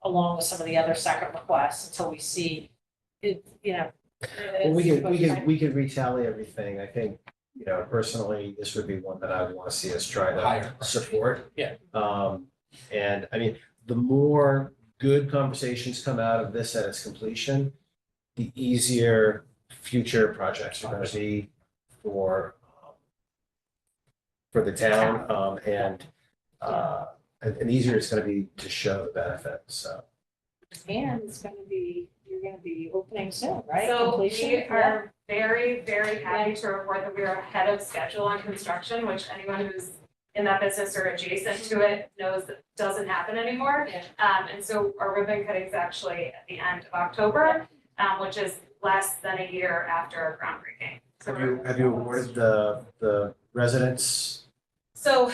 along with some of the other second requests until we see it, Well, we could retally everything. I think, personally, this would be one that I would want to see us try to Higher. support. Yeah. And I mean, the more good conversations come out of this at its completion, the easier future projects are going to be for the town, and easier it's going to be to show the benefits. So. And you're gonna be opening soon, right? So Completion? we are very, very happy to report that we are ahead of schedule on construction, which anyone who's in that business or adjacent to it knows that doesn't happen anymore. Yeah. And so our ribbon cutting is actually at the end of October, which is less than a year after our groundbreaking. So Have you awarded the residents? So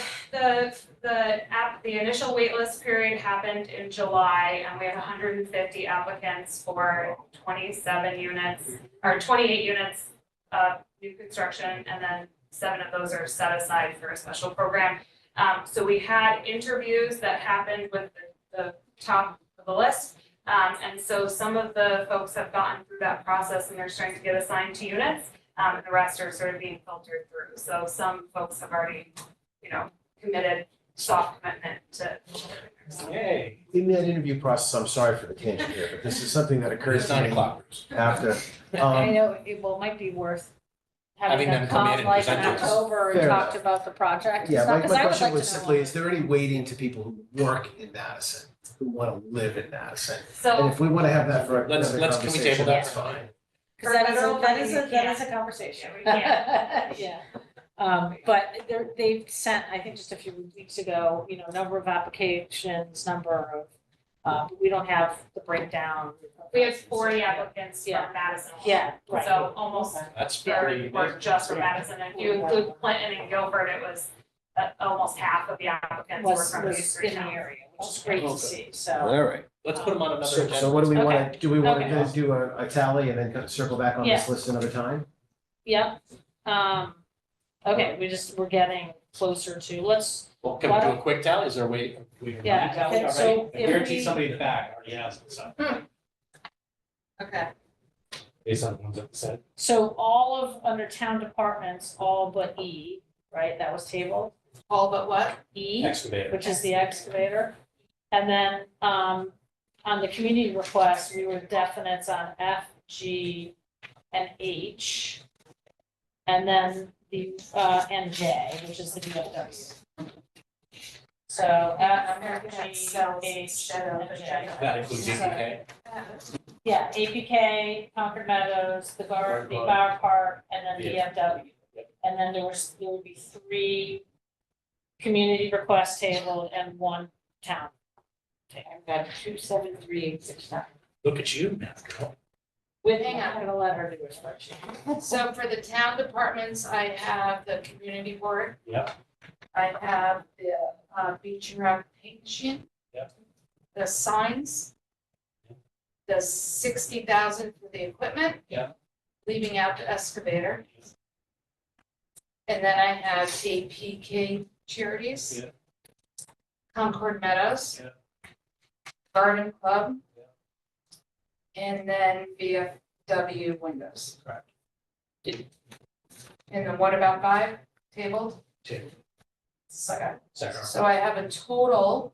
the initial waitlist period happened in July, and we had 150 applicants for 27 units, or 28 units of new construction, and then 7 of those are set aside for a special program. So we had interviews that happened with the top of the list. And so some of the folks have gotten through that process and they're starting to get assigned to units, and the rest are sort of being filtered through. So some folks have already, committed soft commitment to. Yay. In that interview process, I'm sorry for the tangent here, but this is something that occurs It's to 9 me o'clock. after. I know, it might be worth having Having them them come in come and like in present it. October and Fair talk enough. about the project. Yeah, my Because I would question like was to know simply, what- is there any waiting to people who work in Madison, who want to live in Madison? And So if we want to have that for Let's- another can we conversation, table that that's for now? fine. Because that federal money, we is can't. a conversation. Yeah, we Yeah. But they've sent, I think just a few weeks ago, number of applications, number of, we don't have the breakdown. we had 40 applicants Yeah. from Madison. alone. Yeah, right. So almost That's Yeah. pretty or amazing. just from Madison. If you include Clinton and Guilford, it was almost half of the applicants were Was from these was three in the towns. area, which is great to Okay. see, so. All right. Let's put them on another So, agenda. so what do we want Okay. to, do we want Okay. to do a tally and then kind of circle back on this Yeah. list another time? Yep. Okay, we're getting closer to, let's, Well, can Why we do don't- a quick tally? Is there a way? We can Yeah, tally okay, already? so I if guarantee we- somebody in the back already has it, so. Okay. Based on the ones that said. so all of, under town departments, all but E, right, that was tabled, All but what? E, Excavator. which is the excavator. And then, on the community request, we were definites on F, G, and H. And then the, and J, which is the DFW. So F, G, H, and J. That includes APK. Yeah, APK, Concord Meadows, the Bauer Park, and then DFW. And then there would be 3 community requests tabled and 1 town. I've got 273,869. Look at you now, girl. With, Hang on. I'm gonna let her do a spreadsheet. So for the town departments, I have the community board. Yep. I have the beach and rec paint machine. Yep. The signs. The 60,000 for the equipment. Yep. Leaving out the excavator. And then I have APK charities. Yep. Concord Meadows. Yep. Garden Club. Yep. And then VFW windows. Correct. And then what about 5 tabled? Two. Second. Second. So I have a total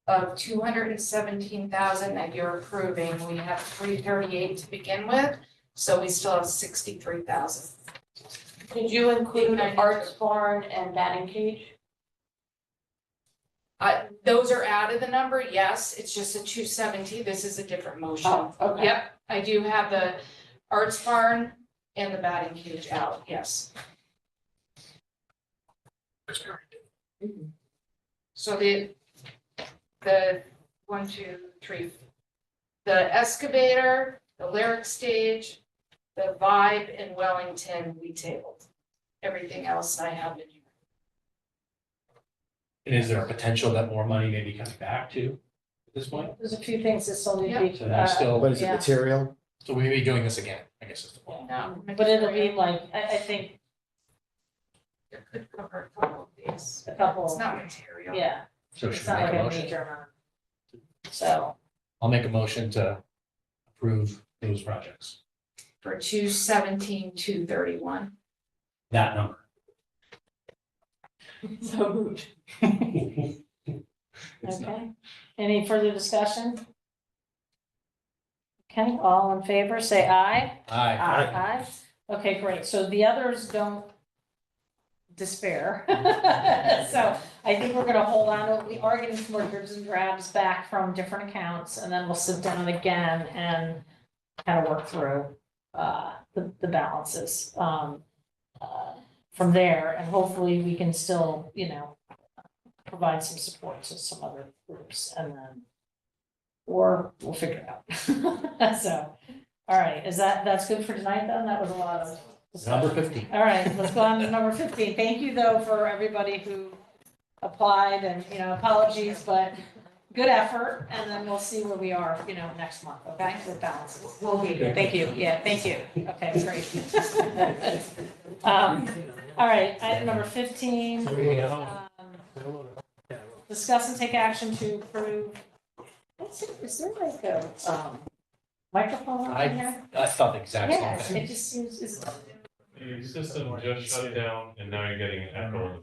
of 217,000 that you're approving. We have 338 to begin with, so we still have 63,000. Did you include Arts Barn and batting cage? Those are out of the number, yes, it's just a 270, this is a different motion. Oh, okay. Yep, I do have the Arts Barn and the batting cage out, yes. So the 1, 2, 3, the excavator, the lyric stage, the Vibe in Wellington, we tabled. Everything else I have in here. And is there a potential that more money may be coming back to at this point? There's a few things that still need to be. So that's still, What is it, Yeah. material? so we may be doing this again, I guess is the point. No. But it'll be like, I think It could cover a couple of these. a couple, It's not material. yeah, So it's should not we make like a a motion? major amount. So, I'll make a motion to approve those projects. For 217, 231. That number. So moved. It's not. okay, any further discussion? Okay, all in favor, say aye. Aye. Aye. Okay, great, so the others don't despair. So I think we're gonna hold on, to we are getting some more dribs and drabs back from different accounts, and then we'll sit down again and kind of work through the balances from there, and hopefully we can still, provide some support to some other groups, and then or we'll figure it out. So, all right, that's good for tonight then? That was a lot of discussion. Number 15. All right, let's go on to number 15. Thank you, though, for everybody who applied, and, apologies, but good effort, and then we'll see where we are, next month, okay, with balances. We'll be here. Thank you, yeah, thank you. Okay, great. All right, item number 15. Discuss and take action to approve, is there like a microphone on here? I thought the exact Yeah, same thing. it just seems, The system just shut down and now you're getting an echo.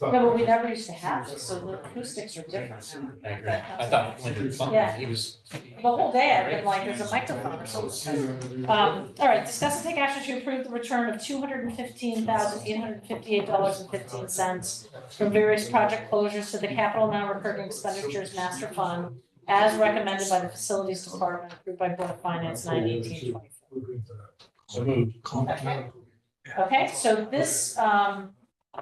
no, but we never used to have this, so the acoustics are different now. I agree. I thought when Yeah. he was. The whole day I've been like, there's a microphone or something. All right, discuss and take action to approve the return of $215,858.15 from various project closures to the capital non-recurring expenditures master fund as recommended by the facilities department, approved by Board of Finance 9/18/24. So moved. Okay, so this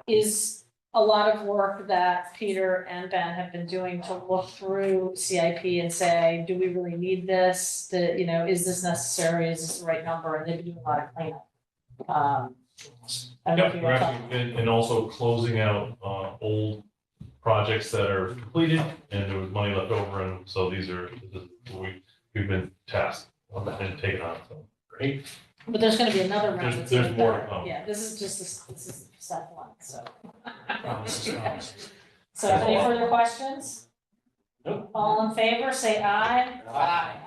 is a lot of work that Peter and Ben have been doing to look through CIP and say, do we really need this? Is this necessary? Is this the right number? And they've been doing a lot of cleanup. I don't know if Yep, you we're want to actually, and also closing out, old projects that are completed and there was money left over. And so this is what we've been tasked and taken on, so. Great. but there's gonna be another round. that's There's even more to better. come. Yeah, this is step one, so. Promises, promises. So any further questions? Nope. All in favor, say aye. Aye.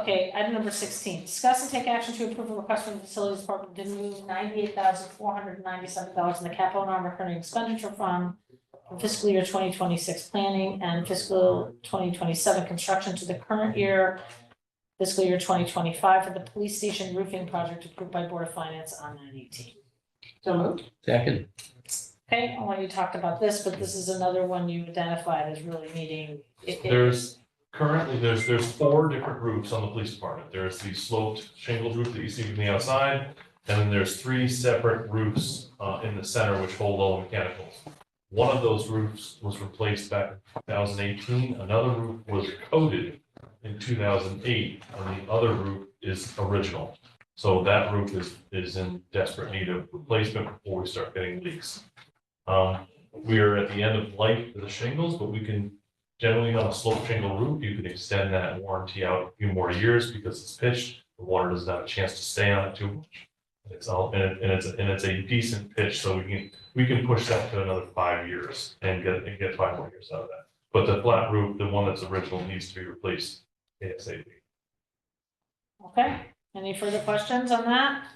Okay, item number 16, discuss and take action to approve a request from the facilities department to move $98,497 in the capital non-recurring expenditure fund from fiscal year 2026 planning and fiscal 2027 construction to the current year, fiscal year 2025 for the police station roofing project approved by Board of Finance on 9/18. So moved. Second. Okay, I already talked about this, but this is another one you identified as really needing. There's 4 different roofs on the police department. There's the sloped shingled roof that you see from the outside, and then there's 3 separate roofs in the center which hold all the mechanicals. One of those roofs was replaced back in 2018. Another roof was coated in 2008, and the other roof is original. So that roof is in desperate need of replacement before we start getting leaks. We are at the end of life for the shingles, but we can generally on a slope shingle roof, you can extend that warranty out a few more years because it's pitched. The water doesn't have a chance to stay on it too much. It's all and it's a decent pitch, so we can push that to another 5 years and get 5 more years out of that. But the flat roof, the one that's original, needs to be replaced ASAP. Okay, any further questions on that?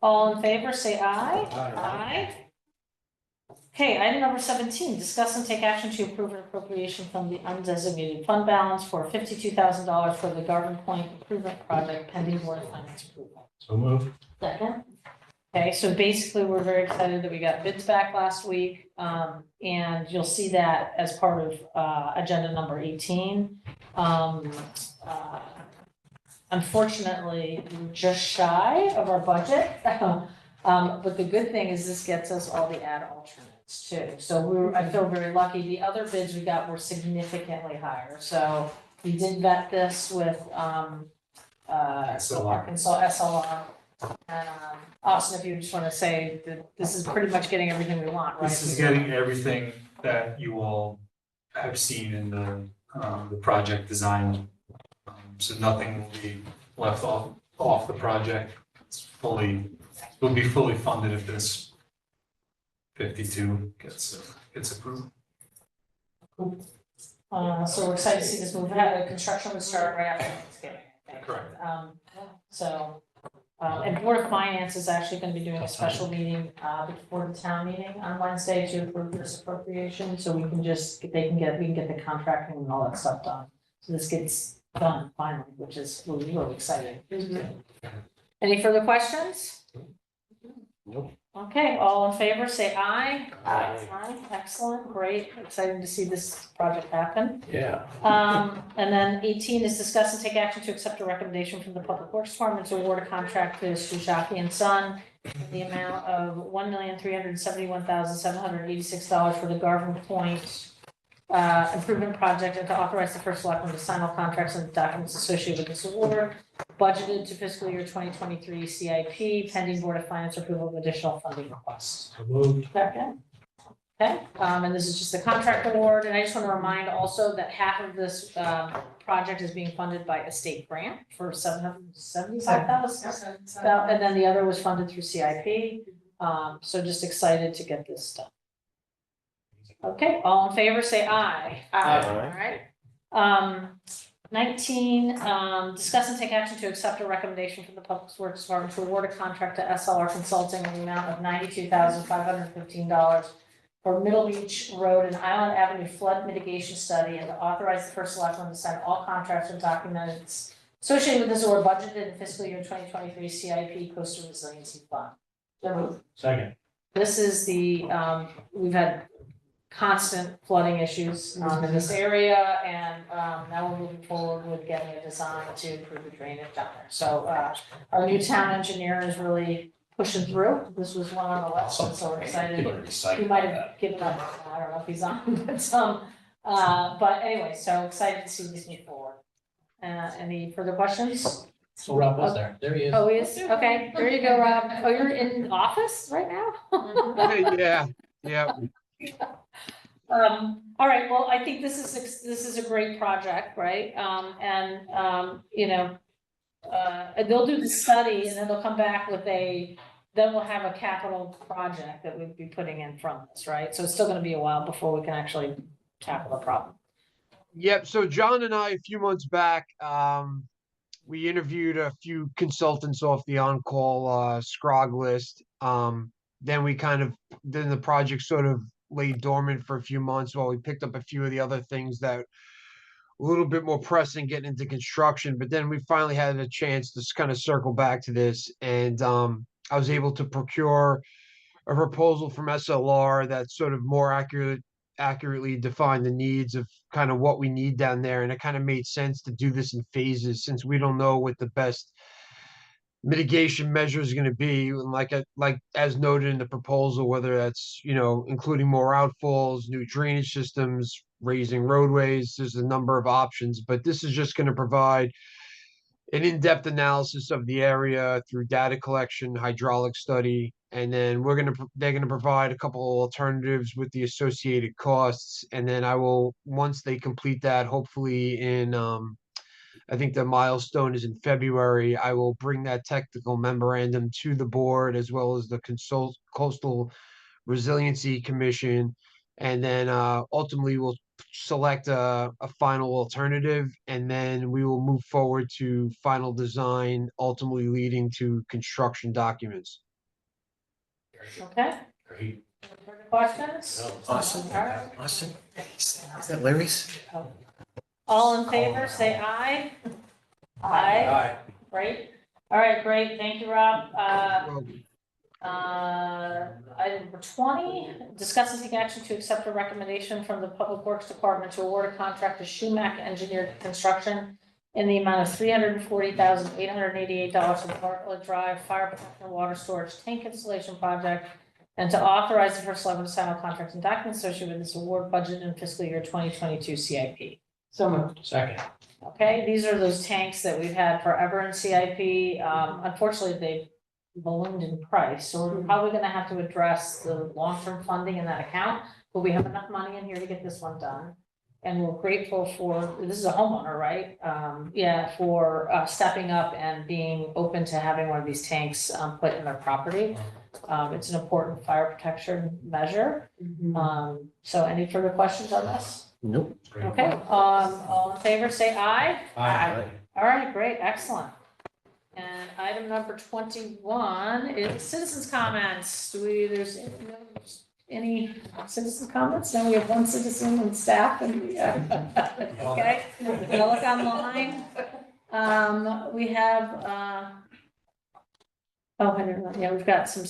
All in favor, say aye. Aye. Okay, item number 17, discuss and take action to approve an appropriation from the undesignated fund balance for $52,000 for the Garden Point Improvement Project pending Board of Finance approval. So move. Second. Okay, so basically, we're very excited that we got bids back last week, and you'll see that as part of agenda number 18. Unfortunately, we're just shy of our budget, but the good thing is this gets us all the ad alternates too. So I feel very lucky. The other bids we got were significantly higher, so we did vet this with Arkansas SLR. And Austin, if you just want to say that this is pretty much getting everything we want, right? This is getting everything that you all have seen in the project design. So nothing will be left off the project. Will be fully funded if this 52 gets approved. So we're excited to see this move ahead. Construction would start right after Thanksgiving, I think. Correct. And Board of Finance is actually going to be doing a special meeting before the town meeting on Wednesday to approve this appropriation. So we can get the contracting and all that stuff done. So this gets done finally, which is really, really exciting. Any further questions? Nope. Okay, all in favor, say aye. Aye. Aye, excellent, great, excited to see this project happen. Yeah. And then 18 is discuss and take action to accept a recommendation from the Public Works Department to award a contract to Sujaki and Son in the amount of $1,371,786 for the Garden Point improvement project and to authorize the first selectman to sign all contracts and documents associated with this award, budgeted to fiscal year 2023 CIP, pending Board of Finance approval of additional funding requests. So moved. Second. Okay, and this is just a contract award, and I just want to remind also that half of this project is being funded by a state grant for $775,000, and then the other was funded through CIP. So just excited to get this done. Okay, all in favor, say aye. Aye. All right. 19, discuss and take action to accept a recommendation from the Public Works Department to award a contract to SLR Consulting in the amount of $92,515 for Middle Beach Road and Island Avenue flood mitigation study and to authorize the first selectman to sign all contracts and documents associated with this award budgeted in fiscal year 2023 CIP Coastal Resiliency Fund. So moved. Second. This is the, we've had constant flooding issues in this area, and now we're moving forward with getting a design to improve the drainage down there. So our new town engineer is really pushing through. This was one on the list, and so we're excited. He might have given up, I don't know if he's on, but anyway, so excited to see this move forward. Any further questions? So Rob was there. There he is. Oh, he is? Okay, there you go, Rob. Oh, you're in office right now? Yeah. All right, well, I think this is a great project, right? And they'll do the study and then they'll come back with then we'll have a capital project that we'd be putting in from this, right? So it's still gonna be a while before we can actually tackle the problem. Yep. So John and I, a few months back, we interviewed a few consultants off the on-call Scrog list. Then the project sort of lay dormant for a few months while we picked up a few of the other things that were a little bit more pressing getting into construction. But then we finally had a chance to kind of circle back to this, and I was able to procure a proposal from SLR that sort of more accurately defined the needs of kind of what we need down there. And it kind of made sense to do this in phases since we don't know what the best mitigation measure is going to be. And like as noted in the proposal, whether that's, including more outfalls, new drainage systems, raising roadways, there's a number of options, but this is just going to provide an in-depth analysis of the area through data collection, hydraulic study, and then they're gonna provide a couple of alternatives with the associated costs. And then once they complete that, hopefully I think the milestone is in February, I will bring that technical memorandum to the board as well as the Coastal Resiliency Commission. And then ultimately we'll select a final alternative, and then we will move forward to final design, ultimately leading to construction documents. Okay, Great. further questions? No. Awesome. All right. Awesome. Is that Larry's? All in favor, say aye. Aye. Great. All right, great. Thank you, Rob. Item number 20, discuss and take action to accept a recommendation from the Public Works Department to award a contract to Schumack Engineered Construction in the amount of $340,888 for the Bartlett Drive Fire Protection Water Storage Tank Installation Project, and to authorize the first selectman to sign all contracts and documents associated with this award budget in fiscal year 2022 CIP. So moved. Second. Okay, these are those tanks that we've had forever in CIP. Unfortunately, they ballooned in price, so we're probably gonna have to address the long-term funding in that account, but we have enough money in here to get this one done. And we're grateful for, this is a homeowner, right? For stepping up and being open to having one of these tanks put in their property. It's an important fire protection measure. So any further questions on this? Nope. Okay, all in favor, say aye. Aye. All right, great, excellent. And item number 21 is citizens' comments. There's any citizen comments? No, we have one citizen and staff and, okay, we'll look online. We have, we've got some,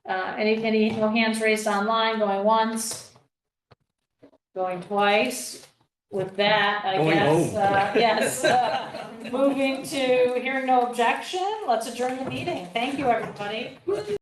no hands raised online, going once, going twice. With that, I Going guess, home. moving to hearing no objection, let's adjourn the meeting. Thank you, everybody.